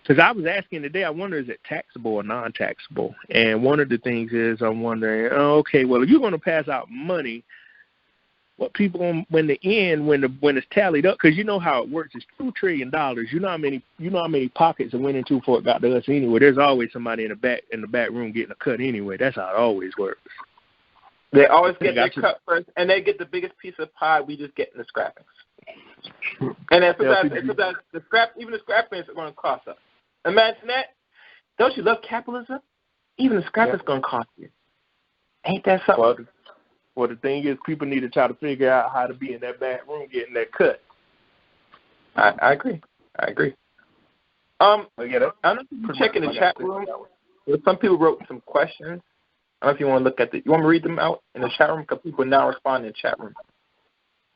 Because I was asking today, I wonder, is it taxable or non-taxable? And one of the things is I'm wondering, okay, well, if you're going to pass out money, what people going when it's tallied up, because you know how it works. It's $2 trillion. You know how many pockets it went into before it got to us anyway. There's always somebody in the back room getting a cut anyway. That's how it always works. They always get their cut first, and they get the biggest piece of pie. We just get in the scrappings. And then sometimes the scrappings are going to cost us. Imagine that. Don't you love capitalism? Even the scrappings going to cost you. Ain't that something? Well, the thing is, people need to try to figure out how to be in that back room getting that cut. I agree. I don't know if you check in the chat room. Some people wrote some questions. I don't know if you want to look at you want me to read them out in the chat room? Because people now respond in the chat room.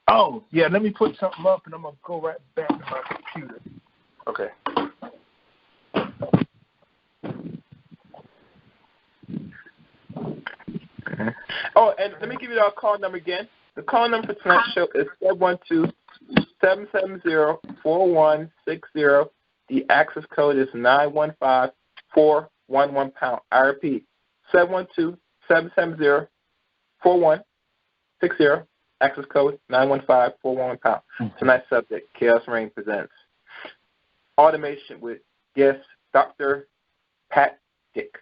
Oh, yeah, let me put something up, and I'm going to go right back to my computer. Okay. Oh, and let me give you our call number again. The call number for tonight's show is 712-770-4160. The access code is 915-411#. I repeat, 712-770-4160. Access code 915-411#. Tonight's subject, Chaos Reign presents automation with guest Dr. Pat Dick.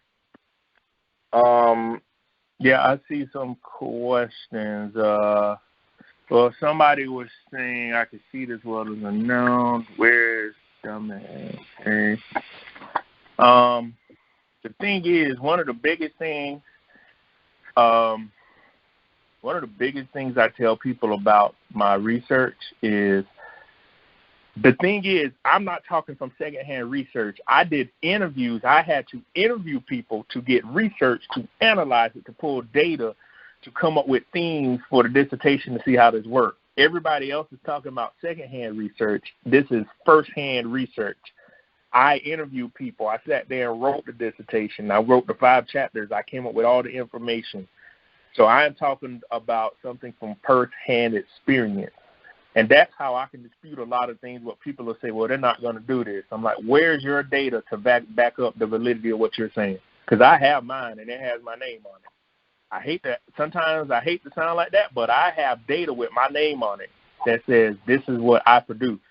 Yeah, I see some questions. Well, somebody was saying I could see this world as a noun. Where's dumbass? Okay. The thing is, one of the biggest things I tell people about my research is, the thing is, I'm not talking from secondhand research. I did interviews. I had to interview people to get research, to analyze it, to pull data, to come up with themes for the dissertation to see how this works. Everybody else is talking about secondhand research. This is firsthand research. I interviewed people. I sat there and wrote the dissertation. I wrote the 5 chapters. I came up with all the information. So I am talking about something from firsthand experience. And that's how I can dispute a lot of things where people will say, well, they're not going to do this. I'm like, where's your data to back up the validity of what you're saying? Because I have mine, and it has my name on it. I hate that. Sometimes I hate to sound like that, but I have data with my name on it that says this is what I produce.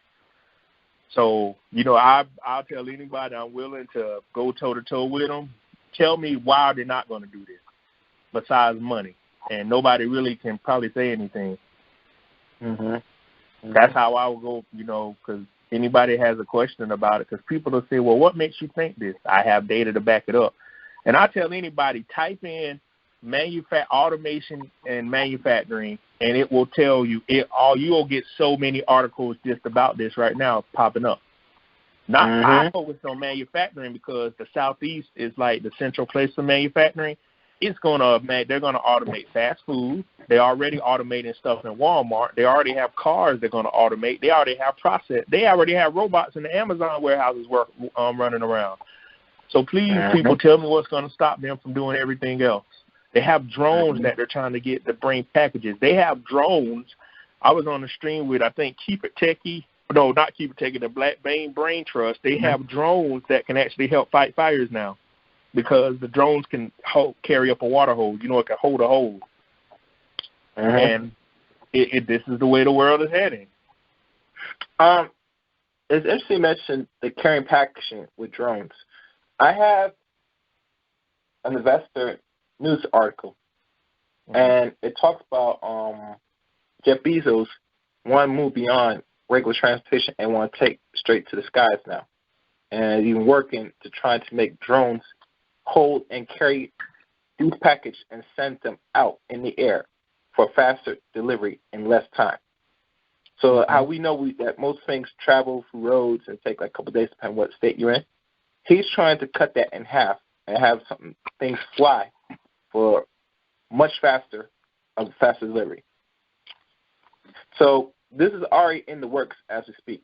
So, I'll tell anybody I'm willing to go toe-to-toe with them. Tell me why they're not going to do this besides money. And nobody really can probably say anything. Mm-hmm. That's how I would go, because anybody has a question about it. Because people will say, well, what makes you think this? I have data to back it up. And I tell anybody, type in automation and manufacturing, and it will tell you you'll get so many articles just about this right now popping up. I focus on manufacturing because the Southeast is like the central place for manufacturing. They're going to automate fast food. They're already automating stuff in Walmart. They already have cars they're going to automate. They already have process. They already have robots in the Amazon warehouses running around. So please, people, tell me what's going to stop them from doing everything else. They have drones that they're trying to get to bring packages. They have drones. I was on the stream with, I think, Keep It Techie. No, not Keep It Techie, the Black Brain Trust. They have drones that can actually help fight fires now, because the drones can carry up a water hose. It can hold a hose. And this is the way the world is heading. It's interesting you mentioned the carrying packaging with drones. I have an investor news article, and it talks about Jeff Bezos want to move beyond regular transportation and want to take straight to the skies now, and even working to try to make drones hold and carry these packages and send them out in the air for faster delivery in less time. So how we know that most things travel through roads and take like a couple of days depending on what state you're in, he's trying to cut that in half and have things fly for much faster delivery. So this is already in the works as we speak,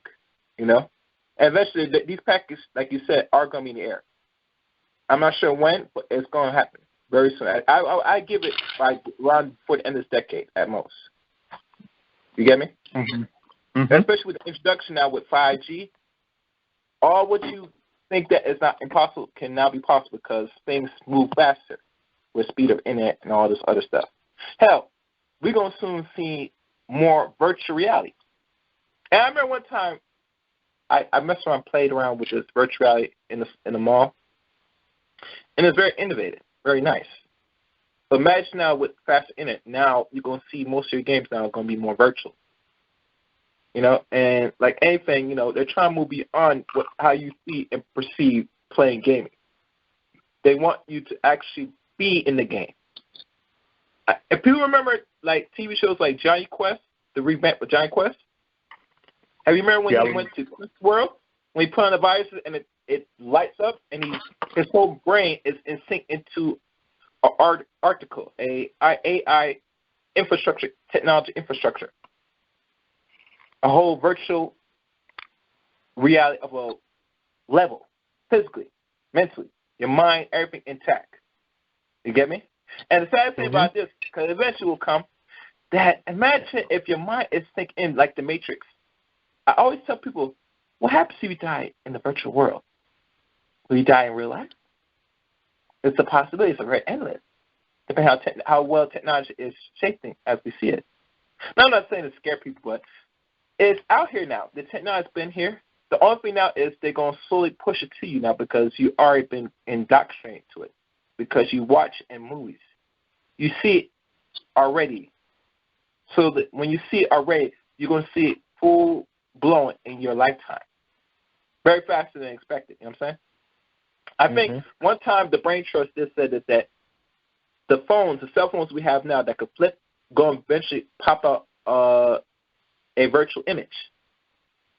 And eventually these packages, like you said, are going to be in the air. I'm not sure when, but it's going to happen very soon. I give it by around before the end of this decade at most. You get me? Especially with the introduction now with 5G, all what you think that is not impossible can now be possible because things move faster with speed of internet and all this other stuff. Hell, we're going to soon see more virtual reality. And I remember one time I messed around, played around with this virtual reality in the mall, and it's very innovative, very nice. Imagine now with faster internet, now you're going to see most of your games now are going to be more virtual. You know, and like anything, you know, they're trying to move beyond how you see and perceive playing gaming. They want you to actually be in the game. If people remember, like, TV shows like Johnny Quest, the revamp of Johnny Quest, have you remember when he went to Quest World, when he put on the viruses and it lights up and his whole brain is in sync into an article, a AI infrastructure, technology infrastructure, a whole virtual reality of a level, physically, mentally, your mind, everything intact. You get me? And the sad thing about this, because eventually will come, that imagine if your mind is synced in like the Matrix. I always tell people, what happens if you die in the virtual world? Will you die in real life? It's a possibility. It's very endless, depending on how well technology is shaping as we see it. Now, I'm not saying to scare people, but it's out here now. The technology's been here. The only thing now is they're going to slowly push it to you now because you've already been indoctrinated to it, because you watch in movies. You see it already. So that when you see it already, you're going to see it full-blown in your lifetime. Very faster than expected, you know what I'm saying? I think one time the Brain Trust did said that the cell phones we have now that could flip, go and eventually pop out a virtual image.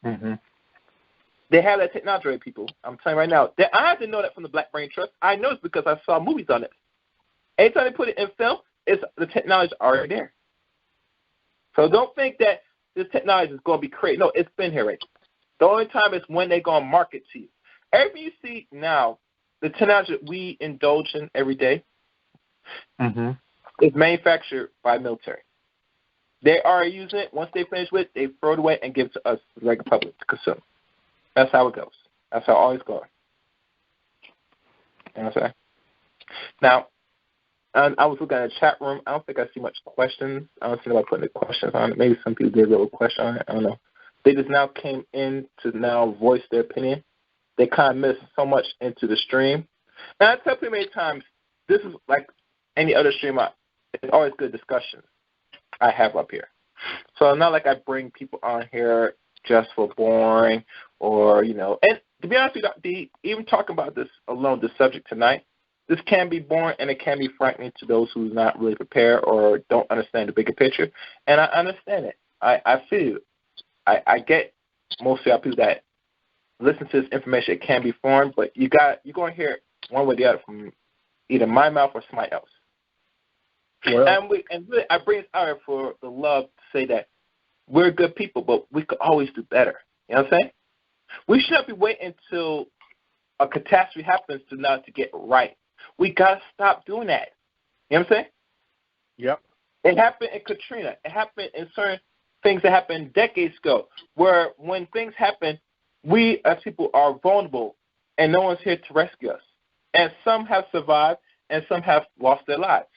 They have that technology, right, people. I'm telling you right now. I didn't know that from the Black Brain Trust. I know it's because I saw movies on it. Anytime they put it in film, the technology already there. So don't think that this technology is going to be created. No, it's been here already. The only time is when they're going to market to you. Everything you see now, the technology that we indulge in every day is manufactured by the military. They are using it. Once they finish with it, they throw it away and give it to us, the regular public, to consume. That's how it goes. That's how it always goes. You know what I'm saying? Now, I was looking at the chat room. I don't think I see much questions. I don't see anybody putting the questions on it. Maybe some people did a little question on it. I don't know. They just now came in to now voice their opinion. They kind of missed so much into the stream. And I tell people many times, this is like any other stream. It's always good discussion I have up here. So not like I bring people on here just for boring or, you know. And to be honest with you, even talking about this alone, this subject tonight, this can be boring and it can be frightening to those who are not really prepared or don't understand the bigger picture. And I understand it. I feel it. I get most of y'all people that listen to this information. It can be foreign, but you're going to hear it one way or the other from either my mouth or somebody else. Well, and really, I bring this out here for the love to say that we're good people, but we could always do better. You know what I'm saying? We shouldn't be waiting until a catastrophe happens to get right. We got to stop doing that. You know what I'm saying? Yep. It happened in Katrina. It happened in certain things that happened decades ago, where when things happen, we as people are vulnerable, and no one's here to rescue us. And some have survived, and some have lost their lives.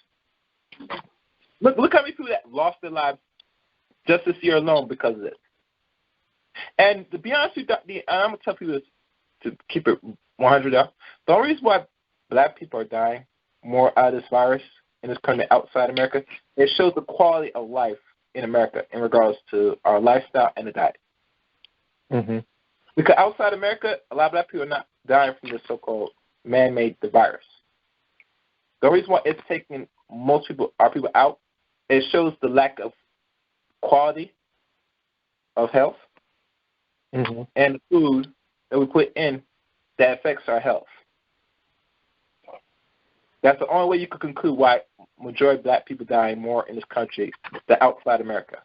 Look how many people that lost their lives just this year alone because of this. And to be honest with you, I'm going to tell people this, to keep it 100 out. The only reason why black people are dying more out of this virus in this country outside America, it shows the quality of life in America in regards to our lifestyle and the diet. Because outside America, a lot of black people are not dying from the so-called man-made virus. The reason why it's taking our people out, it shows the lack of quality of health and the food that we put in that affects our health. That's the only way you could conclude why majority of black people dying more in this country than outside America.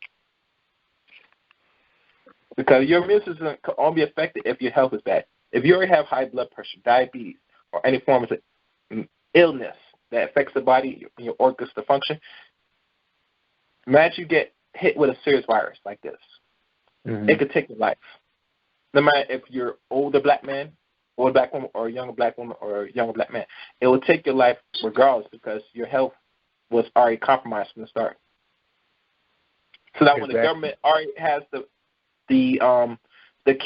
Because your immune system can only be affected if your health is bad. If you already have high blood pressure, diabetes, or any form of illness that affects the body and your organs to function, imagine you get hit with a serious virus like this. It could take your life. No matter if you're older black man, older black woman, or a younger black woman, or a younger black man, it will take your life regardless because your health was already compromised from the start. So that when the government already has the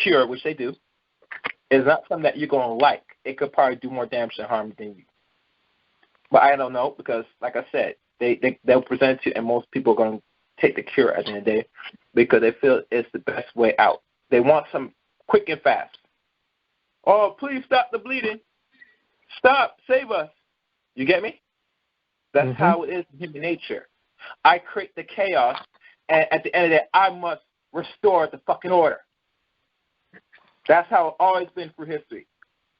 cure, which they do, is not something that you're going to like. It could probably do more damage than harm than you. But I don't know because, like I said, they'll present it, and most people are going to take the cure at the end of the day because they feel it's the best way out. They want some quick and fast. Oh, please stop the bleeding. Stop. Save us. You get me? That's how it is in human nature. I create the chaos, and at the end of the day, I must restore the fucking order. That's how it's always been through history.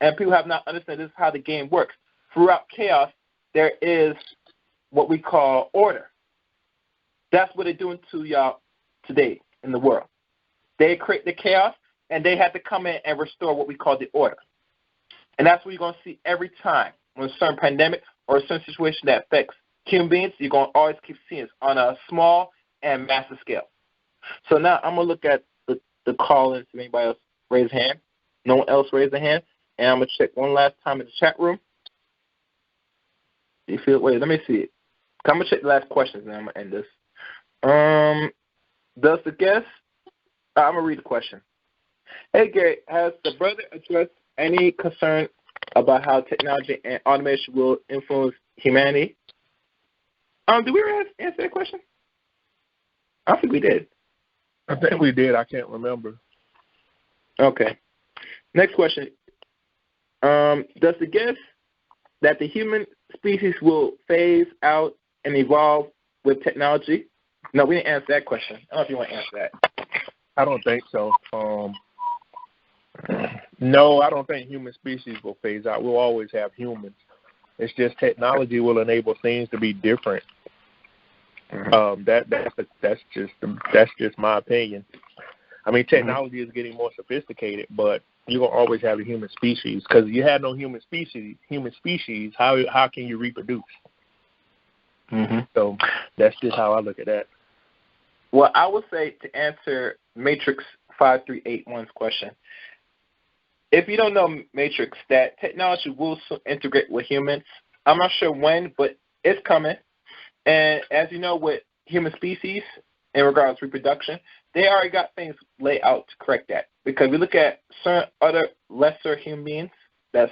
And people have not understood this is how the game works. Throughout chaos, there is what we call order. That's what they're doing to y'all today in the world. They create the chaos, and they have to come in and restore what we call the order. And that's what you're going to see every time when a certain pandemic or a certain situation that affects human beings, you're going to always keep seeing it on a small and massive scale. So now I'm going to look at the call-ins. If anybody else raise a hand, no one else raised a hand, and I'm going to check one last time in the chat room. Do you feel? Wait, let me see it. I'm going to check the last questions, and then I'm going to end this. Does the guest? I'm going to read the question. Hey, Gary, has the brother addressed any concern about how technology and automation will influence humanity? Did we ever answer that question? I don't think we did. I think we did. I can't remember. Okay. Next question. Does the guess that the human species will phase out and evolve with technology? No, we didn't answer that question. I don't know if you want to answer that. I don't think so. No, I don't think human species will phase out. We'll always have humans. It's just technology will enable things to be different. That's just my opinion. I mean, technology is getting more sophisticated, but you're gonna always have a human species because you have no human species. How can you reproduce? So that's just how I look at that. Well, I would say to answer Matrix 5381's question, if you don't know Matrix, that technology will integrate with humans. I'm not sure when, but it's coming. And as you know, with human species, in regards to reproduction, they already got things laid out to correct that. Because we look at certain other lesser human beings that's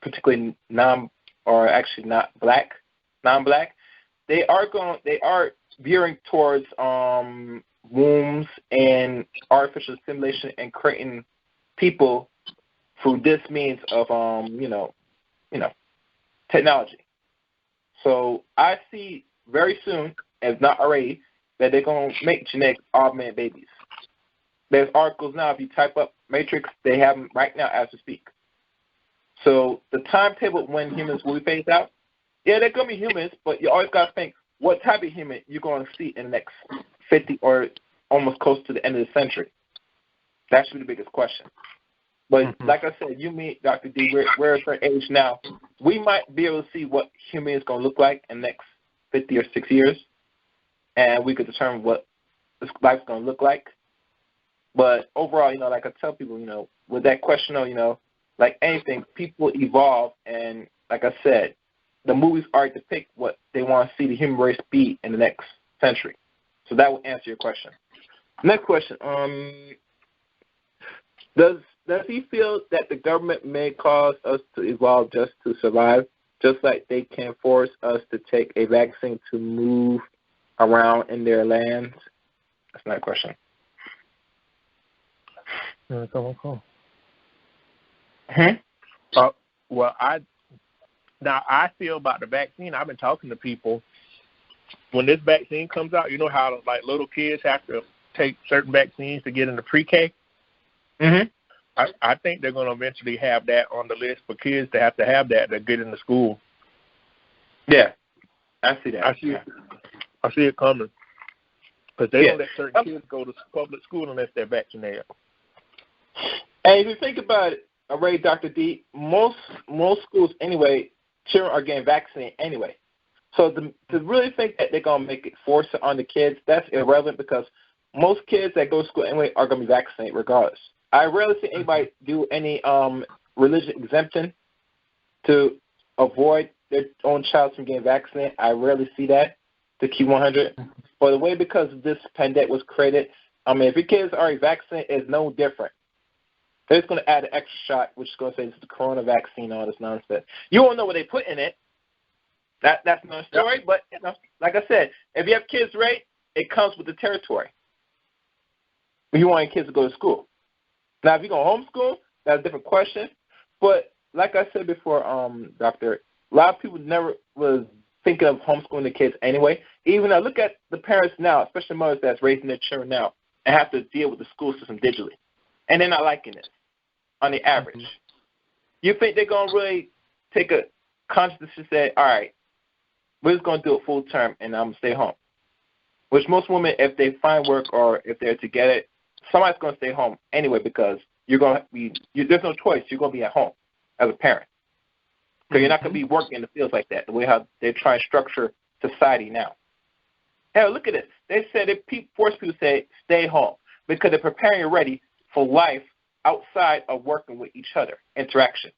particularly non-black, they are veering towards wombs and artificial stimulation and creating people through this means of technology. So I see very soon, if not already, that they're going to make genetic augmented babies. There's articles now, if you type up Matrix, they have them right now as we speak. So the timetable when humans will be phased out, yeah, they're going to be humans, but you always got to think what type of human you're going to see in the next 50 or almost close to the end of the century. That should be the biggest question. But like I said, you meet Dr. D, we're at a certain age now. We might be able to see what human is going to look like in the next 50 or 60 years, and we could determine what this life's going to look like. But overall, like I tell people, with that question, like anything, people evolve, and like I said, the movies already depict what they want to see the human race be in the next century. So that will answer your question. Next question. Does he feel that the government may cause us to evolve just to survive, just like they can force us to take a vaccine to move around in their lands? That's not a question. Cool. Well, I feel about the vaccine. I've been talking to people. When this vaccine comes out, you know how like little kids have to take certain vaccines to get into pre-K? I think they're going to eventually have that on the list for kids to have that to get into school. Yeah, I see that. I see it coming. Because they don't let certain kids go to public school unless they're vaccinated. And if you think about it, already, Dr. D, most schools anyway, children are getting vaccinated anyway. So to really think that they're going to make it force it on the kids, that's irrelevant because most kids that go to school anyway are going to be vaccinated regardless. I rarely see anybody do any religion exemption to avoid their own child from getting vaccinated. I rarely see that, to keep 100. But the way because this pandemic was created, if your kids are already vaccinated, it's no different. They're just going to add an extra shot, which is going to say this is the corona vaccine, all this nonsense. You won't know what they put in it, That's another story. But like I said, if you have kids, right, it comes with the territory. You want your kids to go to school. Now, if you're going to homeschool, that's a different question. But like I said before, Doctor, a lot of people never was thinking of homeschooling the kids anyway. Even though, look at the parents now, especially mothers that's raising their children now, and have to deal with the school system digitally. And they're not liking it on the average. You think they're going to really take a conscious decision and say, all right, we're just going to do it full term and I'm going to stay home? Which most women, if they find work or if they're together, somebody's going to stay home anyway because you're going to be, there's no choice. You're going to be at home as a parent. So you're not going to be working in the fields like that, the way how they try and structure society now. Hell, look at this. They said they force people to say stay home because they're preparing you ready for life outside of working with each other, interaction.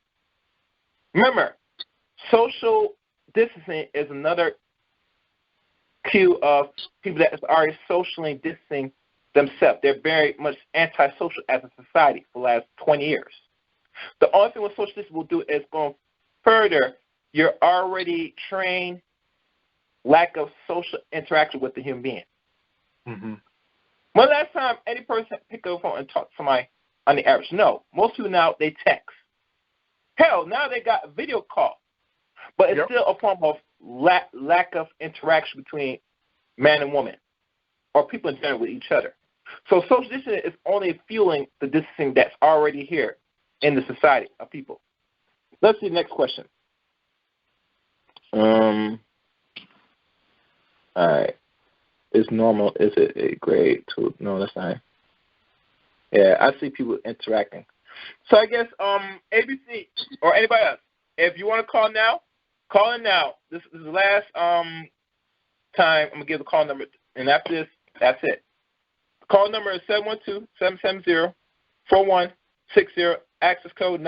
Remember, social distancing is another cue of people that is already socially distancing themselves. They're very much antisocial as a society for the last 20 years. The only thing what social distancing will do is going further your already trained lack of social interaction with the human being. When last time any person picked up a phone and talked to somebody on the average? No. Most people now, they text. Hell, now they got a video call. But it's still a form of lack of interaction between man and woman or people in general with each other. So social distancing is only fueling the distancing that's already here in the society of people. Let's see the next question. All right. Is normal, is it a grade 2? No, that's not. Yeah, I see people interacting. So I guess ABC or anybody else, if you want to call now, call in now. This is the last time I'm going to give the call number. And after this, that's it. Call number is 712-770-4160. Access code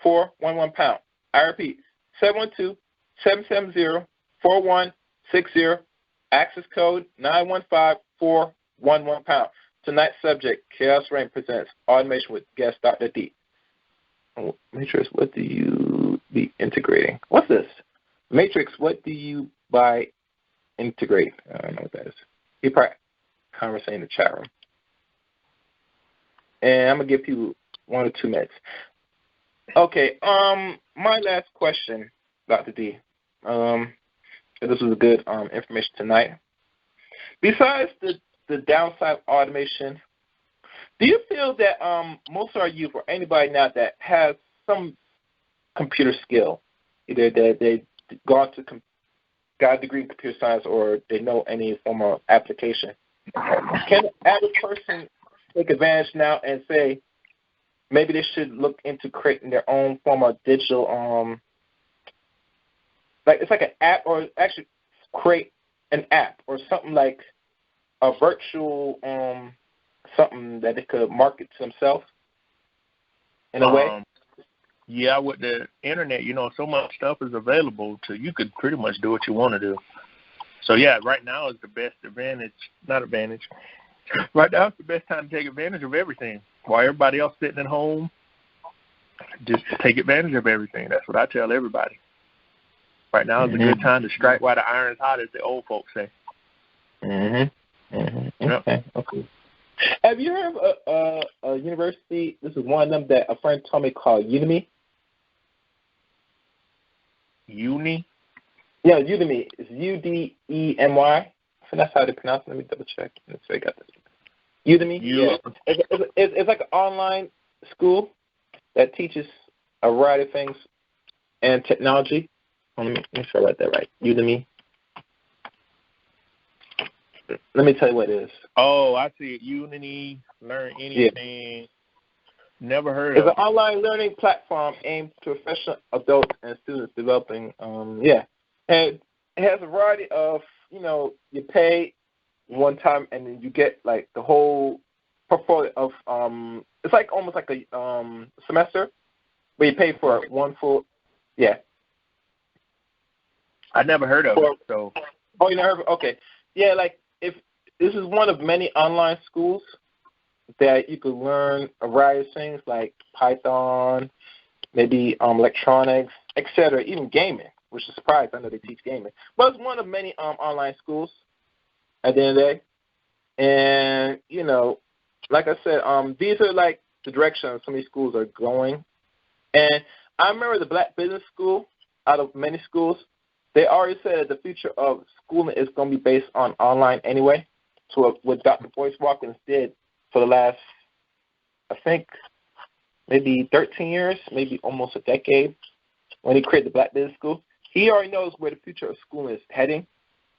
915-411#. I repeat, 712-770-4160. Access code 915-411#. Tonight's subject, Chaos Reign presents automation with guest Dr. D. Matrix, what do you be integrating? What's this? Matrix, what do you by integrate? I don't know what that is. You probably conversing in the chat room. And I'm going to give people 1 or 2 minutes. Okay, my last question, Dr. D. This was a good information tonight. Besides the downside of automation, do you feel that most of our youth or anybody now that has some computer skill, either that they got a degree in computer science or they know any form of application, can the average person take advantage now and say maybe they should look into creating their own form of digital, like it's like an app, or actually create an app or something like a virtual something that they could market to themselves in a way? Yeah, with the internet, so much stuff is available to you could pretty much do what you want to do. So yeah, right now is the best right now it's the best time to take advantage of everything. While everybody else sitting at home, just take advantage of everything. That's what I tell everybody. Right now is a good time to strike while the iron's hot, as the old folks say. Okay. Have you heard of a university? This is one of them that a friend told me called Udemy. Uni? Yeah, Udemy. It's Udemy. I think that's how they pronounce it. Let me double check. Let's see, I got this. Udemy. Yeah. It's like an online school that teaches a variety of things and technology. Let me make sure I got that right. Udemy. Let me tell you what it is. Oh, I see it. Unity, Learn Anything. Yeah. Never heard of it. It's an online learning platform aimed to professional adults and students developing, And it has a variety of, you pay one time and then you get like the whole portfolio of, it's like almost like a semester, but you pay for one full, I never heard of it. So. Oh, you never heard of it? Okay. Yeah, like if this is one of many online schools that you could learn a variety of things like Python, maybe electronics, etc., even gaming, which is surprised. I know they teach gaming. But it's one of many online schools at the end of the day. And, you know, like I said, these are like the direction some of these schools are going. And I remember the Black Business School, out of many schools, they already said that the future of schooling is going to be based on online anyway. So what Dr. Boyce Watkins did for the last, I think, maybe 13 years, maybe almost a decade, when he created the Black Business School, he already knows where the future of schooling is heading,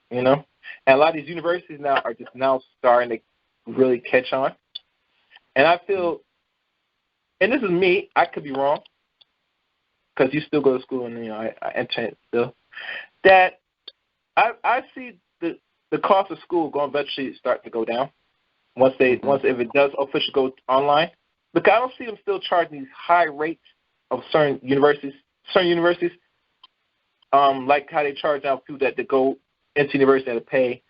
you know. And a lot of these universities now are just now starting to really catch on. And I feel, and this is me, I could be wrong, because you still go to school and, you know, I enter it still, that I see the cost of school going to eventually start to go down once if it does officially go online. Because I don't see them still charging these high rates of certain universities, like how they charge now people that go into university and pay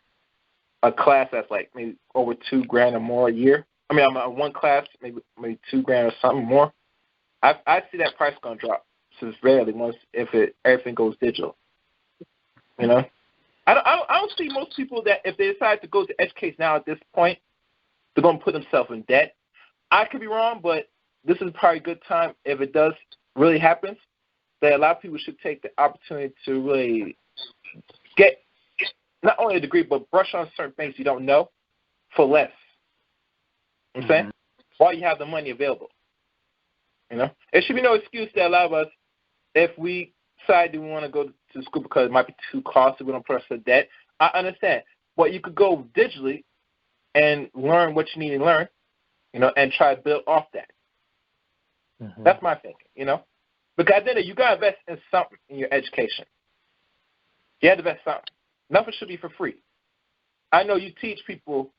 a class that's like maybe over $2,000 or more a year. I mean, one class maybe $2,000 or something more. I see that price going to drop severely once everything goes digital. You know, I don't see most people that if they decide to go to education now at this point, they're going to put themselves in debt. I could be wrong, but this is probably a good time if it does really happen, that a lot of people should take the opportunity to really get not only a degree, but brush on certain things you don't know for less. You know what I'm saying? While you have the money available. You know? There should be no excuse that a lot of us, if we decide we want to go to school because it might be too costly, we don't put us in debt. I understand. But you could go digitally and learn what you need to learn, you know, and try to build off that. That's my thinking, you know. Because then you got to invest in something in your education. You have to invest something. Nothing should be for free. I know you teach people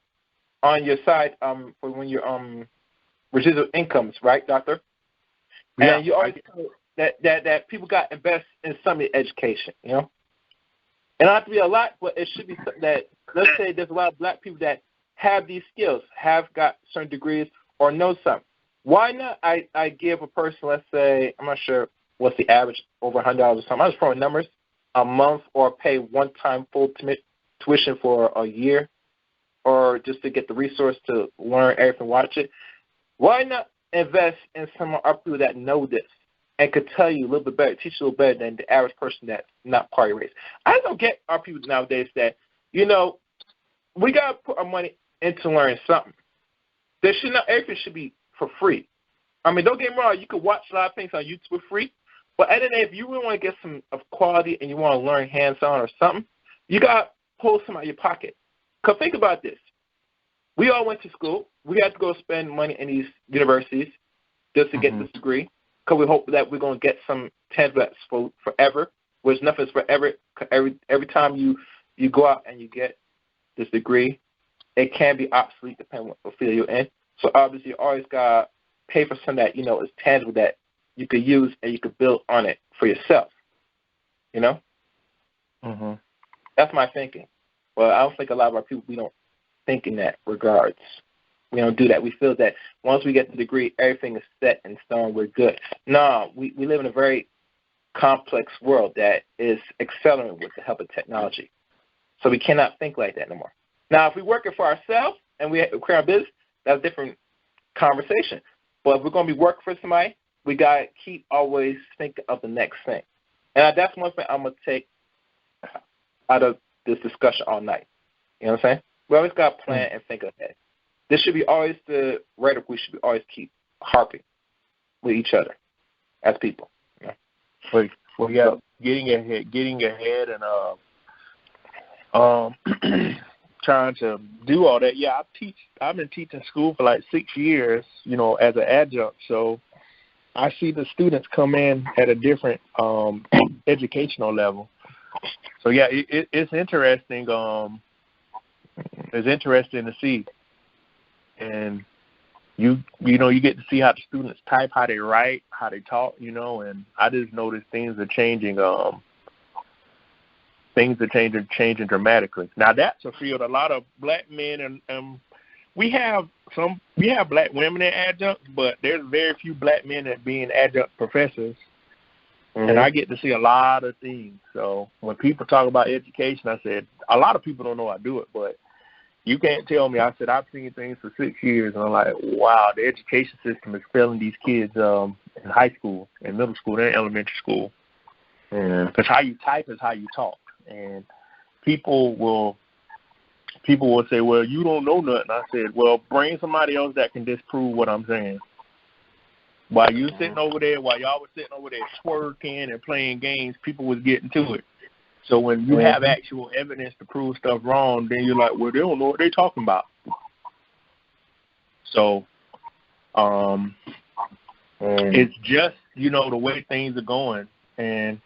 on your side for when you're residual incomes, right, doctor? Yeah. And you always tell that people got to invest in some of the education, you know. And not have to be a lot, but it should be something that, let's say there's a lot of black people that have these skills, have got certain degrees, or know something. Why not I give a person, let's say, I'm not sure what's the average, over $100 or something. I'm just throwing numbers, a month, or pay one-time full tuition for a year, or just to get the resource to learn everything, watch it. Why not invest in some of our people that know this and could tell you a little bit better, teach you a little better than the average person that's not party race? I don't get our people nowadays that, you know, we got to put our money into learning something. There should not, everything should be for free. I mean, don't get me wrong, you can watch a lot of things on YouTube for free, but at the end of the day, if you really want to get some of quality and you want to learn hands-on or something, you got to pull some out of your pocket. Because think about this. We all went to school. We had to go spend money in these universities just to get this degree, because we hope that we're going to get some tangible for forever, which nothing's forever. Every time you go out and you get this degree, it can be obsolete depending on what field you're in. So obviously you always got to pay for something that, you know, is tangible that you could use and you could build on it for yourself, you know? That's my thinking. Well, I don't think a lot of our people, we don't think in that regards. We don't do that. We feel that once we get the degree, everything is set in stone, we're good. No, we live in a very complex world that is accelerating with the help of technology. So we cannot think like that no more. Now, if we're working for ourselves and we create our business, that's a different conversation. But if we're going to be working for somebody, we got to keep always thinking of the next thing. And that's one thing I'm going to take out of this discussion all night. You know what I'm saying? We always got to plan and think ahead. This should be always the rhetoric we should always keep harping with each other as people. You know? Well, yeah, getting ahead and trying to do all that. Yeah, I've been teaching school for like 6 years, you know, as an adjunct. So I see the students come in at a different educational level. So yeah, it's interesting. It's interesting to see, and you know, you get to see how the students type, how they write, how they talk, you know. And I just noticed things are changing. Things are changing dramatically. Now that's a field a lot of black men and we have black women in adjunct, but there's very few black men that being adjunct professors And I get to see a lot of things. So when people talk about education, I said, a lot of people don't know I do it, but you can't tell me. I said, I've seen things for 6 years, and I'm like, wow, the education system is failing these kids in high school, in middle school, and elementary school. Because how you type is how you talk. And people will say, well, you don't know nothing. I said, well, bring somebody else that can disprove what I'm saying. While you sitting over there, while y'all was sitting over there twerking and playing games, people was getting to it. So when you have actual evidence to prove stuff wrong, then you're like, well, they don't know what they're talking about. So it's just, the way things are going. And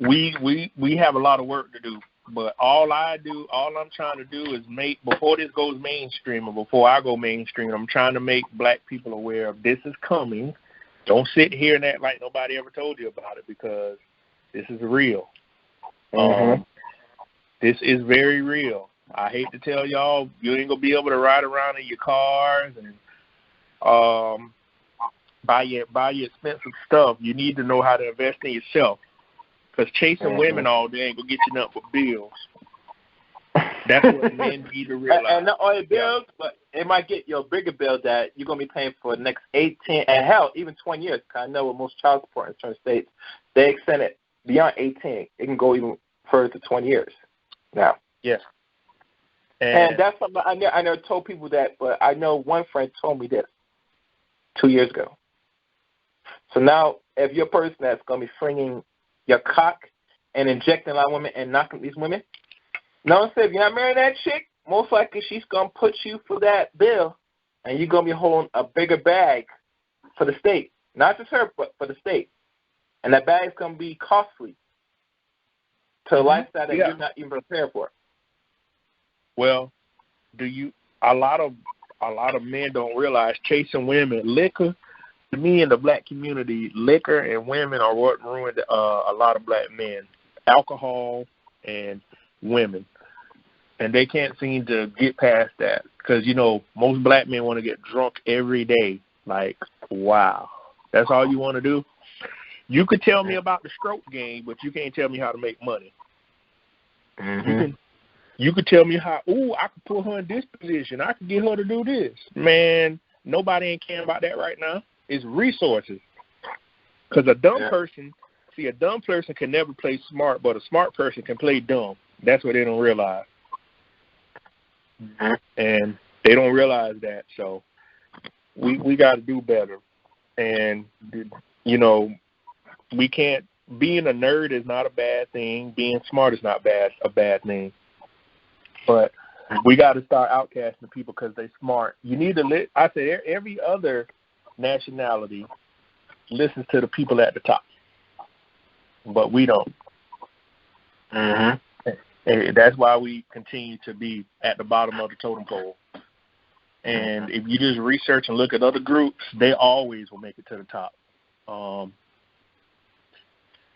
we have a lot of work to do. But all I'm trying to do is before this goes mainstream or before I go mainstream, I'm trying to make black people aware of this is coming. Don't sit here and act like nobody ever told you about it, because this is real. This is very real. I hate to tell y'all, you ain't going to be able to ride around in your cars and buy your expensive stuff. You need to know how to invest in yourself. Because chasing women all day ain't going to get you nothing but bills. That's what men need to realize. And not only bills, but it might get you a bigger bill that you're going to be paying for the next 18, and hell, even 20 years. Because I know with most child support in certain states, they extend it beyond 18. It can go even further to 20 years now. Yes. And that's something I never told people that, but I know one friend told me this 2 years ago. So now, if you're a person that's going to be flinging your cock and injecting a lot of women and knocking these women, no one said, if you're not marrying that chick, most likely she's going to put you for that bill, and you're going to be holding a bigger bag for the state. Not just her, but for the state. And that bag is going to be costly to a lifestyle that you're not even prepared for. Well, a lot of men don't realize chasing women, liquor, to me in the black community, liquor and women are what ruined a lot of black men. Alcohol and women. And they can't seem to get past that because, most black men want to get drunk every day. Like, wow. That's all you want to do? You could tell me about the stroke game, but you can't tell me how to make money. You could tell me how, I could put her in this position. I could get her to do this. Man, nobody ain't caring about that right now. It's resources. Because a dumb person can never play smart, but a smart person can play dumb. That's what they don't realize. And they don't realize that. So we got to do better. And, we can't, being a nerd is not a bad thing. Being smart is not a bad thing. But we got to start outcasting people because they're smart. You need to I say every other nationality listens to the people at the top, but we don't. And that's why we continue to be at the bottom of the totem pole. And if you just research and look at other groups, they always will make it to the top.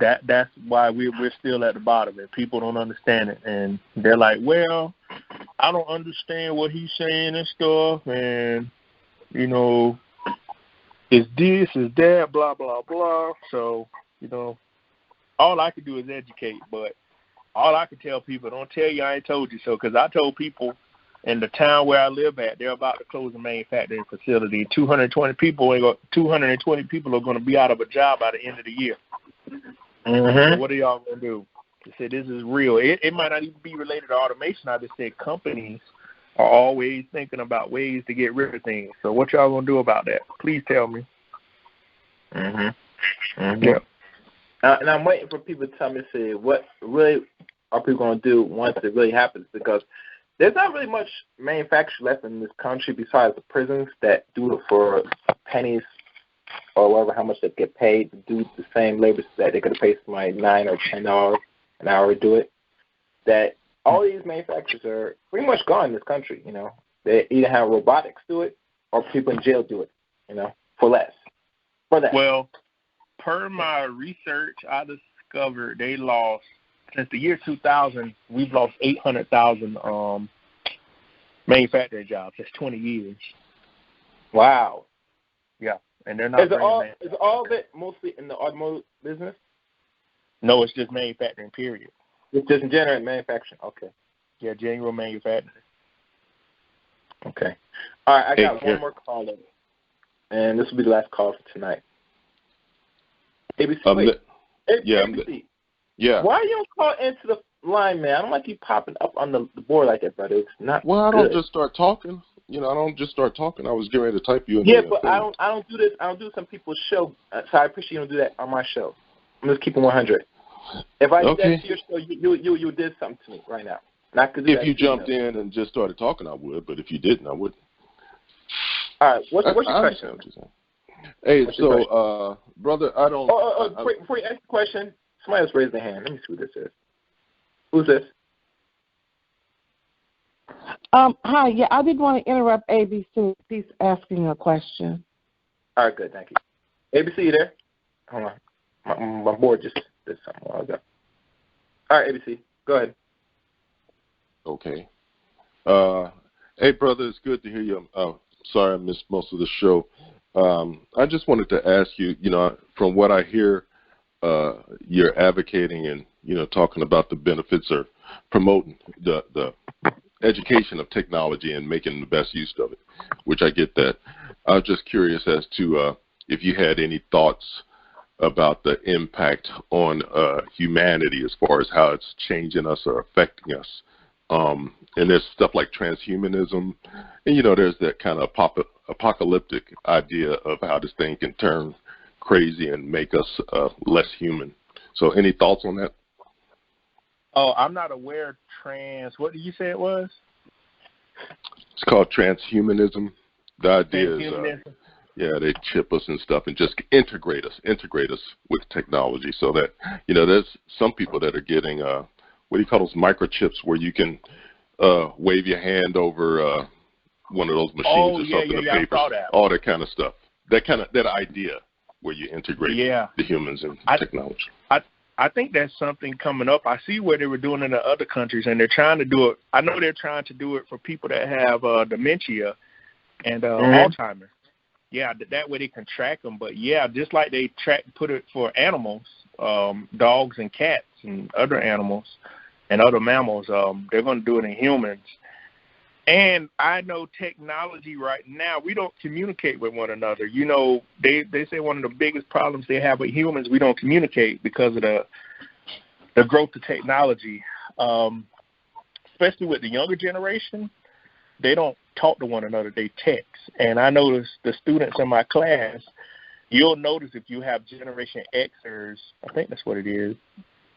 That's why we're still at the bottom, and people don't understand it. And they're like, well, I don't understand what he's saying and stuff, and, it's this, it's that, blah, blah, blah. So, all I can do is educate, but all I can tell people, don't tell you I ain't told you so, because I told people in the town where I live at, they're about to close a manufacturing facility. 220 people are going to be out of a job by the end of the year. So what are y'all going to do? They said this is real. It might not even be related to automation. I just said companies are always thinking about ways to get rid of things. So what y'all going to do about that? Please tell me. Yeah. And I'm waiting for people to tell me, say, what really are people going to do once it really happens? Because there's not really much manufacturing left in this country besides the prisons that do it for pennies or whatever, how much they get paid to do the same labor that they could have paid somebody $9 or $10 an hour to do it. That all these manufacturers are pretty much gone in this country. They either have robotics do it or people in jail do it. For less. For that. Well, per my research, I discovered they lost since the year 2000. We've lost 800,000 manufacturing jobs. That's 20 years. Wow. Yeah, and they're not. Is all of it mostly in the automotive business? No, it's just manufacturing. Period. It's just general manufacturing. Okay. Yeah, general manufacturing. Okay. All right, I got one more call in, and this will be the last call for tonight. ABC. ABC. Yeah. Why you don't call into the line, man? I don't like you popping up on the board like that, brother. It's not. Well, I good. don't just start talking. I don't just start talking. I was getting ready to type you in. Yeah, but I don't do this. I don't do some people's show. So I appreciate you don't do that on my show. I'm just keeping 100. If I did that to your show, you did something to me right now. Not if you jumped in and just started talking, I would. But if you didn't, I wouldn't. All right. What's your question? Hey, brother, I don't. Before you ask the question, somebody else raised their hand. Let me see who this is. Who's this? Hi. Yeah, I didn't want to interrupt ABC. He's asking a question. All right, good. Thank you. ABC, you there? Hold on. My board just did something a while ago. All right, ABC, go ahead. Okay. Hey, brother, it's good to hear you. Sorry I missed most of the show. I just wanted to ask you, from what I hear, you're advocating and, talking about the benefits or promoting the education of technology and making the best use of it, which I get that. I was just curious as to if you had any thoughts about the impact on humanity as far as how it's changing us or affecting us. And there's stuff like transhumanism, and there's that kind of apocalyptic idea of how this thing can turn crazy and make us less human. So any thoughts on that? Oh, I'm not aware of what did you say it was? It's called transhumanism. The idea is, they chip us and stuff and just integrate us with technology so that, there's some people that are getting, what do you call those microchips where you can wave your hand over one of those machines or something to paper, all that kind of stuff. That idea where you integrate the humans and technology. I think that's something coming up. I see where they were doing it in other countries, and they're trying to do it. I know they're trying to do it for people that have dementia and Alzheimer's. Yeah, that way they can track them. But, just like they put it for animals, dogs and cats and other animals and other mammals, they're going to do it in humans. And I know technology right now, we don't communicate with one another. They say one of the biggest problems they have with humans, we don't communicate because of the growth of technology. Especially with the younger generation, they don't talk to one another, they text. And I notice the students in my class, you'll notice if you have Generation Xers, I think that's what it is.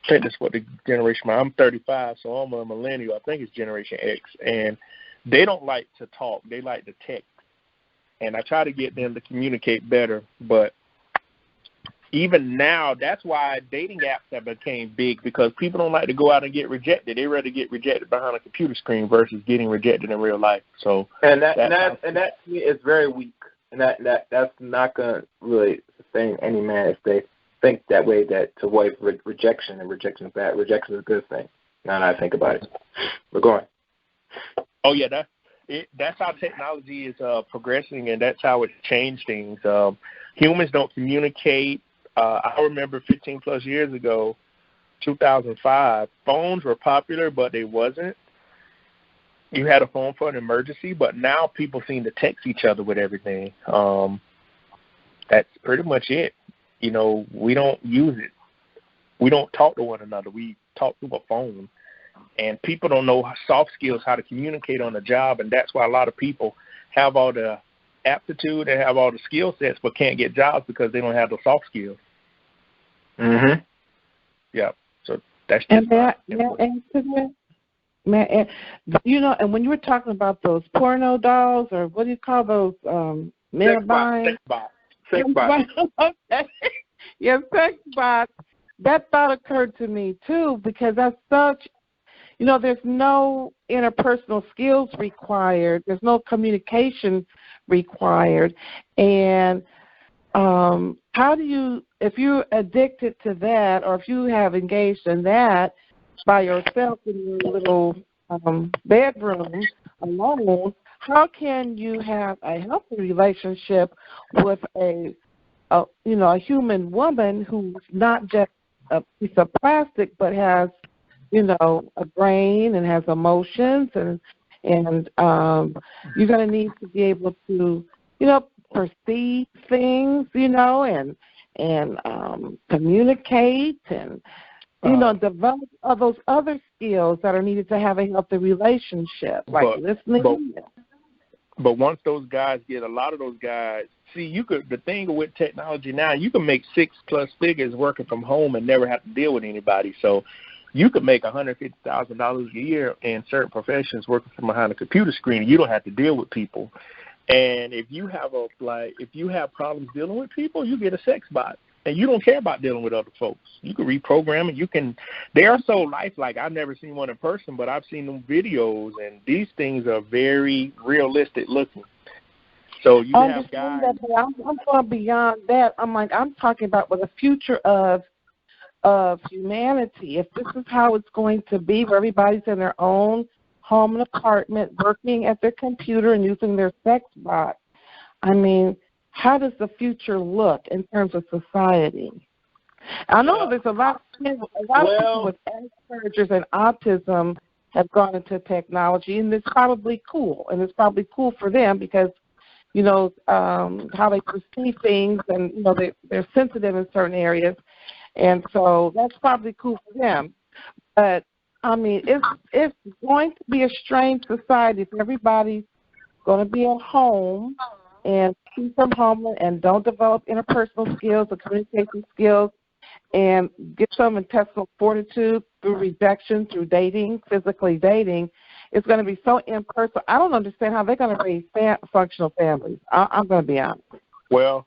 I think that's what the generation, I'm 35, so I'm a millennial. I think it's Generation X. And they don't like to talk. They like to text. And I try to get them to communicate better. But even now, that's why dating apps have become big, because people don't like to go out and get rejected. They rather get rejected behind a computer screen versus getting rejected in real life. So that to me is very weak. And that's not going to really sustain any man if they think that way, that to avoid rejection, and rejection is bad. Rejection is a good thing. Now that I think about it. We're going. Oh, yeah, that's how technology is progressing, and that's how it's changed things. Humans don't communicate. I remember 15-plus years ago, 2005, phones were popular, but they wasn't. You had a phone for an emergency, but now people seem to text each other with everything. That's pretty much it. We don't use it. We don't talk to one another. We talk through a phone. And people don't know soft skills, how to communicate on the job, and that's why a lot of people have all the aptitude and have all the skill sets but can't get jobs because they don't have the soft skills. Mm-hmm. Yeah. So that's just and when you were talking about those porno dolls, or what do you call those, sex bots. Yeah, sex bots. That thought occurred to me, too, because that's such, there's no interpersonal skills required. There's no communication required. And how do you, if you're addicted to that, or if you have engaged in that by yourself in your little bedroom alone, how can you have a healthy relationship with a human woman who's not just a piece of plastic, but has, a brain and has emotions, and you're going to need to be able to, perceive things, and communicate and, develop all those other skills that are needed to have a healthy relationship, like listening. But once those guys a lot of those guys, the thing with technology now, you can make 6+ figures working from home and never have to deal with anybody. So you could make $150,000 a year in certain professions working from behind a computer screen. You don't have to deal with people. And if you have problems dealing with people, you get a sex bot. And you don't care about dealing with other folks. You can reprogram it. They are so lifelike. I've never seen one in person, but I've seen them videos, and these things are very realistic looking. So you have guys. I'm going beyond that. I'm talking about with the future of humanity. If this is how it's going to be, where everybody's in their own home and apartment, working at their computer and using their sex bot, how does the future look in terms of society? I know there's a lot of people with Asperger's and autism have gone into technology, and it's probably cool. And it's probably cool for them because, how they perceive things, and, they're sensitive in certain areas. And so that's probably cool for them. But, it's going to be a strange society if everybody's going to be at home and keep from home and don't develop interpersonal skills or communication skills and get some intestinal fortitude through rejection, through dating, physically dating. It's going to be so impersonal. I don't understand how they're going to raise functional families. I'm going to be honest. Well,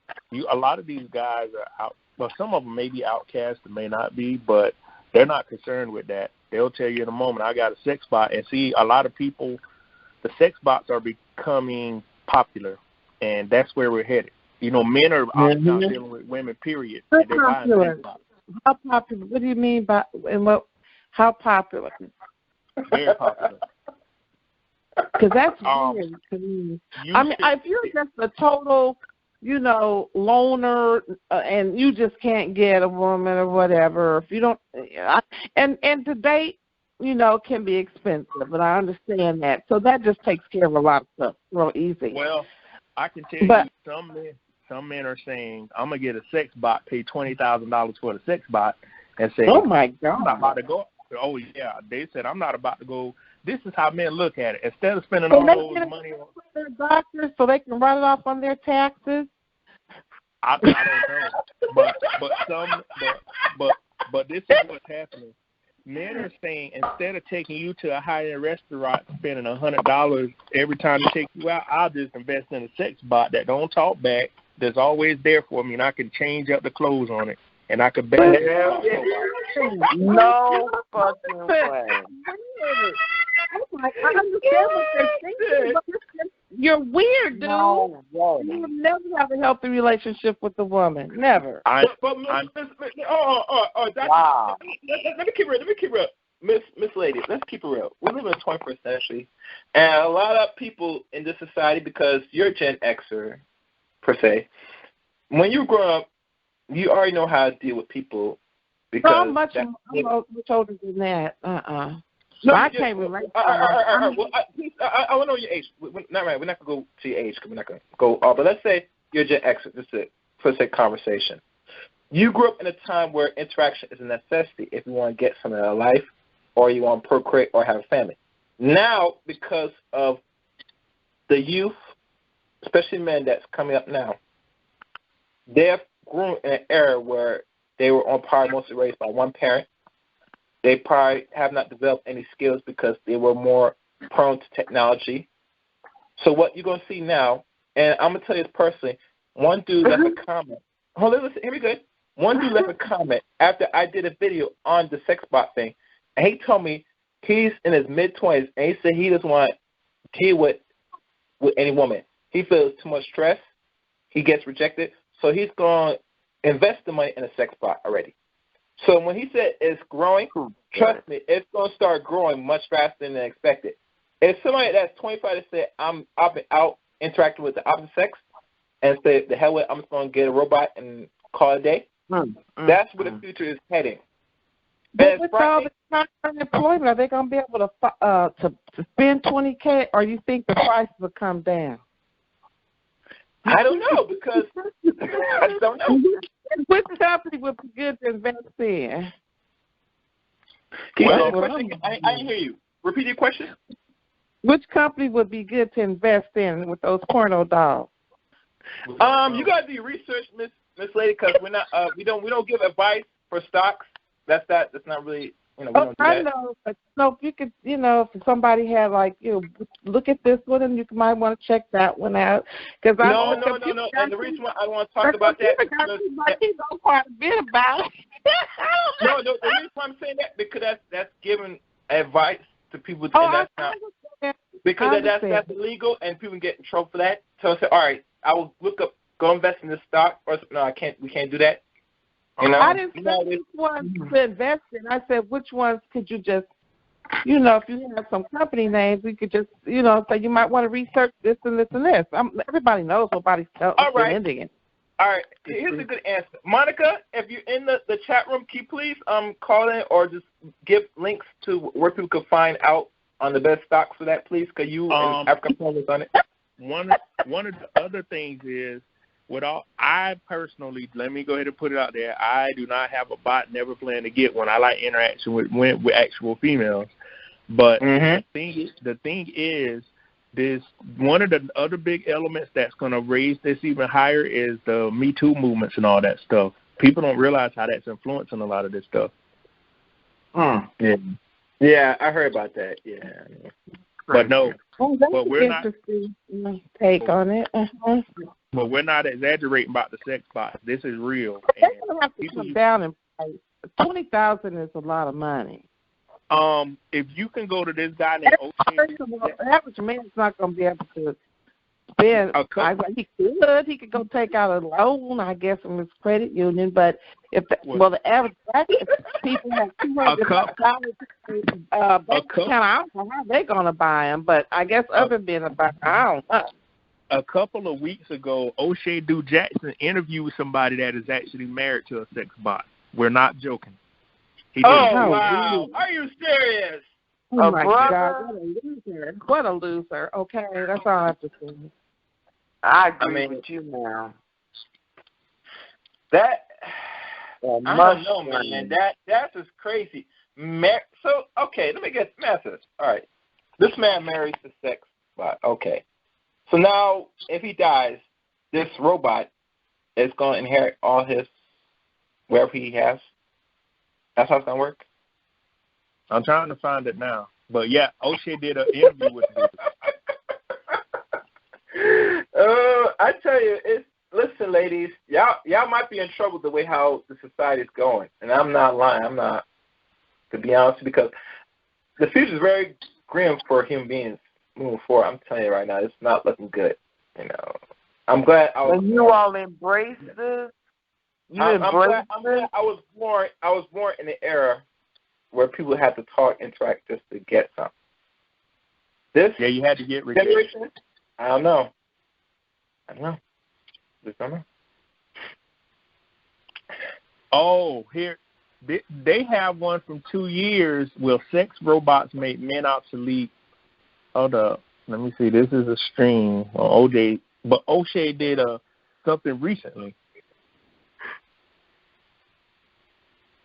a lot of these guys are out. Well, some of them may be outcast and may not be, but they're not concerned with that. They'll tell you in a moment, I got a sex bot. And see, a lot of people, the sex bots are becoming popular. And that's where we're headed. Men are not dealing with women, period. How popular? How popular? What do you mean by how popular? Very popular. Because that's weird to me. If you're just a total, loner, and you just can't get a woman or whatever, if you don't, and to date, can be expensive, but I understand that. So that just takes care of a lot of stuff real easy. Well, I can tell you some men are saying, I'm going to get a sex bot, pay $20,000 for the sex bot, and say, oh, my God. I'm not about to go. Oh, yeah. They said, I'm not about to go. This is how men look at it. Instead of spending all those money on their doctors so they can write it off on their taxes. I don't know. But this is what's happening. Men are saying, instead of taking you to a high-end restaurant, spending $100 every time they take you out, I'll just invest in a sex bot that don't talk back, that's always there for me, and I can change up the clothes on it, and I can bet. No fucking way. I understand what they're thinking, but you're weird, dude. No, you will never have a healthy relationship with a woman. Never. Wow. Let me keep it real. Miss Lady, let's keep it real. We live in the 21st century, and a lot of people in this society, because you're a Gen Xer, per se, when you grow up, you already know how to deal with people. Because I'm much older than that. No, I can't relate. I want to know your age. Not right. We're not going to go to your age because we're not going to go all. But let's say you're Gen Xer. Just for sake conversation. You grew up in a time where interaction is a necessity if you want to get something out of life, or you want to procreate or have a family. Now, because of the youth, especially men that's coming up now, they've grown in an era where they were on par mostly raised by one parent. They probably have not developed any skills because they were more prone to technology. So what you're going to see now, and I'm going to tell you this personally, one dude left a comment. Hold on, listen, here we go. One dude left a comment after I did a video on the sex bot thing, and he told me he's in his mid-20s, and he said he doesn't want to deal with any woman. He feels too much stress. He gets rejected. So he's going to invest the money in a sex bot already. So when he said it's growing, trust me, it's going to start growing much faster than expected. if somebody that's 25 to say I've been out interacting with the opposite sex and say the hell with it, I'm just gonna get a robot and call it a day. That's where the future is heading. But with all the unemployment, are they going to be able to spend $20K, or you think the prices will come down? I don't know because I don't know. Which company would be good to invest in? I didn't hear you. Repeat your question. Which company would be good to invest in with those porno dolls? You got to do your research, Miss Lady, because we're not we don't give advice for stocks. That's not really, we don't do that. I know, but if you could, if somebody had look at this one and you might want to check that one out. No. And the reason why I want to talk about that because he knows quite a bit about it. No, the reason why I'm saying that because that's giving advice to people, and that's not because that's illegal and people get in trouble for that. So I said, all right, I will go invest in this stock, or no, we can't do that. I didn't say which ones to invest in. I said which ones could you just, if you have some company names, we could just, say you might want to research this and this and this. Everybody knows nobody's ending it. All right, here's a good answer. Monica, if you're in the chat room, can you please call in or just give links to where people can find out on the best stocks for that, please? Because you and African Planners on it. One of the other things is, I personally, let me go ahead and put it out there, I do not have a bot, never plan to get one. I like interaction with actual females. But the thing is, this one of the other big elements that's going to raise this even higher is the Me Too movements and all that stuff. People don't realize how that's influencing a lot of this stuff. Yeah, I heard about that. Yeah. But no, but we're not. Take on it. But we're not exaggerating about the sex bots. This is real. They're gonna have to come down in price. $20,000 is a lot of money. If you can go to this guy named First of all, the average man's not going to be able to spend. He could go take out a loan, I guess, from his credit union. But the average people have $200 bank account. I don't know how they're going to buy them, but I guess other men are buying. I don't know. A couple of weeks ago, O'Shea Dew Jackson interviewed somebody that is actually married to a sex bot. We're not joking. Wow. Are you serious? Oh, my God. What a loser. What a loser. Okay, that's all I have to say. I agree with you now. I don't know, man. That's just crazy. So, okay, let me get this. All right. This man marries the sex bot. Okay. So now, if he dies, this robot is going to inherit all his, wherever he has. That's how it's going to work? I'm trying to find it now. But, yeah, O'Shea did an interview with him. I tell you, listen, ladies, y'all might be in trouble the way how the society is going. And I'm not lying. I'm not, to be honest, because the future is very grim for human beings moving forward. I'm telling you right now, it's not looking good. I'm glad you all embrace this. I'm glad I was born in an era where people had to talk, interact just to get something. You had to get generation. I don't know. Just don't know. Oh, here they have one from 2 years. Will sex robots make men obsolete? Hold up. Let me see. This is a stream on OJ, but O'Shea did something recently.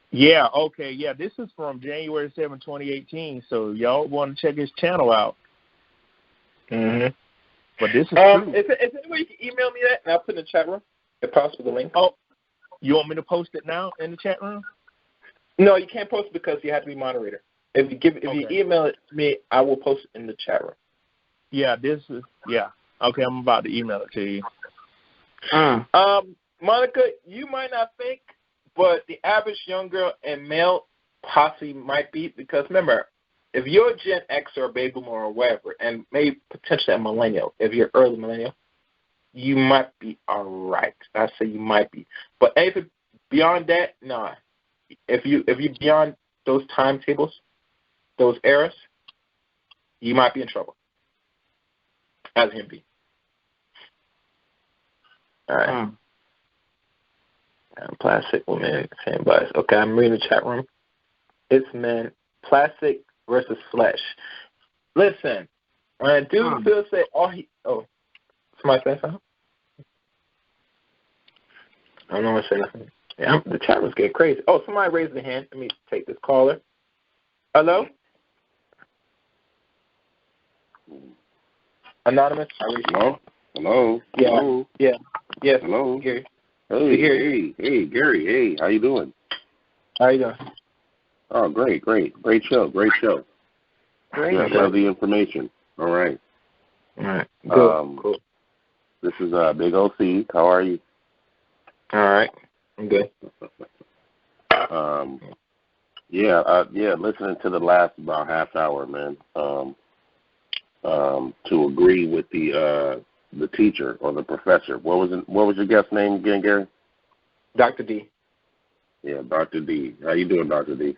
Yeah, okay. Yeah, this is from January 7, 2018, so y'all want to check his channel out. Mm-hmm. But this is true. Is there any way you can email me that, and I'll put in the chat room, if possible, the link? Oh, you want me to post it now in the chat room? No, you can't post it because you have to be moderator. If you email it to me, I will post it in the chat room. Yeah, Okay, I'm about to email it to you. Monica, you might not think, but the average young girl and male possibly might be, because remember, if you're a Gen X or a baby boomer or whatever, and maybe potentially a millennial, if you're early millennial, you might be all right. I say you might be. But anything beyond that, nah. If you're beyond those timetables, those eras, you might be in trouble as him be. All right. Plastic women, same bias. Okay, I'm reading the chat room. It's men. Plastic versus flesh. Listen, when a dude feels say, somebody say something? I don't know what to say nothing. Yeah, the chat room's getting crazy. Oh, somebody raised their hand. Let me take this caller. Hello? Anonymous? Hello? Hello? Yeah. Hello? Yeah. Yes. Hello? Gary. Hey, Gary. Hey, how you doing? How you doing? Oh, great show. Great. Yeah, love the information. All right. All right. Cool. This is Big OC. How are you? All right. I'm good. Listening to the last about half hour, man. To agree with the teacher or the professor. What was your guest name again, Gary? Dr. D. Yeah, Dr. D. How you doing, Dr. D?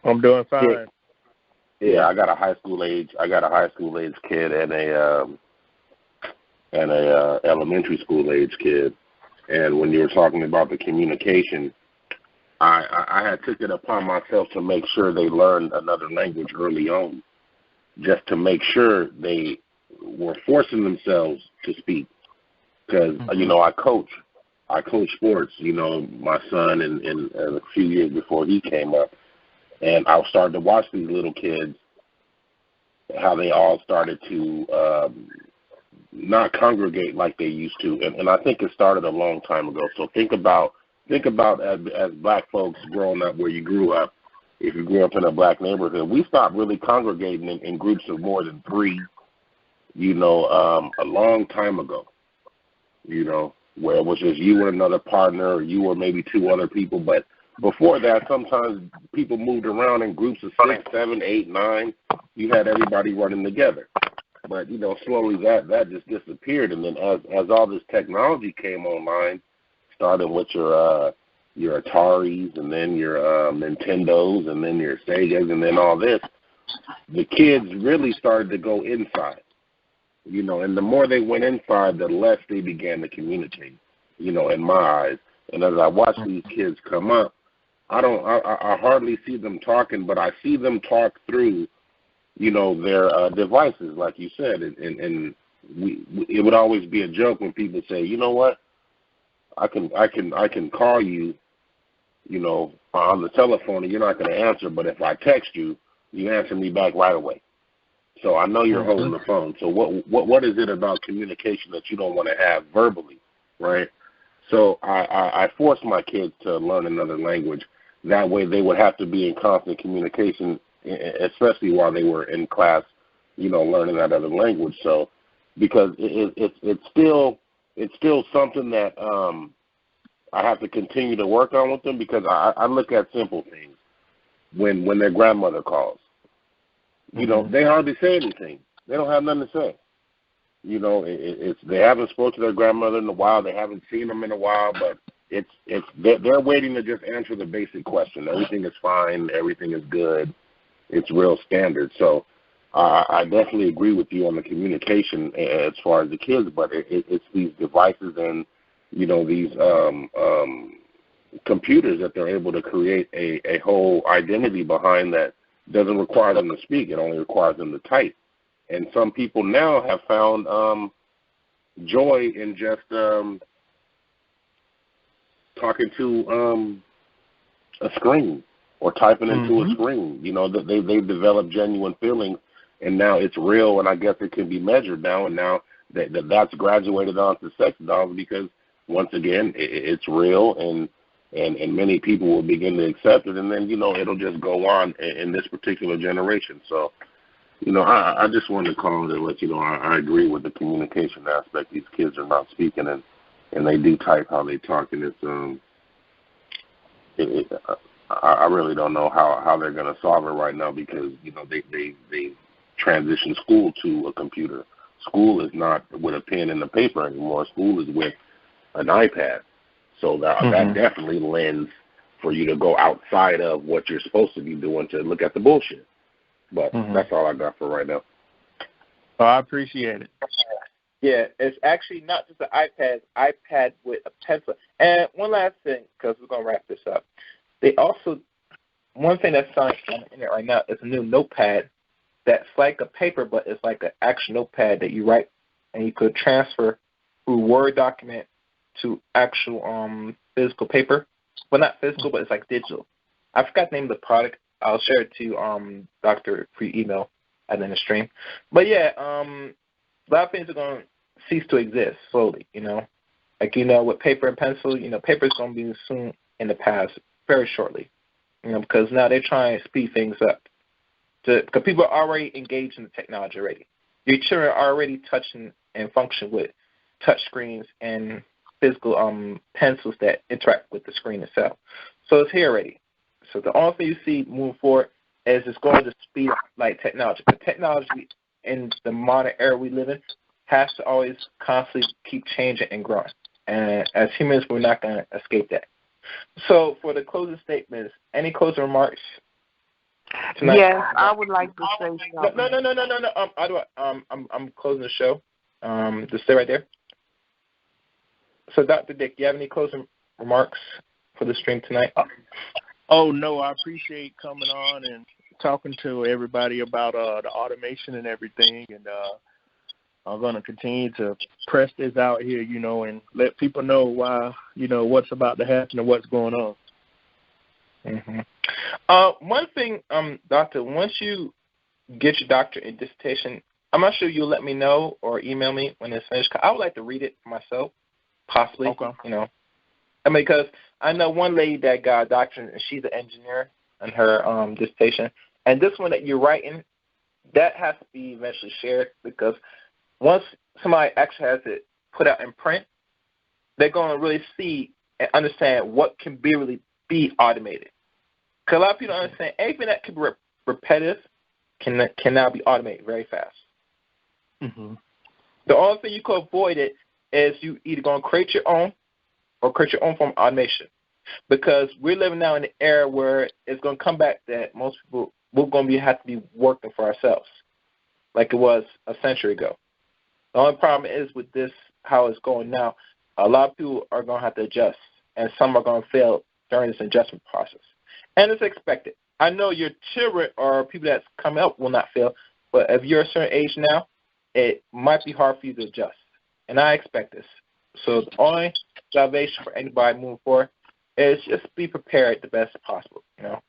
I'm doing fine. Yeah, I got a high school age kid and a elementary school age kid. And when you were talking about the communication, I had took it upon myself to make sure they learned another language early on, just to make sure they were forcing themselves to speak. Because I coach sports. My son in a few years before he came up, and I started to watch these little kids, how they all started to not congregate like they used to, and I think it started a long time ago. So think about as black folks growing up where you grew up. If you grew up in a black neighborhood, we stopped really congregating in groups of more than 3. A long time ago. Where it was just you and another partner, or you or maybe 2 other people. But before that, sometimes people moved around in groups of 6, 7, 8, 9. You had everybody running together. But, slowly that just disappeared. And then as all this technology came online, starting with your Ataris and then your Nintendos and then your Segas and then all this, the kids really started to go inside. And the more they went inside, the less they began to communicate, in my eyes. And as I watch these kids come up, I hardly see them talking, but I see them talk through, their devices, like you said. And it would always be a joke when people say, you know what, I can call you, on the telephone and you're not going to answer, but if I text you, you answer me back right away. So I know you're holding the phone. So what is it about communication that you don't want to have verbally, right? So I force my kids to learn another language. That way they would have to be in constant communication, especially while they were in class, learning that other language. So because it's still something that I have to continue to work on with them, because I look at simple things. When their grandmother calls, they hardly say anything. They don't have nothing to say. They haven't spoken to their grandmother in a while. They haven't seen them in a while, but they're waiting to just answer the basic question. Everything is fine. Everything is good. It's real standard. So I definitely agree with you on the communication as far as the kids, but it's these devices and these computers that they're able to create a whole identity behind that doesn't require them to speak. It only requires them to type. And some people now have found joy in just talking to a screen or typing into a screen. They've developed genuine feelings, and now it's real, and I guess it can be measured now. And now that's graduated onto sex dolls, because once again, it's real, and many people will begin to accept it, and then, it'll just go on in this particular generation. So, I just wanted to call and let you know I agree with the communication aspect. These kids are not speaking, and they do type how they talk, and I really don't know how they're going to solve it right now, because, they transitioned school to a computer. School is not with a pen and a paper anymore. School is with an iPad. So that definitely lends for you to go outside of what you're supposed to be doing to look at the bullshit. But that's all I got for right now. Oh, I appreciate it. Yeah, it's actually not just an iPad. It's iPad with a pencil. And one last thing, because we're going to wrap this up. They also, one thing that's on the internet right now is a new notepad that's like a paper, but it's like an actual notepad that you write, and you could transfer through Word document to actual physical paper. Well, not physical, but it's like digital. I forgot the name of the product. I'll share it to you, Doctor, for your email at the end of the stream. But yeah, a lot of things are going to cease to exist slowly, you know. Like, you know, with paper and pencil, you know, paper is going to be soon in the past, very shortly, you know, because now they're trying to speed things up. Because people are already engaged in the technology already. Your children are already touching and function with touch screens and physical pencils that interact with the screen itself. So it's here already. So the only thing you see moving forward is it's going to speed up like technology. The technology in the modern era we live in has to always constantly keep changing and growing. And as humans, we're not going to escape that. So for the closing statements, any closing remarks tonight? Yes, I would like to say something. No. I'm closing the show. Just stay right there. So, Dr. Dick, do you have any closing remarks for the stream tonight? Oh, no, I appreciate coming on and talking to everybody about the automation and everything. And I'm going to continue to press this out here, you know, and let people know why, you know, what's about to happen and what's going on. Mm-hmm. One thing, Doctor, once you get your doctorate in dissertation, I'm not sure you'll let me know or email me when it's finished. I would like to read it myself, possibly, you know. I mean, because I know one lady that got a doctorate, and she's an engineer in her dissertation. And this one that you're writing, that has to be eventually shared, because once somebody actually has it put out in print, they're going to really see and understand what can really be automated. Because a lot of people don't understand anything that can be repetitive can now be automated very fast. Mm-hmm. The only thing you can avoid it is you either going to create your own or create your own form of automation. Because we're living now in an era where it's going to come back that most people we're going to have to be working for ourselves, like it was a century ago. The only problem is with this, how it's going now, a lot of people are going to have to adjust, and some are going to fail during this adjustment process. And it's expected. I know your children or people that's coming up will not fail, but if you're a certain age now, it might be hard for you to adjust. And I expect this. So the only salvation for anybody moving forward is just be prepared the best possible, you know.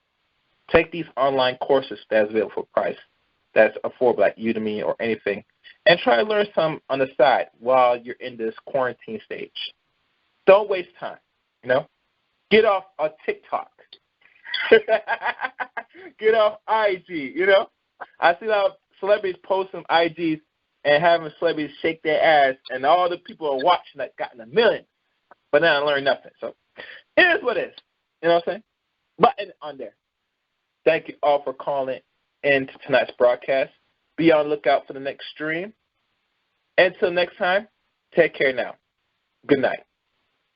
Take these online courses that's available for price, that's affordable like Udemy or anything, and try to learn some on the side while you're in this quarantine stage. Don't waste time, you know. Get off of TikTok. Get off IG, you know. I see a lot of celebrities posting IGs and having celebrities shake their ass, and all the people are watching that gotten a million, but then I learned nothing. So it is what it is. You know what I'm saying? Button on there. Thank you all for calling in to tonight's broadcast. Be on the lookout for the next stream. Until next time, take care now. Good night.